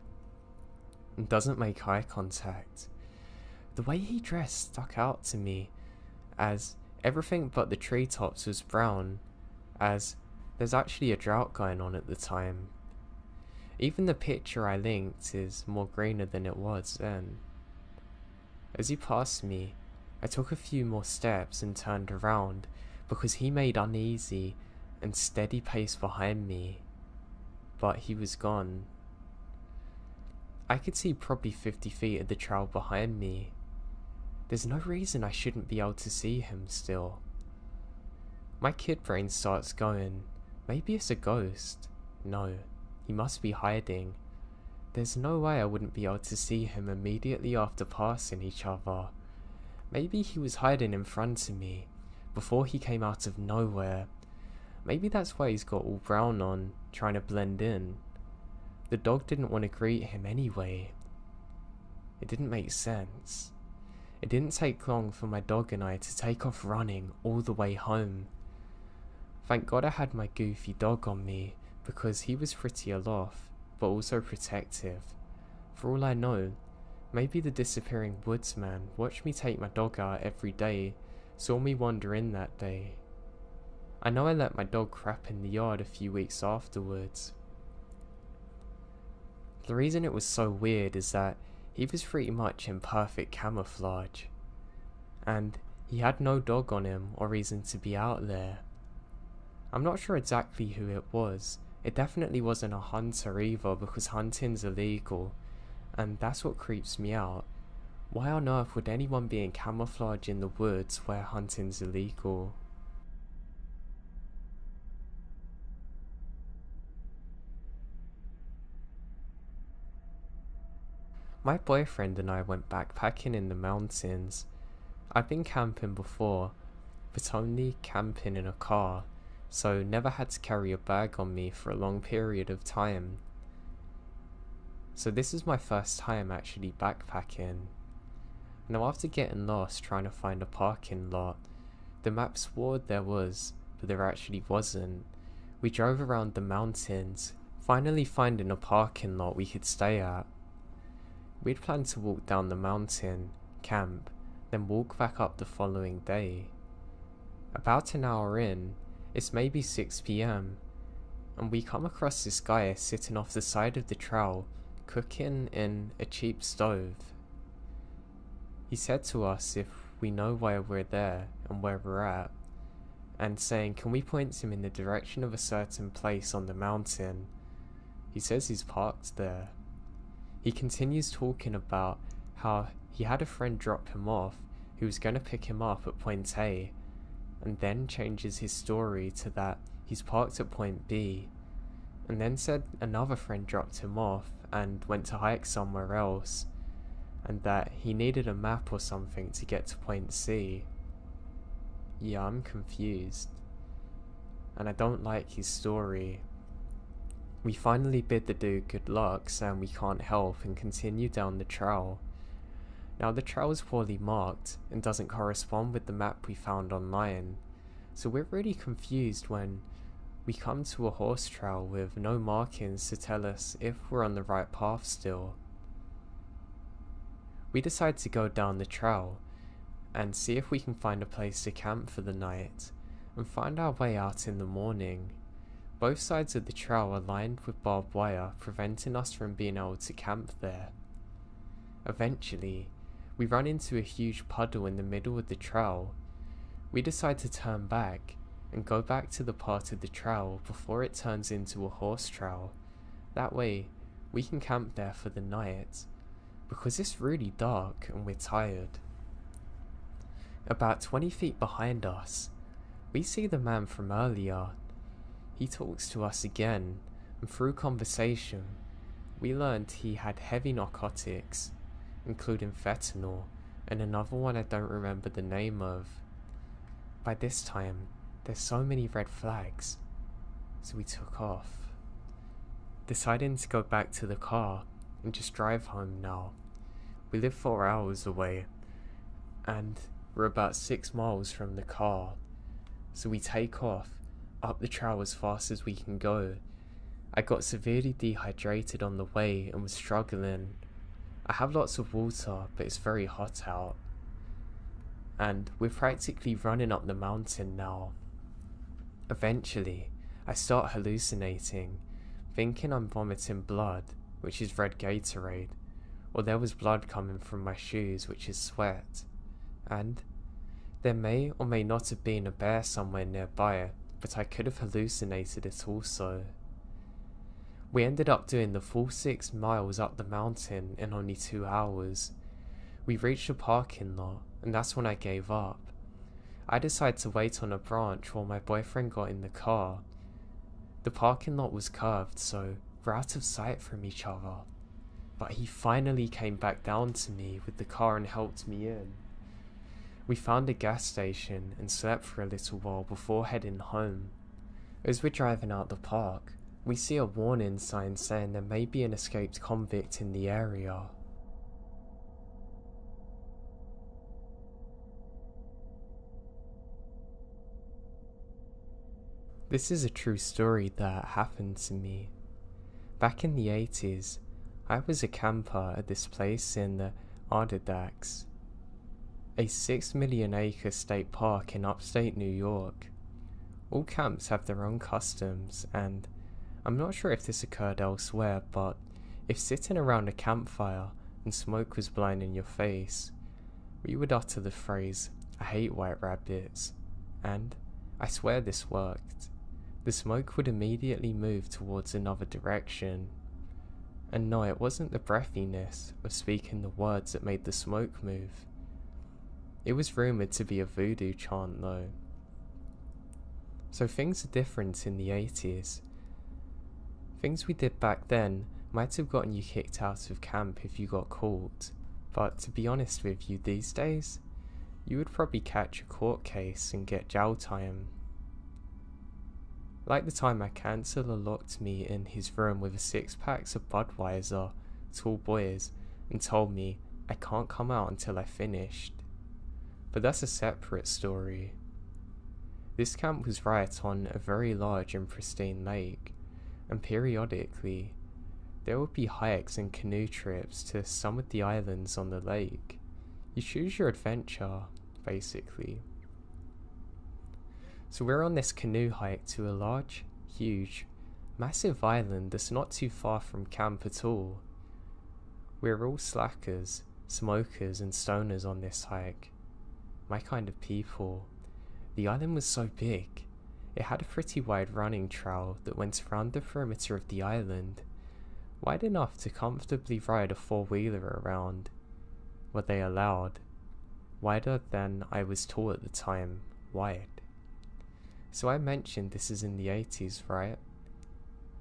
and doesn't make eye contact. The way he dressed stuck out to me, as everything but the treetops was brown, as there's actually a drought going on at the time. Even the picture I linked is more greener than it was then. As he passed me, I took a few more steps and turned around because he made uneasy and steady pace behind me, but he was gone. I could see probably 50 feet of the trail behind me. There's no reason I shouldn't be able to see him still. My kid brain starts going, maybe it's a ghost. No, he must be hiding. There's no way I wouldn't be able to see him immediately after passing each other. Maybe he was hiding in front of me, before he came out of nowhere. Maybe that's why he's got all brown on, trying to blend in. The dog didn't want to greet him anyway. It didn't make sense. It didn't take long for my dog and I to take off running all the way home. Thank God I had my goofy dog on me, because he was pretty aloft, but also protective. For all I know, maybe the disappearing woodsman watched me take my dog out every day, saw me wander in that day. I know I let my dog crap in the yard a few weeks afterwards. The reason it was so weird is that he was pretty much in perfect camouflage, and he had no dog on him or reason to be out there. I'm not sure exactly who it was. It definitely wasn't a hunter either, because hunting's illegal, and that's what creeps me out. Why on earth would anyone be in camouflage in the woods where hunting's illegal? My boyfriend and I went backpacking in the mountains. I'd been camping before, but only camping in a car, so never had to carry a bag on me for a long period of time. So this is my first time actually backpacking. Now after getting lost trying to find a parking lot, the map swore there was, but there actually wasn't. We drove around the mountains, finally finding a parking lot we could stay at. We'd planned to walk down the mountain, camp, then walk back up the following day. About an hour in, it's maybe 6 PM, and we come across this guy sitting off the side of the trail, cooking in a cheap stove. He said to us if we know why we're there and where we're at, and saying can we point him in the direction of a certain place on the mountain. He says he's parked there. He continues talking about how he had a friend drop him off who was going to pick him up at point A, and then changes his story to that he's parked at point B, and then said another friend dropped him off and went to hike somewhere else, and that he needed a map or something to get to point C. Yeah, I'm confused, and I don't like his story. We finally bid the dude good luck, saying we can't help, and continue down the trail. Now the trail is poorly marked and doesn't correspond with the map we found online, so we're really confused when we come to a horse trail with no markings to tell us if we're on the right path still. We decide to go down the trail and see if we can find a place to camp for the night, and find our way out in the morning. Both sides of the trail are lined with barbed wire, preventing us from being able to camp there. Eventually, We run into a huge puddle in the middle of the trail. We decide to turn back and go back to the part of the trail before it turns into a horse trail. That way, we can camp there for the night, because it's really dark and we're tired. About 20 feet behind us, we see the man from earlier. He talks to us again, and through conversation, we learned he had heavy narcotics, including fentanyl and another one I don't remember the name of. By this time, there's so many red flags, so we took off, deciding to go back to the car and just drive home now. We live 4 hours away, and we're about 6 miles from the car, so we take off up the trail as fast as we can go. I got severely dehydrated on the way and was struggling. I have lots of water, but it's very hot out, and we're practically running up the mountain now. Eventually, I start hallucinating, thinking I'm vomiting blood, which is red Gatorade, or there was blood coming from my shoes, which is sweat, and there may or may not have been a bear somewhere nearby, but I could have hallucinated it also. We ended up doing the full 6 miles up the mountain in only 2 hours. We reached a parking lot, and that's when I gave up. I decided to wait on a branch while my boyfriend got in the car. The parking lot was curved, so we're out of sight from each other. But he finally came back down to me with the car and helped me in. We found a gas station and slept for a little while before heading home. As we're driving out the park, we see a warning sign saying there may be an escaped convict in the area. This is a true story that happened to me. Back in the 80s, I was a camper at this place in the Adirondacks, a 6 million acre state park in upstate New York. All camps have their own customs, and I'm not sure if this occurred elsewhere, but if sitting around a campfire and smoke was blowing in your face, we would utter the phrase, "I hate white rabbits," and I swear this worked. The smoke would immediately move towards another direction. And no, it wasn't the breathiness of speaking the words that made the smoke move. It was rumoured to be a voodoo chant though. So things are different in the 80s. Things we did back then might have gotten you kicked out of camp if you got caught, but to be honest with you, these days, you would probably catch a court case and get jail time. Like the time my counsellor locked me in his room with a 6-pack of Budweiser, tall boys, and told me I can't come out until I finished. But that's a separate story. This camp was right on a very large and pristine lake, and periodically, there would be hikes and canoe trips to some of the islands on the lake. You choose your adventure, basically. So we're on this canoe hike to a large, huge, massive island that's not too far from camp at all. We're all slackers, smokers and stoners on this hike. My kind of people. The island was so big, it had a pretty wide running trail that went around the perimeter of the island, wide enough to comfortably ride a 4-wheeler around. Were they allowed? Wider than I was tall at the time, wide. So I mentioned this is in the 80s, right?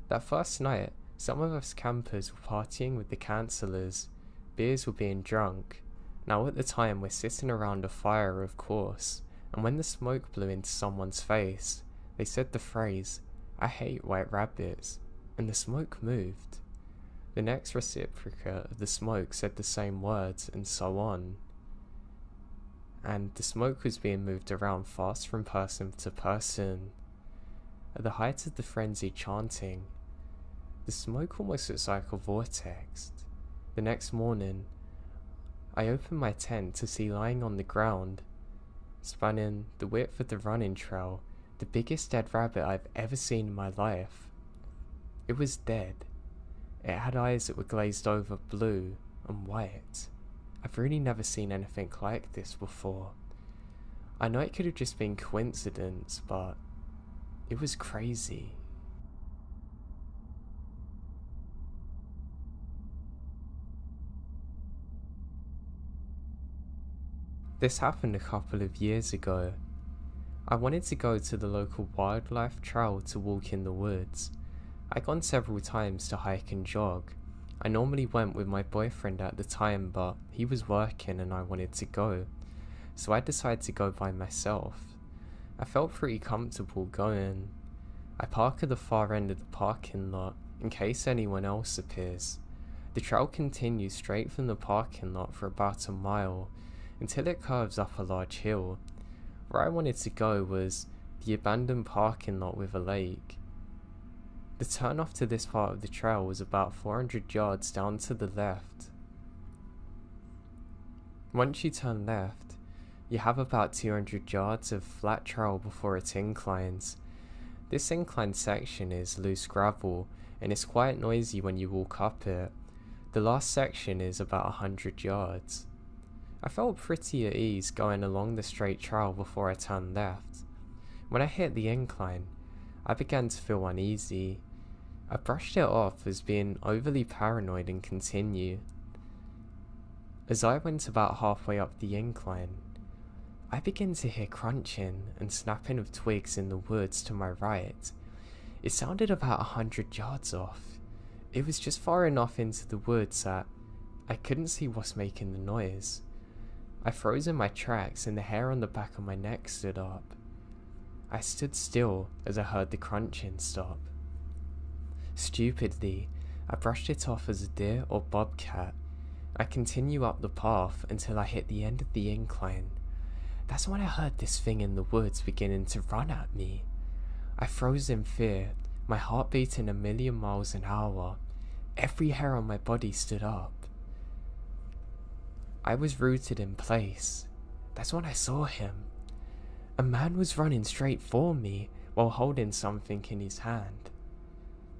That first night, some of us campers were partying with the counsellors, beers were being drunk. Now at the time we're sitting around a fire, of course, and when the smoke blew into someone's face, they said the phrase, "I hate white rabbits," and the smoke moved. The next reciprocate of the smoke said the same words, and so on. And the smoke was being moved around fast from person to person. At the height of the frenzied chanting, the smoke almost looks like a vortex. The next morning, I opened my tent to see lying on the ground, spanning the width of the running trail, the biggest dead rabbit I've ever seen in my life. It was dead. It had eyes that were glazed over blue and white. I've really never seen anything like this before. I know it could have just been coincidence, but it was crazy. This happened a couple of years ago. I wanted to go to the local wildlife trail to walk in the woods. I'd gone several times to hike and jog. I normally went with my boyfriend at the time, but he was working and I wanted to go, so I decided to go by myself. I felt pretty comfortable going. I park at the far end of the parking lot in case anyone else appears. The trail continues straight from the parking lot for about a mile until it curves up a large hill. Where I wanted to go was the abandoned parking lot with a lake. The turn off to this part of the trail was about 400 yards down to the left. Once you turn left, you have about 200 yards of flat trail before it inclines. This inclined section is loose gravel and it's quite noisy when you walk up it. The last section is about 100 yards. I felt pretty at ease going along the straight trail before I turned left. When I hit the incline, I began to feel uneasy. I brushed it off as being overly paranoid and continued. As I went about halfway up the incline, I began to hear crunching and snapping of twigs in the woods to my right. It sounded about 100 yards off. It was just far enough into the woods that I couldn't see what's making the noise. I froze in my tracks and the hair on the back of my neck stood up. I stood still as I heard the crunching stop. Stupidly, I brushed it off as a deer or bobcat. I continue up the path until I hit the end of the incline. That's when I heard this thing in the woods beginning to run at me. I froze in fear, my heart beating 1,000,000 miles an hour. Every hair on my body stood up. I was rooted in place. That's when I saw him. A man was running straight for me while holding something in his hand.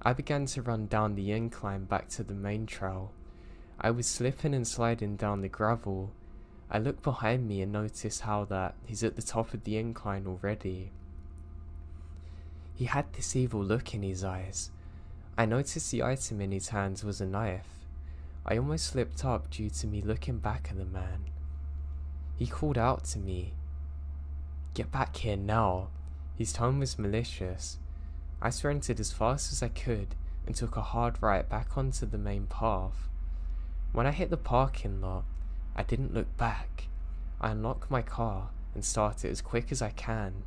I began to run down the incline back to the main trail. I was slipping and sliding down the gravel. I looked behind me and noticed how that he's at the top of the incline already. He had this evil look in his eyes. I noticed the item in his hands was a knife. I almost slipped up due to me looking back at the man. He called out to me, "Get back here now." His tone was malicious. I sprinted as fast as I could and took a hard right back onto the main path. When I hit the parking lot, I didn't look back. I unlocked my car and started as quick as I can.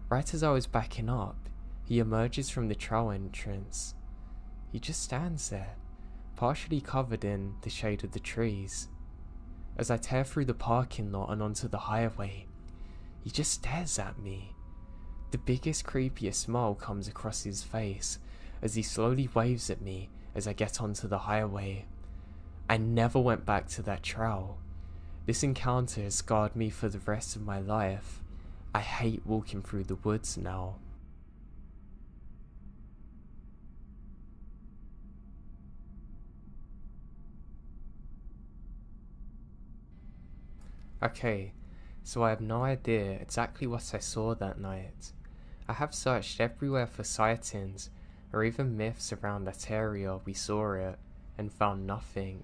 Right as I was backing up, he emerges from the trail entrance. He just stands there, partially covered in the shade of the trees. As I tear through the parking lot and onto the highway, he just stares at me. The biggest, creepiest smile comes across his face as he slowly waves at me as I get onto the highway. I never went back to that trail. This encounter has scarred me for the rest of my life. I hate walking through the woods now. Okay, so I have no idea exactly what I saw that night. I have searched everywhere for sightings or even myths around that area we saw it and found nothing.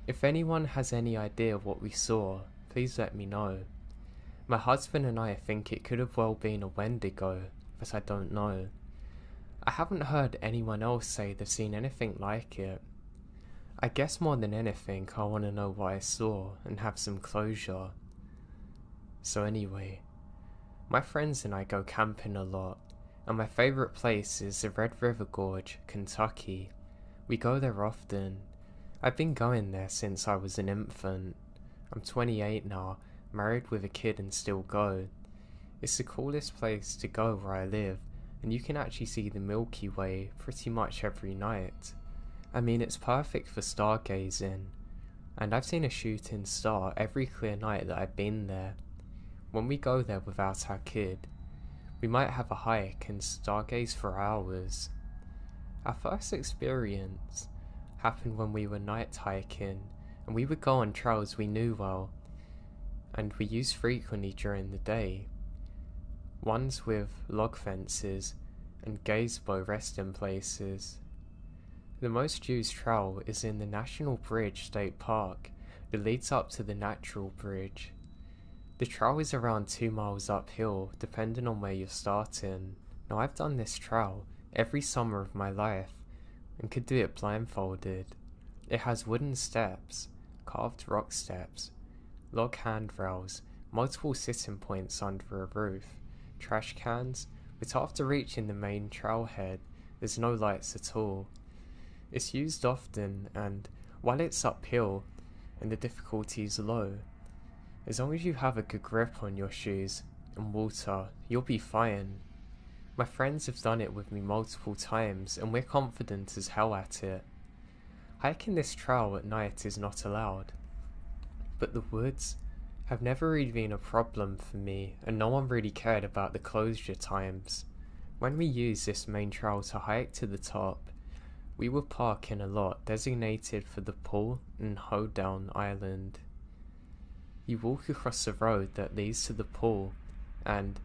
If anyone has any idea of what we saw, please let me know. My husband and I think it could have well been a Wendigo, but I don't know. I haven't heard anyone else say they've seen anything like it. I guess more than anything I want to know what I saw and have some closure. So anyway, my friends and I go camping a lot, and my favourite place is the Red River Gorge, Kentucky. We go there often. I've been going there since I was an infant. I'm 28 now, married with a kid and still go. It's the coolest place to go where I live, and you can actually see the Milky Way pretty much every night. I mean, it's perfect for stargazing, and I've seen a shooting star every clear night that I've been there. When we go there without our kid, we might have a hike and stargaze for hours. Our first experience happened when we were night hiking and we would go on trails we knew well, and we used frequently during the day. Ones with log fences and gazebo resting places. The most used trail is in the National Bridge State Park that leads up to the Natural Bridge. The trail is around 2 miles uphill depending on where you're starting. Now I've done this trail every summer of my life and could do it blindfolded. It has wooden steps, carved rock steps, log handrails, multiple sitting points under a roof, trash cans, but after reaching the main trailhead there's no lights at all. It's used often, and while it's uphill and the difficulty is low, as long as you have a good grip on your shoes and water, you'll be fine. My friends have done it with me multiple times and we're confident as hell at it. Hiking this trail at night is not allowed, but the woods have never really been a problem for me and no one really cared about the closure times. When we use this main trail to hike to the top, we would park in a lot designated for the Pull and Hoedown Island. You walk across the road that leads to the pool and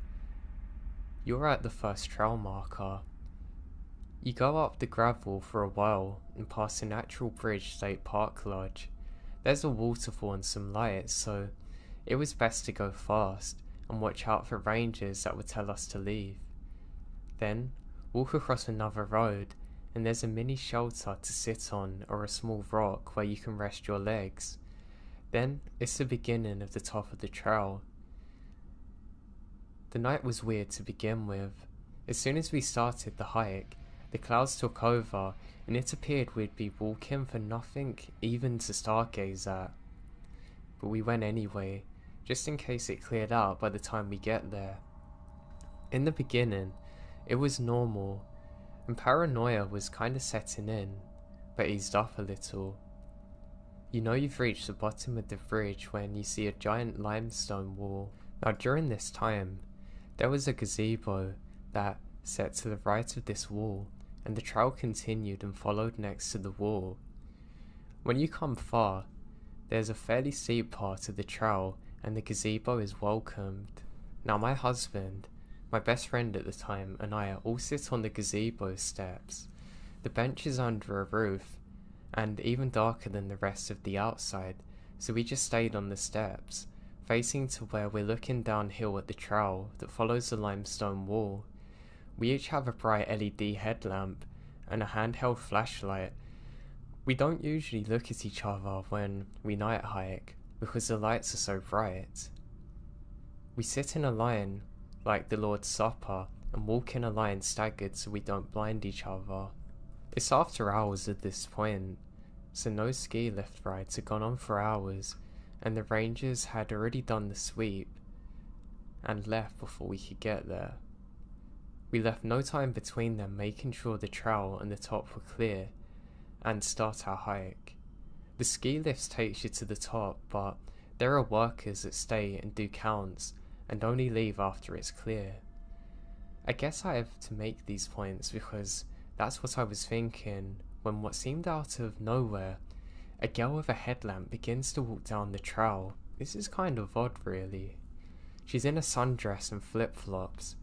you're at the first trail marker. You go up the gravel for a while and pass the Natural Bridge State Park Lodge. There's a waterfall and some lights, so it was best to go fast and watch out for rangers that would tell us to leave. Then walk across another road and there's a mini shelter to sit on or a small rock where you can rest your legs. Then it's the beginning of the top of the trail. The night was weird to begin with. As soon as we started the hike, the clouds took over and it appeared we'd be walking for nothing even to stargaze at. But we went anyway, just in case it cleared out by the time we get there. In the beginning, it was normal, and paranoia was kinda setting in, but eased up a little. You know you've reached the bottom of the bridge when you see a giant limestone wall. Now during this time, there was a gazebo that sat to the right of this wall, and the trail continued and followed next to the wall. When you come far, there's a fairly steep part of the trail and the gazebo is welcomed. Now my husband, my best friend at the time, and I all sit on the gazebo steps. The bench is under a roof, and even darker than the rest of the outside, so we just stayed on the steps, facing to where we're looking downhill at the trail that follows the limestone wall. We each have a bright LED headlamp and a handheld flashlight. We don't usually look at each other when we night hike, because the lights are so bright. We sit in a line like the Lord's Supper and walk in a line staggered so we don't blind each other. It's after hours at this point, so no ski lift rides had gone on for hours and the rangers had already done the sweep and left before we could get there. We left no time between them making sure the trail and the top were clear and start our hike. The ski lifts takes you to the top, but there are workers that stay and do counts and only leave after it's clear. I guess I have to make these points because that's what I was thinking when what seemed out of nowhere, a girl with a headlamp begins to walk down the trail. This is kind of odd really. She's in a sundress and flip-flops.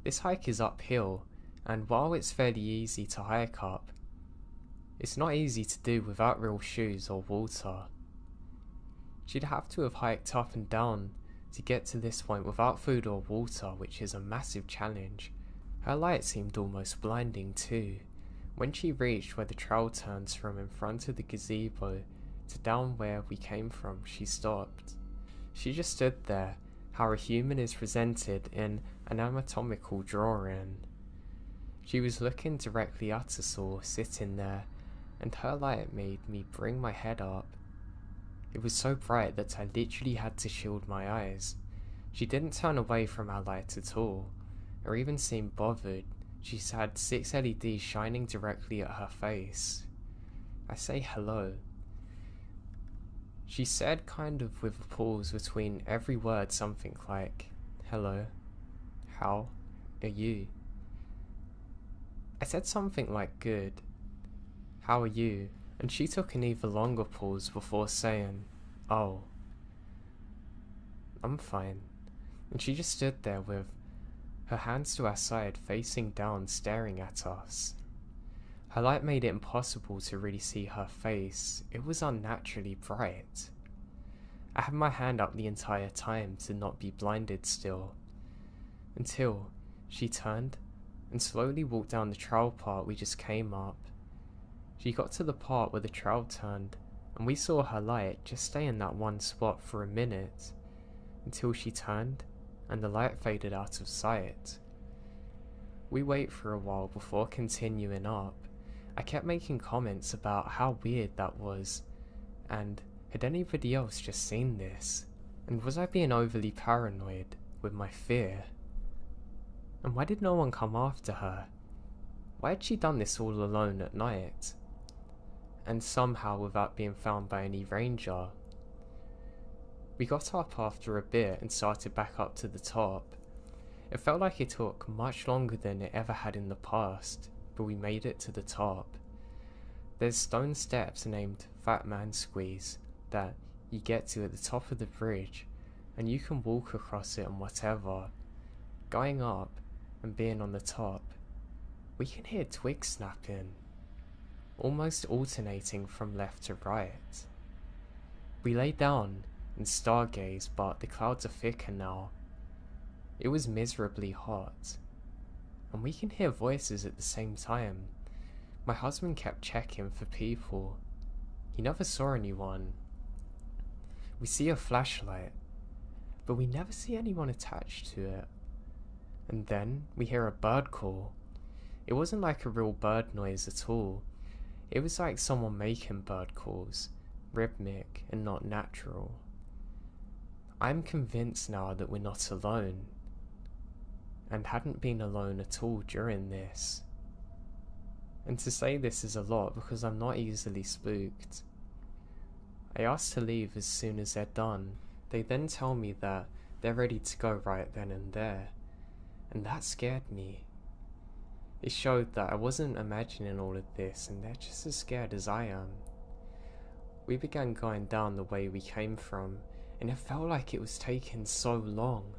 This hike is uphill, and while it's fairly easy to hike up, it's not easy to do without real shoes or water. She'd have to have hiked up and down to get to this point without food or water, which is a massive challenge. Her light seemed almost blinding too. When she reached where the trail turns from in front of the gazebo to down where we came from, she stopped. She just stood there, how a human is presented in an anatomical drawing. She was looking directly at us all, sitting there, and her light made me bring my head up. It was so bright that I literally had to shield my eyes. She didn't turn away from our light at all, or even seem bothered. She had 6 LEDs shining directly at her face. I say hello. She said, kind of with a pause between every word, something like, "Hello, how are you?" I said something like, "Good, how are you?" And she took an even longer pause before saying, "Oh, I'm fine." And she just stood there with her hands to her side, facing down, staring at us. Her light made it impossible to really see her face. It was unnaturally bright. I had my hand up the entire time to not be blinded still, until she turned and slowly walked down the trail part we just came up. She got to the part where the trail turned, and we saw her light just stay in that one spot for a minute, until she turned and the light faded out of sight. We wait for a while before continuing up. I kept making comments about how weird that was, and had anybody else just seen this? And was I being overly paranoid with my fear? And why did no one come after her? Why had she done this all alone at night? And somehow without being found by any ranger. We got up after a bit and started back up to the top. It felt like it took much longer than it ever had in the past, but we made it to the top. There's stone steps named Fat Man Squeeze that you get to at the top of the bridge, and you can walk across it and whatever. Going up and being on the top, we can hear twigs snapping, almost alternating from left to right. We lay down and stargaze, but the clouds are thicker now. It was miserably hot, and we can hear voices at the same time. My husband kept checking for people. He never saw anyone. We see a flashlight, but we never see anyone attached to it. And then we hear a bird call. It wasn't like a real bird noise at all. It was like someone making bird calls, rhythmic and not natural. I'm convinced now that we're not alone, and hadn't been alone at all during this. And to say this is a lot because I'm not easily spooked. I asked to leave as soon as they're done. They then tell me that they're ready to go right then and there, and that scared me. It showed that I wasn't imagining all of this and they're just as scared as I am. We began going down the way we came from, and it felt like it was taking so long.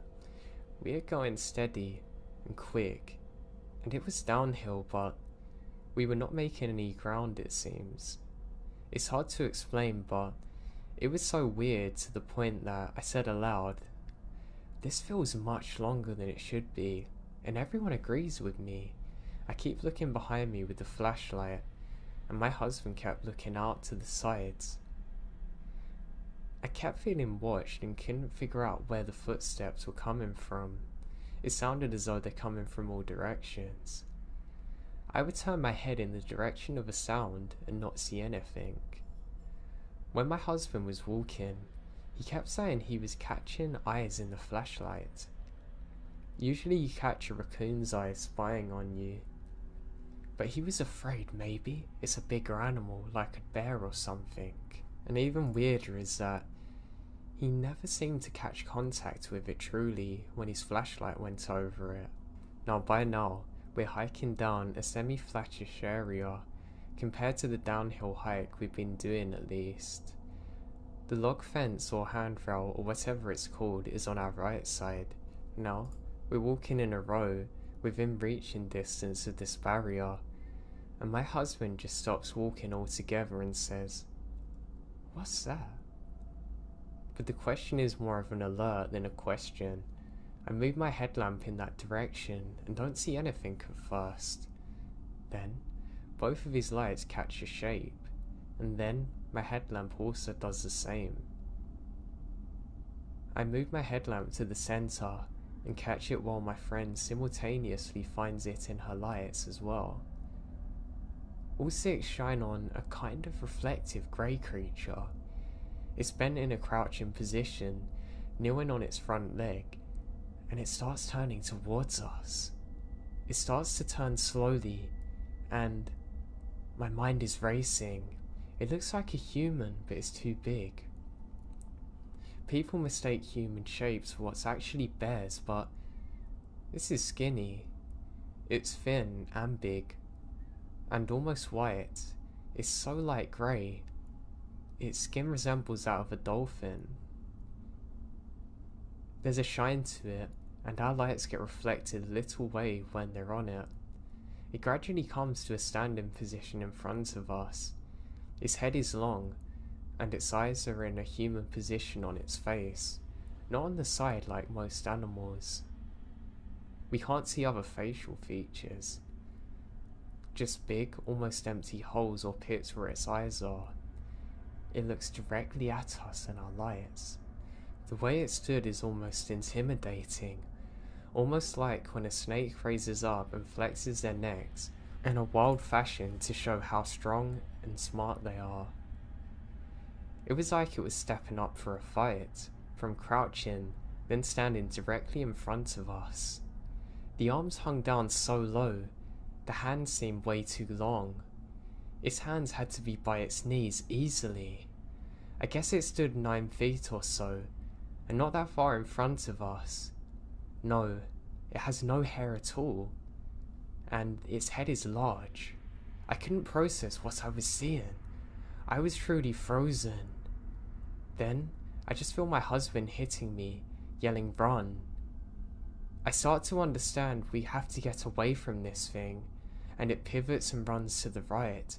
We were going steady and quick, and it was downhill, but we were not making any ground, it seems. It's hard to explain, but it was so weird to the point that I said aloud, "This feels much longer than it should be," and everyone agrees with me. I keep looking behind me with the flashlight, and my husband kept looking out to the sides. I kept feeling watched and couldn't figure out where the footsteps were coming from. It sounded as though they're coming from all directions. I would turn my head in the direction of a sound and not see anything. When my husband was walking, he kept saying he was catching eyes in the flashlight. Usually you catch a raccoon's eyes spying on you. But he was afraid maybe it's a bigger animal like a bear or something. And even weirder is that he never seemed to catch contact with it truly when his flashlight went over it. Now by now, we're hiking down a semi-flattish area compared to the downhill hike we've been doing at least. The log fence or handrail or whatever it's called is on our right side. Now, we're walking in a row within reaching distance of this barrier, and my husband just stops walking altogether and says, "What's that?" But the question is more of an alert than a question. I move my headlamp in that direction and don't see anything at first. Then, both of his lights catch a shape, and then my headlamp also does the same. I move my headlamp to the center and catch it while my friend simultaneously finds it in her lights as well. All six shine on a kind of reflective grey creature. It's bent in a crouching position, kneeling on its front leg, and it starts turning towards us. It starts to turn slowly, and my mind is racing. It looks like a human, but it's too big. People mistake human shapes for what's actually bears, but this is skinny. It's thin and big, and almost white. It's so light grey. Its skin resembles that of a dolphin. There's a shine to it, and our lights get reflected a little way when they're on it. It gradually comes to a standing position in front of us. Its head is long, and its eyes are in a human position on its face, not on the side like most animals. We can't see other facial features, just big, almost empty holes or pits where its eyes are. It looks directly at us and our lights. The way it stood is almost intimidating, almost like when a snake raises up and flexes their necks in a wild fashion to show how strong and smart they are. It was like it was stepping up for a fight, from crouching, then standing directly in front of us. The arms hung down so low, the hands seemed way too long. Its hands had to be by its knees easily. I guess it stood 9 feet or so, and not that far in front of us. No, it has no hair at all, and its head is large. I couldn't process what I was seeing. I was truly frozen. Then, I just feel my husband hitting me, yelling run. I start to understand we have to get away from this thing, and it pivots and runs to the right,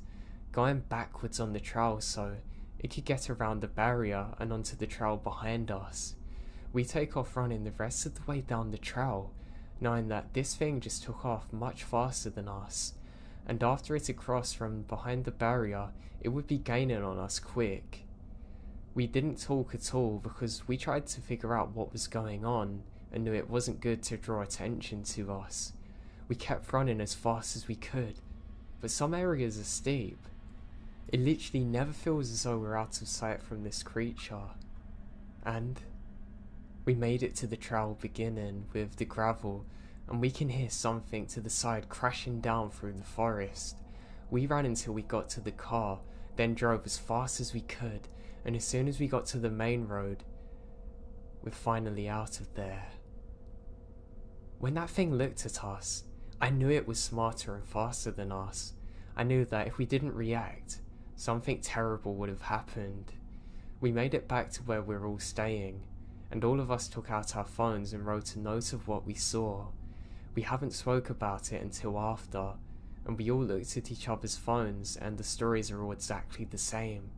going backwards on the trail so it could get around the barrier and onto the trail behind us. We take off running the rest of the way down the trail, knowing that this thing just took off much faster than us, and after it had crossed from behind the barrier, it would be gaining on us quick. We didn't talk at all because we tried to figure out what was going on and knew it wasn't good to draw attention to us. We kept running as fast as we could, but some areas are steep. It literally never feels as though we're out of sight from this creature. And we made it to the trail beginning with the gravel, and we can hear something to the side crashing down through the forest. We ran until we got to the car, then drove as fast as we could, and as soon as we got to the main road, we're finally out of there. When that thing looked at us, I knew it was smarter and faster than us. I knew that if we didn't react, something terrible would have happened. We made it back to where we're all staying, and all of us took out our phones and wrote a note of what we saw. We haven't spoke about it until after, and we all looked at each other's phones and the stories are all exactly the same.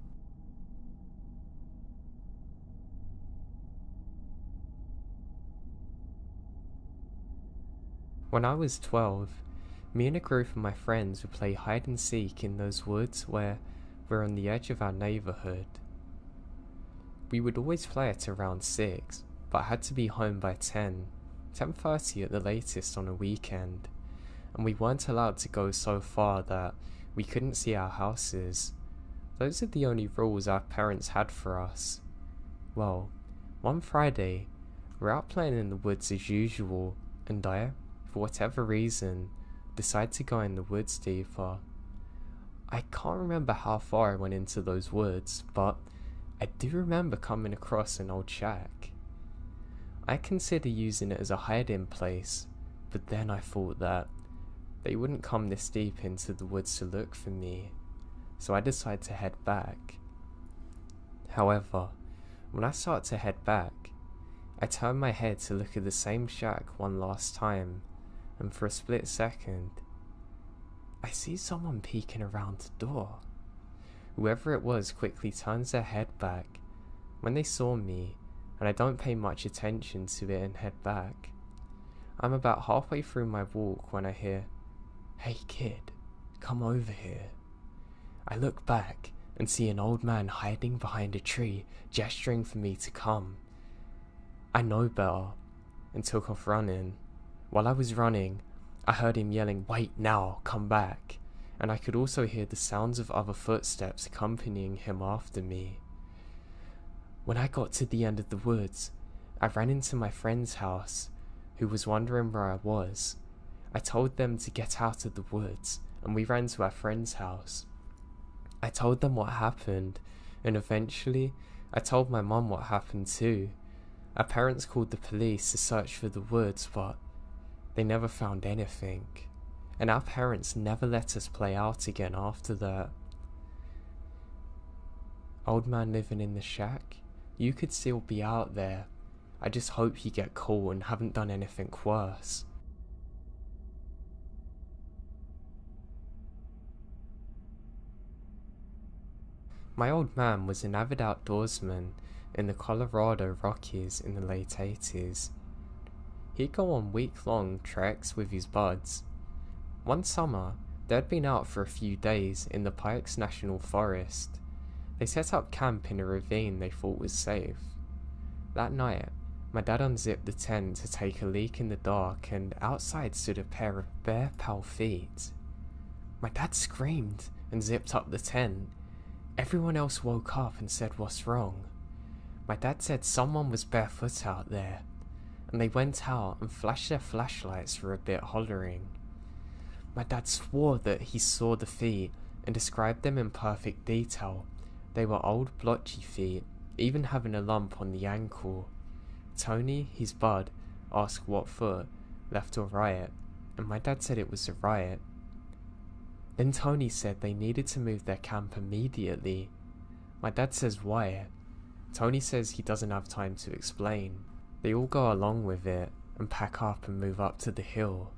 When I was 12, me and a group of my friends would play hide and seek in those woods where we're on the edge of our neighbourhood. We would always play at around 6, but had to be home by 10:30 at the latest on a weekend, and we weren't allowed to go so far that we couldn't see our houses. Those are the only rules our parents had for us. Well, one Friday, we're out playing in the woods as usual, and I, for whatever reason, decide to go in the woods deeper. I can't remember how far I went into those woods, but I do remember coming across an old shack. I considered using it as a hiding place, but then I thought that they wouldn't come this deep into the woods to look for me, so I decided to head back. However, when I start to head back, I turn my head to look at the same shack one last time, and for a split second, I see someone peeking around the door. Whoever it was quickly turns their head back when they saw me, and I don't pay much attention to it and head back. I'm about halfway through my walk when I hear, "Hey kid, come over here." I look back and see an old man hiding behind a tree, gesturing for me to come. I know better, and took off running. While I was running, I heard him yelling, "Wait now, come back," and I could also hear the sounds of other footsteps accompanying him after me. When I got to the end of the woods, I ran into my friend's house, who was wondering where I was. I told them to get out of the woods, and we ran to our friend's house. I told them what happened, and eventually, I told my mum what happened too. Our parents called the police to search for the woods, but they never found anything, and our parents never let us play out again after that. Old man living in the shack? You could still be out there. I just hope you get caught and haven't done anything worse. My old man was an avid outdoorsman in the Colorado Rockies in the late 80s. He'd go on week-long treks with his buds. One summer, they'd been out for a few days in the Pikes National Forest. They set up camp in a ravine they thought was safe. That night, my dad unzipped the tent to take a leak in the dark, and outside stood a pair of bare pale feet. My dad screamed and zipped up the tent. Everyone else woke up and said, "What's wrong?" My dad said someone was barefoot out there, and they went out and flashed their flashlights for a bit, hollering. My dad swore that he saw the feet and described them in perfect detail. They were old blotchy feet, even having a lump on the ankle. Tony, his bud, asked what foot, left or right, and my dad said it was the right. Then Tony said they needed to move their camp immediately. My dad says why. Tony says he doesn't have time to explain. They all go along with it and pack up and move up to the hill.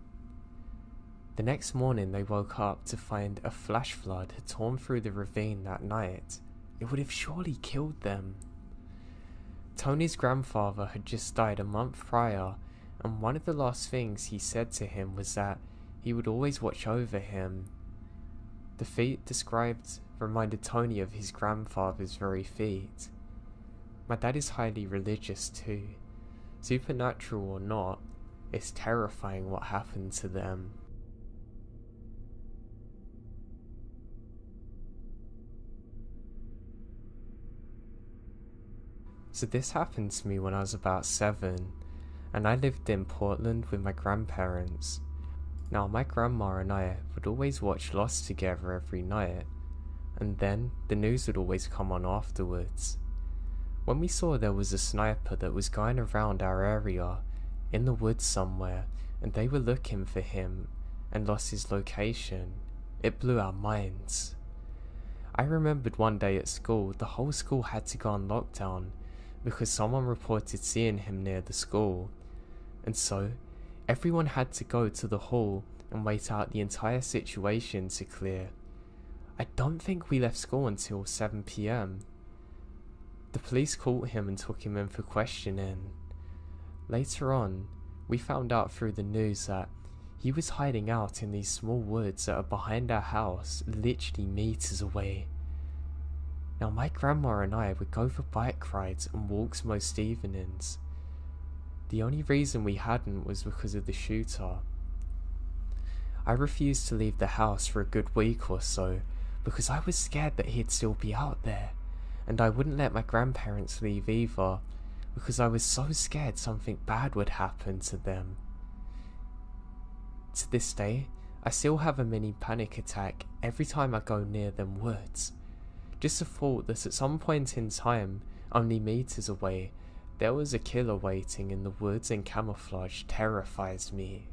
The next morning they woke up to find a flash flood had torn through the ravine that night. It would have surely killed them. Tony's grandfather had just died a month prior, and one of the last things he said to him was that he would always watch over him. The feet described reminded Tony of his grandfather's very feet. My dad is highly religious too. Supernatural or not, it's terrifying what happened to them. So this happened to me when I was about 7, and I lived in Portland with my grandparents. Now my grandma and I would always watch Lost together every night, and then the news would always come on afterwards. When we saw there was a sniper that was going around our area, in the woods somewhere, and they were looking for him, and lost his location, it blew our minds. I remembered one day at school, the whole school had to go on lockdown, because someone reported seeing him near the school, and so everyone had to go to the hall and wait out the entire situation to clear. I don't think we left school until 7 PM. The police caught him and took him in for questioning. Later on, we found out through the news that he was hiding out in these small woods that are behind our house, literally meters away. Now my grandma and I would go for bike rides and walks most evenings. The only reason we hadn't was because of the shooter. I refused to leave the house for a good week or so because I was scared that he'd still be out there, and I wouldn't let my grandparents leave either because I was so scared something bad would happen to them. To this day, I still have a mini panic attack every time I go near them woods. Just the thought that at some point in time, only meters away, there was a killer waiting in the woods in camouflage terrifies me.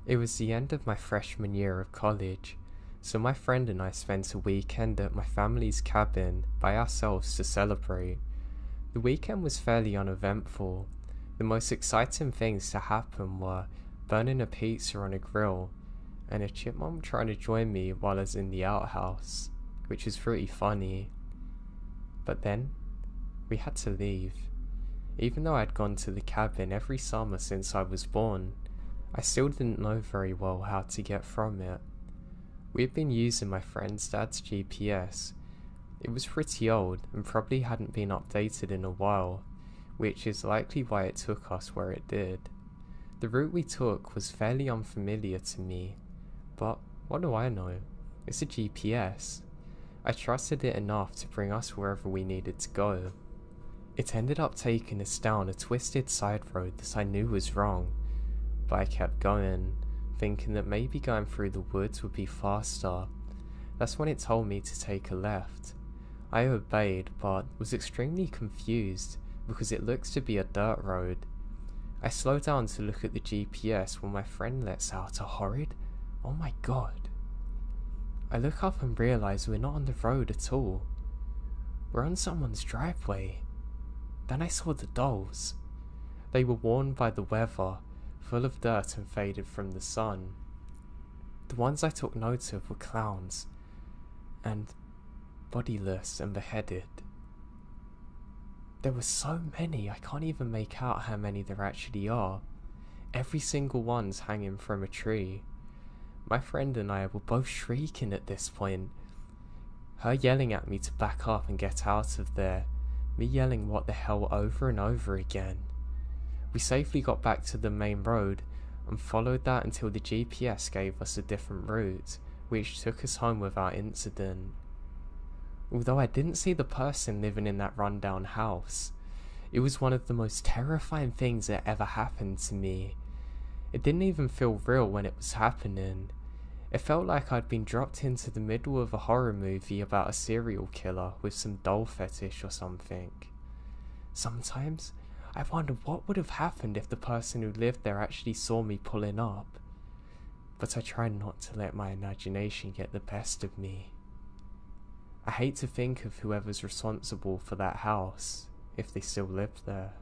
It was the end of my freshman year of college, so my friend and I spent a weekend at my family's cabin by ourselves to celebrate. The weekend was fairly uneventful. The most exciting things to happen were burning a pizza on a grill and a chipmunk trying to join me while I was in the outhouse, which was pretty funny. But then, we had to leave. Even though I'd gone to the cabin every summer since I was born, I still didn't know very well how to get from it. We had been using my friend's dad's GPS. It was pretty old and probably hadn't been updated in a while, which is likely why it took us where it did. The route we took was fairly unfamiliar to me, but what do I know? It's a GPS. I trusted it enough to bring us wherever we needed to go. It ended up taking us down a twisted side road that I knew was wrong, but I kept going, thinking that maybe going through the woods would be faster. That's when it told me to take a left. I obeyed, but was extremely confused because it looks to be a dirt road. I slow down to look at the GPS when my friend lets out a horrid, "Oh my god." I look up and realise we're not on the road at all. We're on someone's driveway. Then I saw the dolls. They were worn by the weather, full of dirt and faded from the sun. The ones I took note of were clowns, and bodiless and beheaded. There were so many, I can't even make out how many there actually are. Every single one's hanging from a tree. My friend and I were both shrieking at this point. Her yelling at me to back up and get out of there, me yelling what the hell over and over again. We safely got back to the main road and followed that until the GPS gave us a different route, which took us home without incident. Although I didn't see the person living in that rundown house, it was one of the most terrifying things that ever happened to me. It didn't even feel real when it was happening. It felt like I'd been dropped into the middle of a horror movie about a serial killer with some doll fetish or something. Sometimes I wonder what would have happened if the person who lived there actually saw me pulling up, but I try not to let my imagination get the best of me. I hate to think of whoever's responsible for that house, if they still live there.